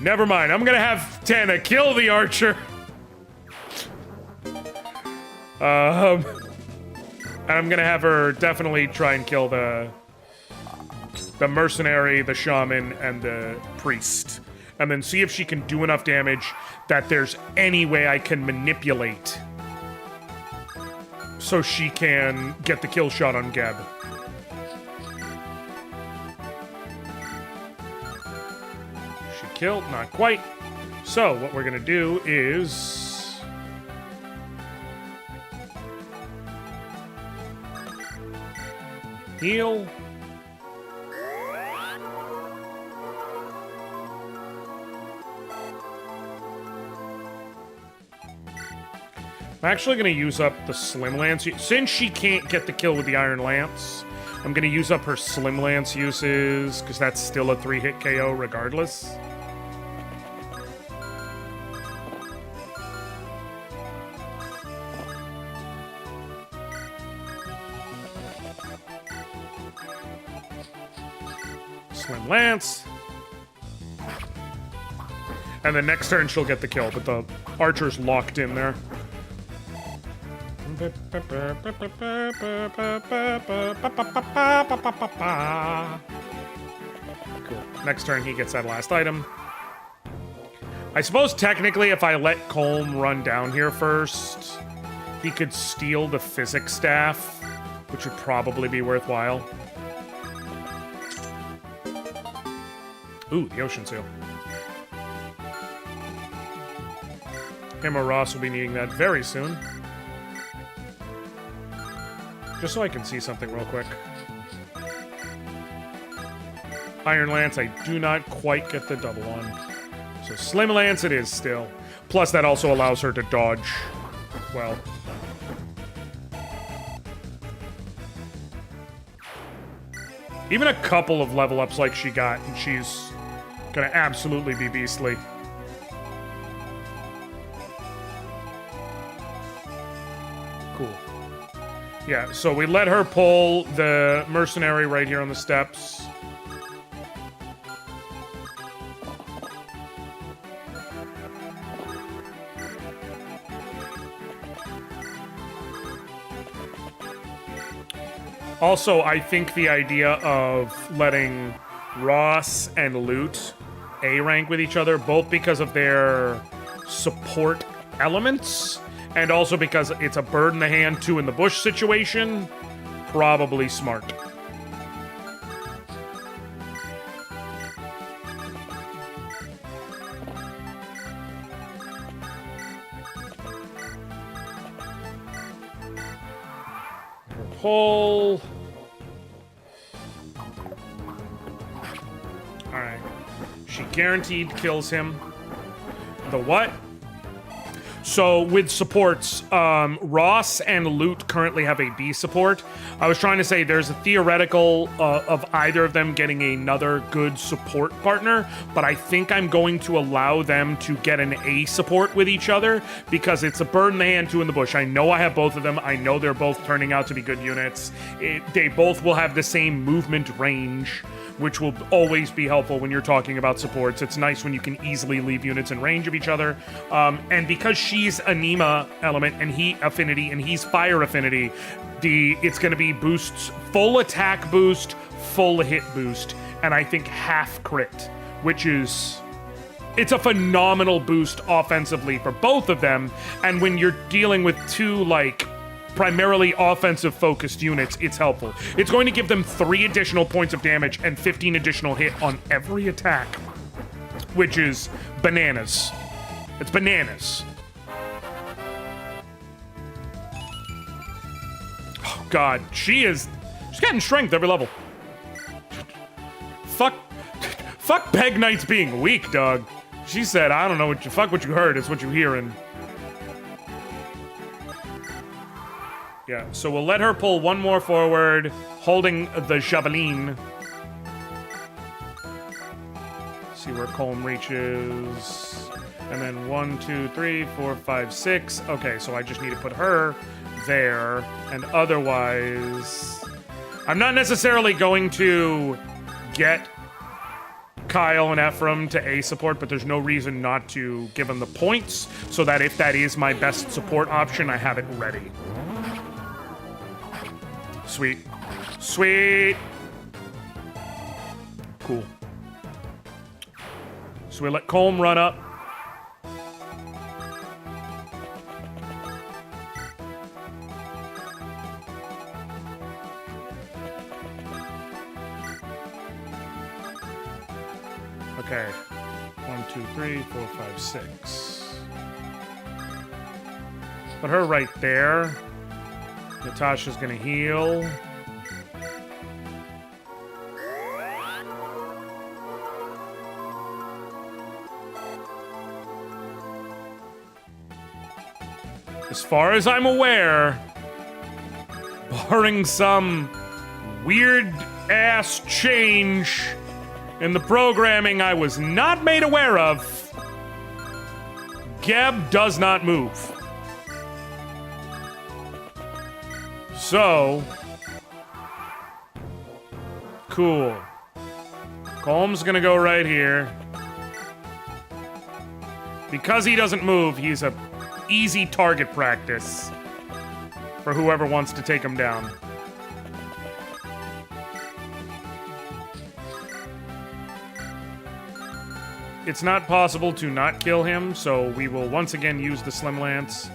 Never mind. I'm going to have Tana kill the archer. And I'm going to have her definitely try and kill the mercenary, the shaman, and the priest. And then see if she can do enough damage that there's any way I can manipulate so she can get the kill shot on Geb. She killed, not quite. So what we're gonna do is... heal. I'm actually going to use up the Slim Lance. Since she can't get the kill with the Iron Lance, I'm going to use up her Slim Lance uses, because that's still a 3-hit KO regardless. Slim Lance. And then next turn she'll get the kill, but the archer's locked in there. Cool. Next turn, he gets that last item. I suppose technically if I let Colm run down here first, he could steal the physics staff, which would probably be worthwhile. Ooh, the ocean seal. Him or Ross will be needing that very soon. Just so I can see something real quick. Iron Lance, I do not quite get the double on. So Slim Lance it is still. Plus that also allows her to dodge well. Even a couple of level ups like she got, and she's gonna absolutely be beastly. Cool. Yeah, so we let her pull the mercenary right here on the steps. Also, I think the idea of letting Ross and Loot A rank with each other, both because of their support elements, and also because it's a bird in the hand, two in the bush situation, probably smart. Pull. Alright. She guaranteed kills him. The what? So with supports, Ross and Loot currently have a B support. I was trying to say there's a theoretical of either of them getting another good support partner, but I think I'm going to allow them to get an A support with each other because it's a bird in the hand, two in the bush. I know I have both of them. I know they're both turning out to be good units. They both will have the same movement range. which will always be helpful when you're talking about supports. It's nice when you can easily leave units in range of each other. And because she's Anima element and he affinity and he's fire affinity, it's going to be boosts, full attack boost, full hit boost, and I think half crit, which is... It's a phenomenal boost offensively for both of them, and when you're dealing with two, like, primarily offensive-focused units, it's helpful. It's going to give them 3 additional points of damage and 15 additional hit on every attack, which is bananas. It's bananas. Oh, God. She's getting strength every level. Fuck Peg Knight's being weak, dog. She said, I don't know what you... Fuck what you heard, it's what you hearing. Yeah, so we'll let her pull one more forward, holding the javelin. See where Colm reaches. And then 1, 2, 3, 4, 5, 6. Okay, so I just need to put her there. And otherwise... I'm not necessarily going to get Kyle and Ephraim to A support, but there's no reason not to give them the points, so that if that is my best support option, I have it ready. Sweet. Sweet! Cool. So we let Colm run up. Okay. 1, 2, 3, 4, 5, 6. Put her right there. Natasha's gonna heal. As far as I'm aware, barring some weird-ass change in the programming I was not made aware of, Geb does not move. So, cool. Colm's gonna go right here. Because he doesn't move, he's a easy target practice for whoever wants to take him down. It's not possible to not kill him, so we will once again use the Slim Lance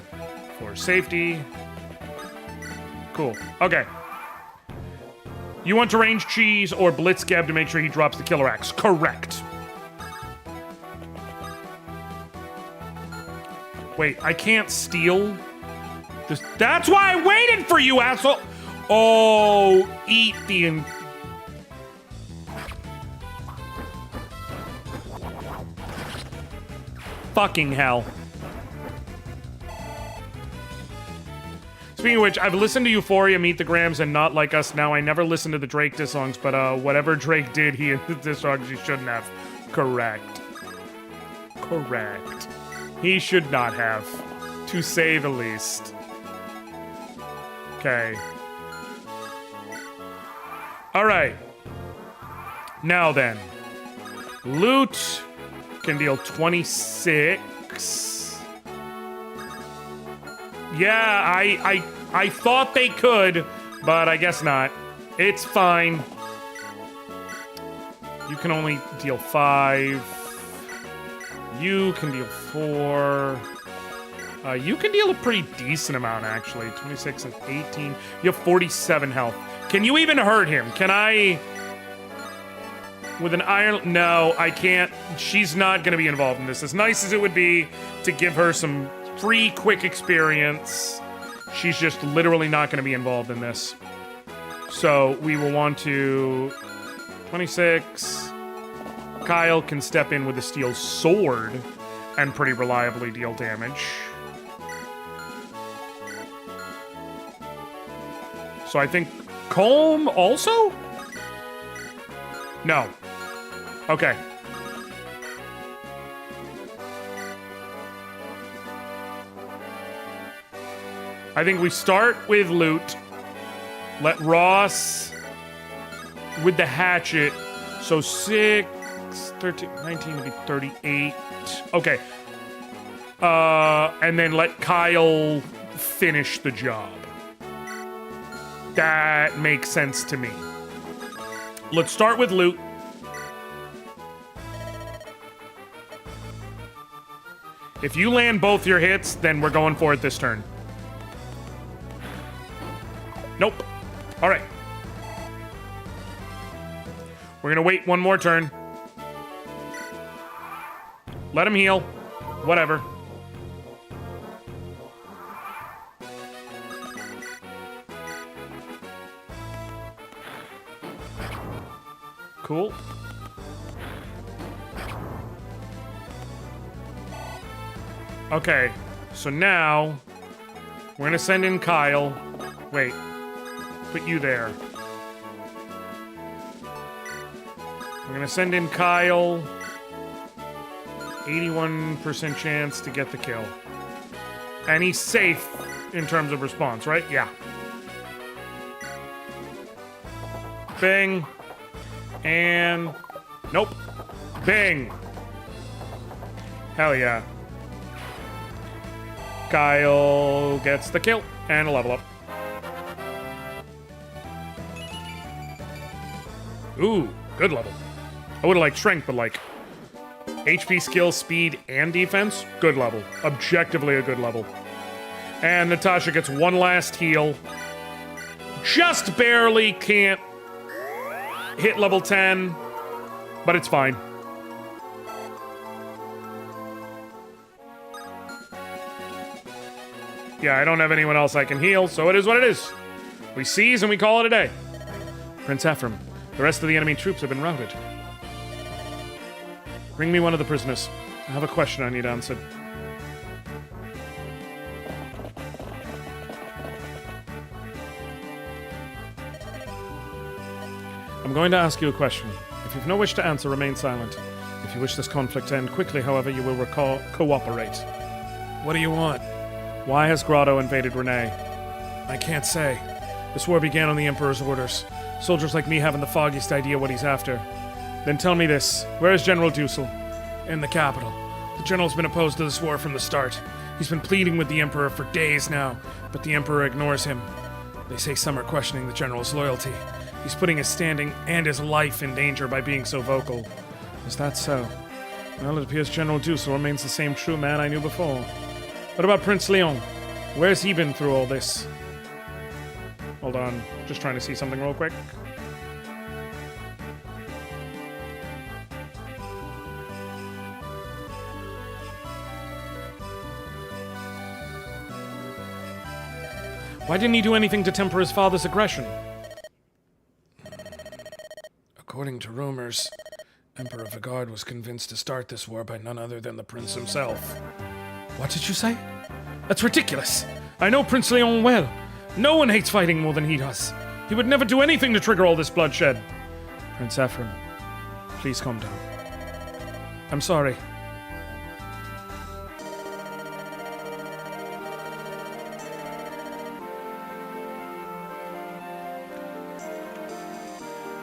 for safety. Cool. Okay. You want to range Cheese or blitz Geb to make sure he drops the Killer Axe. Correct. Wait, I can't steal this. That's why I waited for you, asshole! Oh, eat the... Fucking hell. Speaking of which, I've listened to Euphoria, Meet the Grams, and Not Like Us Now. I never listened to the Drake diss songs, but whatever Drake did, he in the diss songs he shouldn't have. Correct. Correct. He should not have, to say the least. Okay. Alright. Now then. Loot can deal 26. Yeah, I thought they could, but I guess not. It's fine. You can only deal 5. You can deal 4. You can deal a pretty decent amount, actually. 26 and 18. You have 47 health. Can you even hurt him? Can I... With an iron... No, I can't. She's not going to be involved in this. As nice as it would be to give her some free, quick experience, she's just literally not going to be involved in this. So we will want to... 26... Kyle can step in with a steel sword and pretty reliably deal damage. So I think Colm also? No. Okay. I think we start with loot. Let Ross, with the hatchet, So 6, 13, 19 would be 38. Okay. And then let Kyle finish the job. That makes sense to me. Let's start with loot. If you land both your hits, then we're going for it this turn. Nope. All right. We're gonna wait one more turn. Let him heal. Whatever. Cool. Okay, so now we're gonna send in Kyle. Wait, put you there. We're gonna send in Kyle. 81% chance to get the kill. And he's safe in terms of response, right? Yeah. Bing. And nope. Bing. Hell yeah. Kyle gets the kill and a level up. Ooh, good level. I would have liked strength, but like HP, skill, speed, and defense, good level. Objectively a good level. And Natasha gets one last heal. Just barely can't hit level 10, but it's fine. Yeah, I don't have anyone else I can heal, so it is what it is. We seize and we call it a day. Prince Ephraim, the rest of the enemy troops have been routed. Bring me one of the prisoners. I have a question I need answered. I'm going to ask you a question. If you've no wish to answer, remain silent. If you wish this conflict to end quickly, however, you will cooperate. What do you want? Why has Grotto invaded Renee? I can't say. This war began on the Emperor's orders. Soldiers like me haven't the foggiest idea what he's after. Then tell me this. Where is General Dussel? In the capital. The general's been opposed to this war from the start. He's been pleading with the Emperor for days now, but the Emperor ignores him. They say some are questioning the general's loyalty. He's putting his standing and his life in danger by being so vocal. Is that so? Well, it appears General Dussel remains the same true man I knew before. What about Prince Leon? Where's he been through all this? Hold on, just trying to see something real quick. Why didn't he do anything to temper his father's aggression? According to rumors, Emperor Vigard was convinced to start this war by none other than the prince himself. What did you say? That's ridiculous! I know Prince Leon well. No one hates fighting more than he does. He would never do anything to trigger all this bloodshed. Prince Ephraim, please calm down. I'm sorry.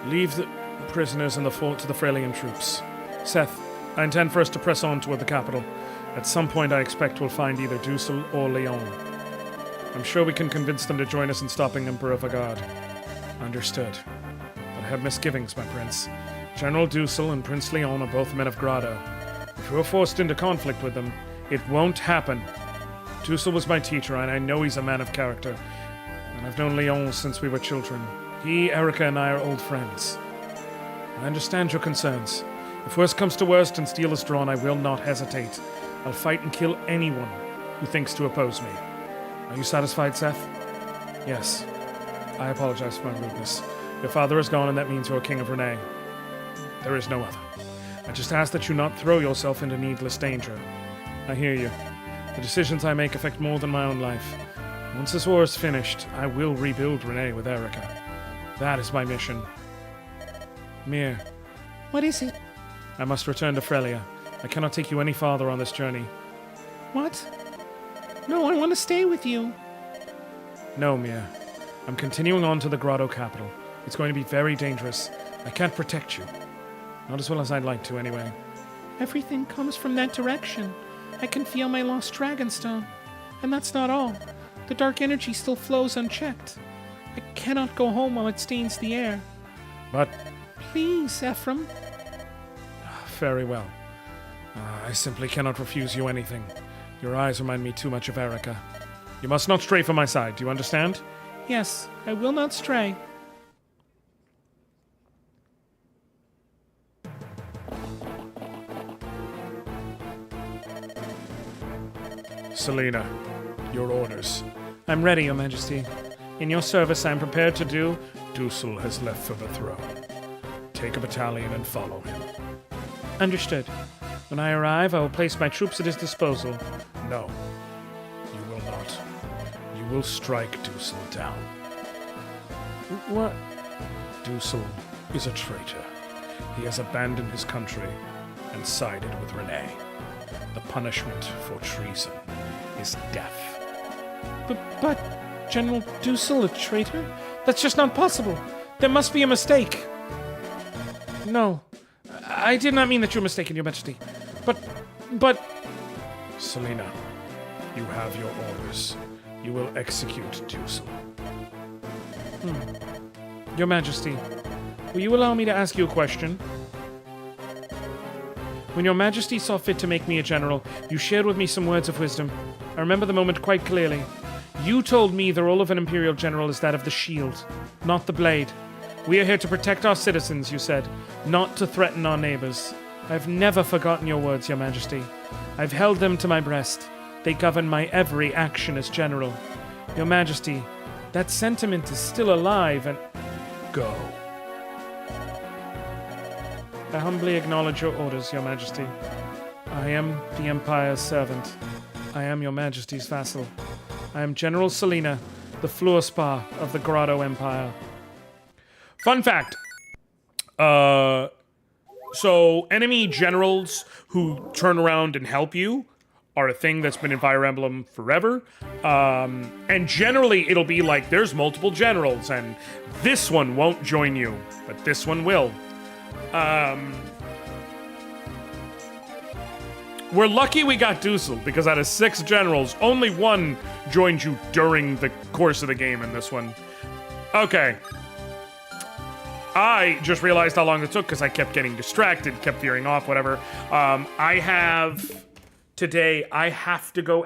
Leave the prisoners in the fort to the Freilian troops. Seth, I intend for us to press on toward the capital. At some point I expect we'll find either Dussel or Leon. I'm sure we can convince them to join us in stopping Emperor Vigard. Understood. But I have misgivings, my prince. General Dussel and Prince Leon are both men of Grotto. If we're forced into conflict with them, it won't happen. Dussel was my teacher, and I know he's a man of character. And I've known Leon since we were children. He, Erica, and I are old friends. I understand your concerns. If worst comes to worst and steel is drawn, I will not hesitate. I'll fight and kill anyone who thinks to oppose me. Are you satisfied, Seth? Yes. I apologize for my rudeness. Your father is gone, and that means you're king of Renee. There is no other. I just ask that you not throw yourself into needless danger. I hear you. The decisions I make affect more than my own life. Once this war is finished, I will rebuild Renee with Erica. That is my mission. Mir. What is it? I must return to Frelia. I cannot take you any farther on this journey. What? No, I want to stay with you. No, Mir. I'm continuing on to the Grotto capital. It's going to be very dangerous. I can't protect you. Not as well as I'd like to, anyway. Everything comes from that direction. I can feel my lost Dragonstone. And that's not all. The dark energy still flows unchecked. I cannot go home while it stains the air. But Please, Ephraim. very well. I simply cannot refuse you anything. Your eyes remind me too much of Erica. You must not stray from my side, do you understand? Yes, I will not stray. Selena, your orders. I'm ready, Your Majesty. In your service, I am prepared to do. Dusel has left for the throne. Take a battalion and follow him. Understood. When I arrive, I will place my troops at his disposal. No, you will not. You will strike Dusel down. What? Dusel is a traitor. He has abandoned his country and sided with Renee. The punishment for treason is death. But General Dusel, a traitor? That's just not possible. There must be a mistake. No, I did not mean that you're mistaken, Your Majesty. But... Selena, you have your orders. You will execute Dusel. Your Majesty, will you allow me to ask you a question? When Your Majesty saw fit to make me a general, you shared with me some words of wisdom. I remember the moment quite clearly. You told me the role of an Imperial general is that of the shield, not the blade. We are here to protect our citizens, you said, not to threaten our neighbors. I've never forgotten your words, Your Majesty. I've held them to my breast. They govern my every action as general. Your Majesty, that sentiment is still alive and... Go. I humbly acknowledge your orders, Your Majesty. I am the Empire's servant. I am Your Majesty's vassal. I am General Selena, the Fluorspar of the Grotto Empire. Fun fact. So enemy generals who turn around and help you are a thing that's been in Fire Emblem forever. And generally it'll be like there's multiple generals and this one won't join you, but this one will. We're lucky we got Dusel, because out of 6 generals, only 1 joined you during the course of the game in this one. Okay. I just realized how long it took because I kept getting distracted, kept veering off, whatever. Today, I have to go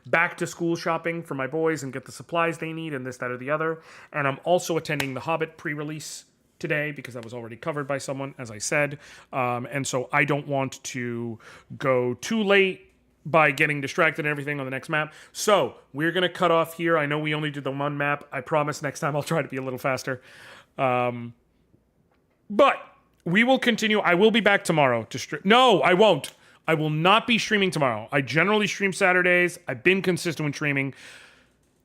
back to school shopping for my boys and get the supplies they need and this, that, or the other. And I'm also attending the Hobbit pre-release today because that was already covered by someone, as I said. And so I don't want to go too late by getting distracted and everything on the next map. So we're going to cut off here. I know we only did the 1 map. I promise next time I'll try to be a little faster. But we will continue. I will be back tomorrow to stream. No, I won't. I will not be streaming tomorrow. I generally stream Saturdays. I've been consistent with streaming.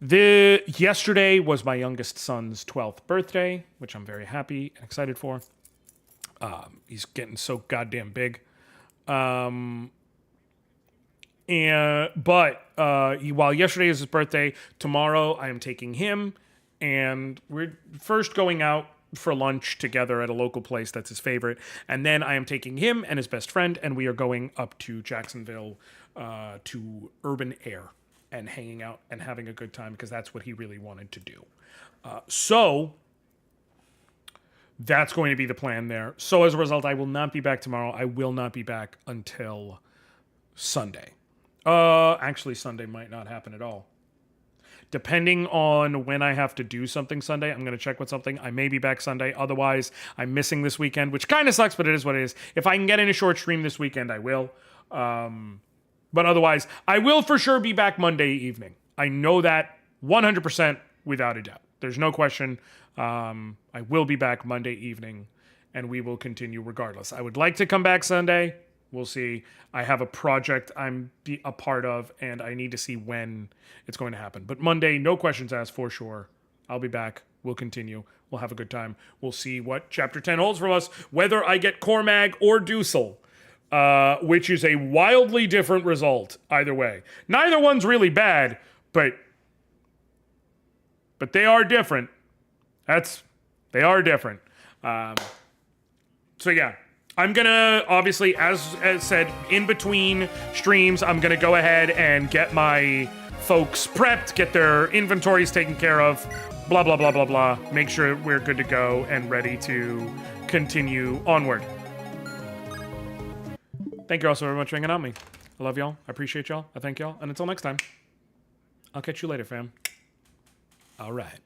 Yesterday was my youngest son's 12th birthday, which I'm very happy and excited for. He's getting so goddamn big. While yesterday is his birthday, tomorrow I am taking him, and we're first going out for lunch together at a local place that's his favorite, and then I am taking him and his best friend, and we are going up to Jacksonville to Urban Air and hanging out and having a good time because that's what he really wanted to do. So that's going to be the plan there. So as a result, I will not be back tomorrow. I will not be back until Sunday. Actually, Sunday might not happen at all. Depending on when I have to do something Sunday, I'm going to check with something. I may be back Sunday. Otherwise, I'm missing this weekend, which kind of sucks, but it is what it is. If I can get in a short stream this weekend, I will. But otherwise, I will for sure be back Monday evening. I know that 100% without a doubt. There's no question. I will be back Monday evening, and we will continue regardless. I would like to come back Sunday. We'll see. I have a project I'm a part of, and I need to see when it's going to happen. But Monday, no questions asked for sure. I'll be back. We'll continue. We'll have a good time. We'll see what Chapter 10 holds for us, whether I get Cormag or Dusel, which is a wildly different result either way. Neither one's really bad, but they are different. They are different. So yeah, I'm gonna, obviously, as said, in between streams, I'm gonna go ahead and get my folks prepped, get their inventories taken care of, blah, blah, blah, blah, blah. Make sure we're good to go and ready to continue onward. Thank you all so very much for hanging out with me. I love y'all. I appreciate y'all. I thank y'all. And until next time, I'll catch you later, fam. All right.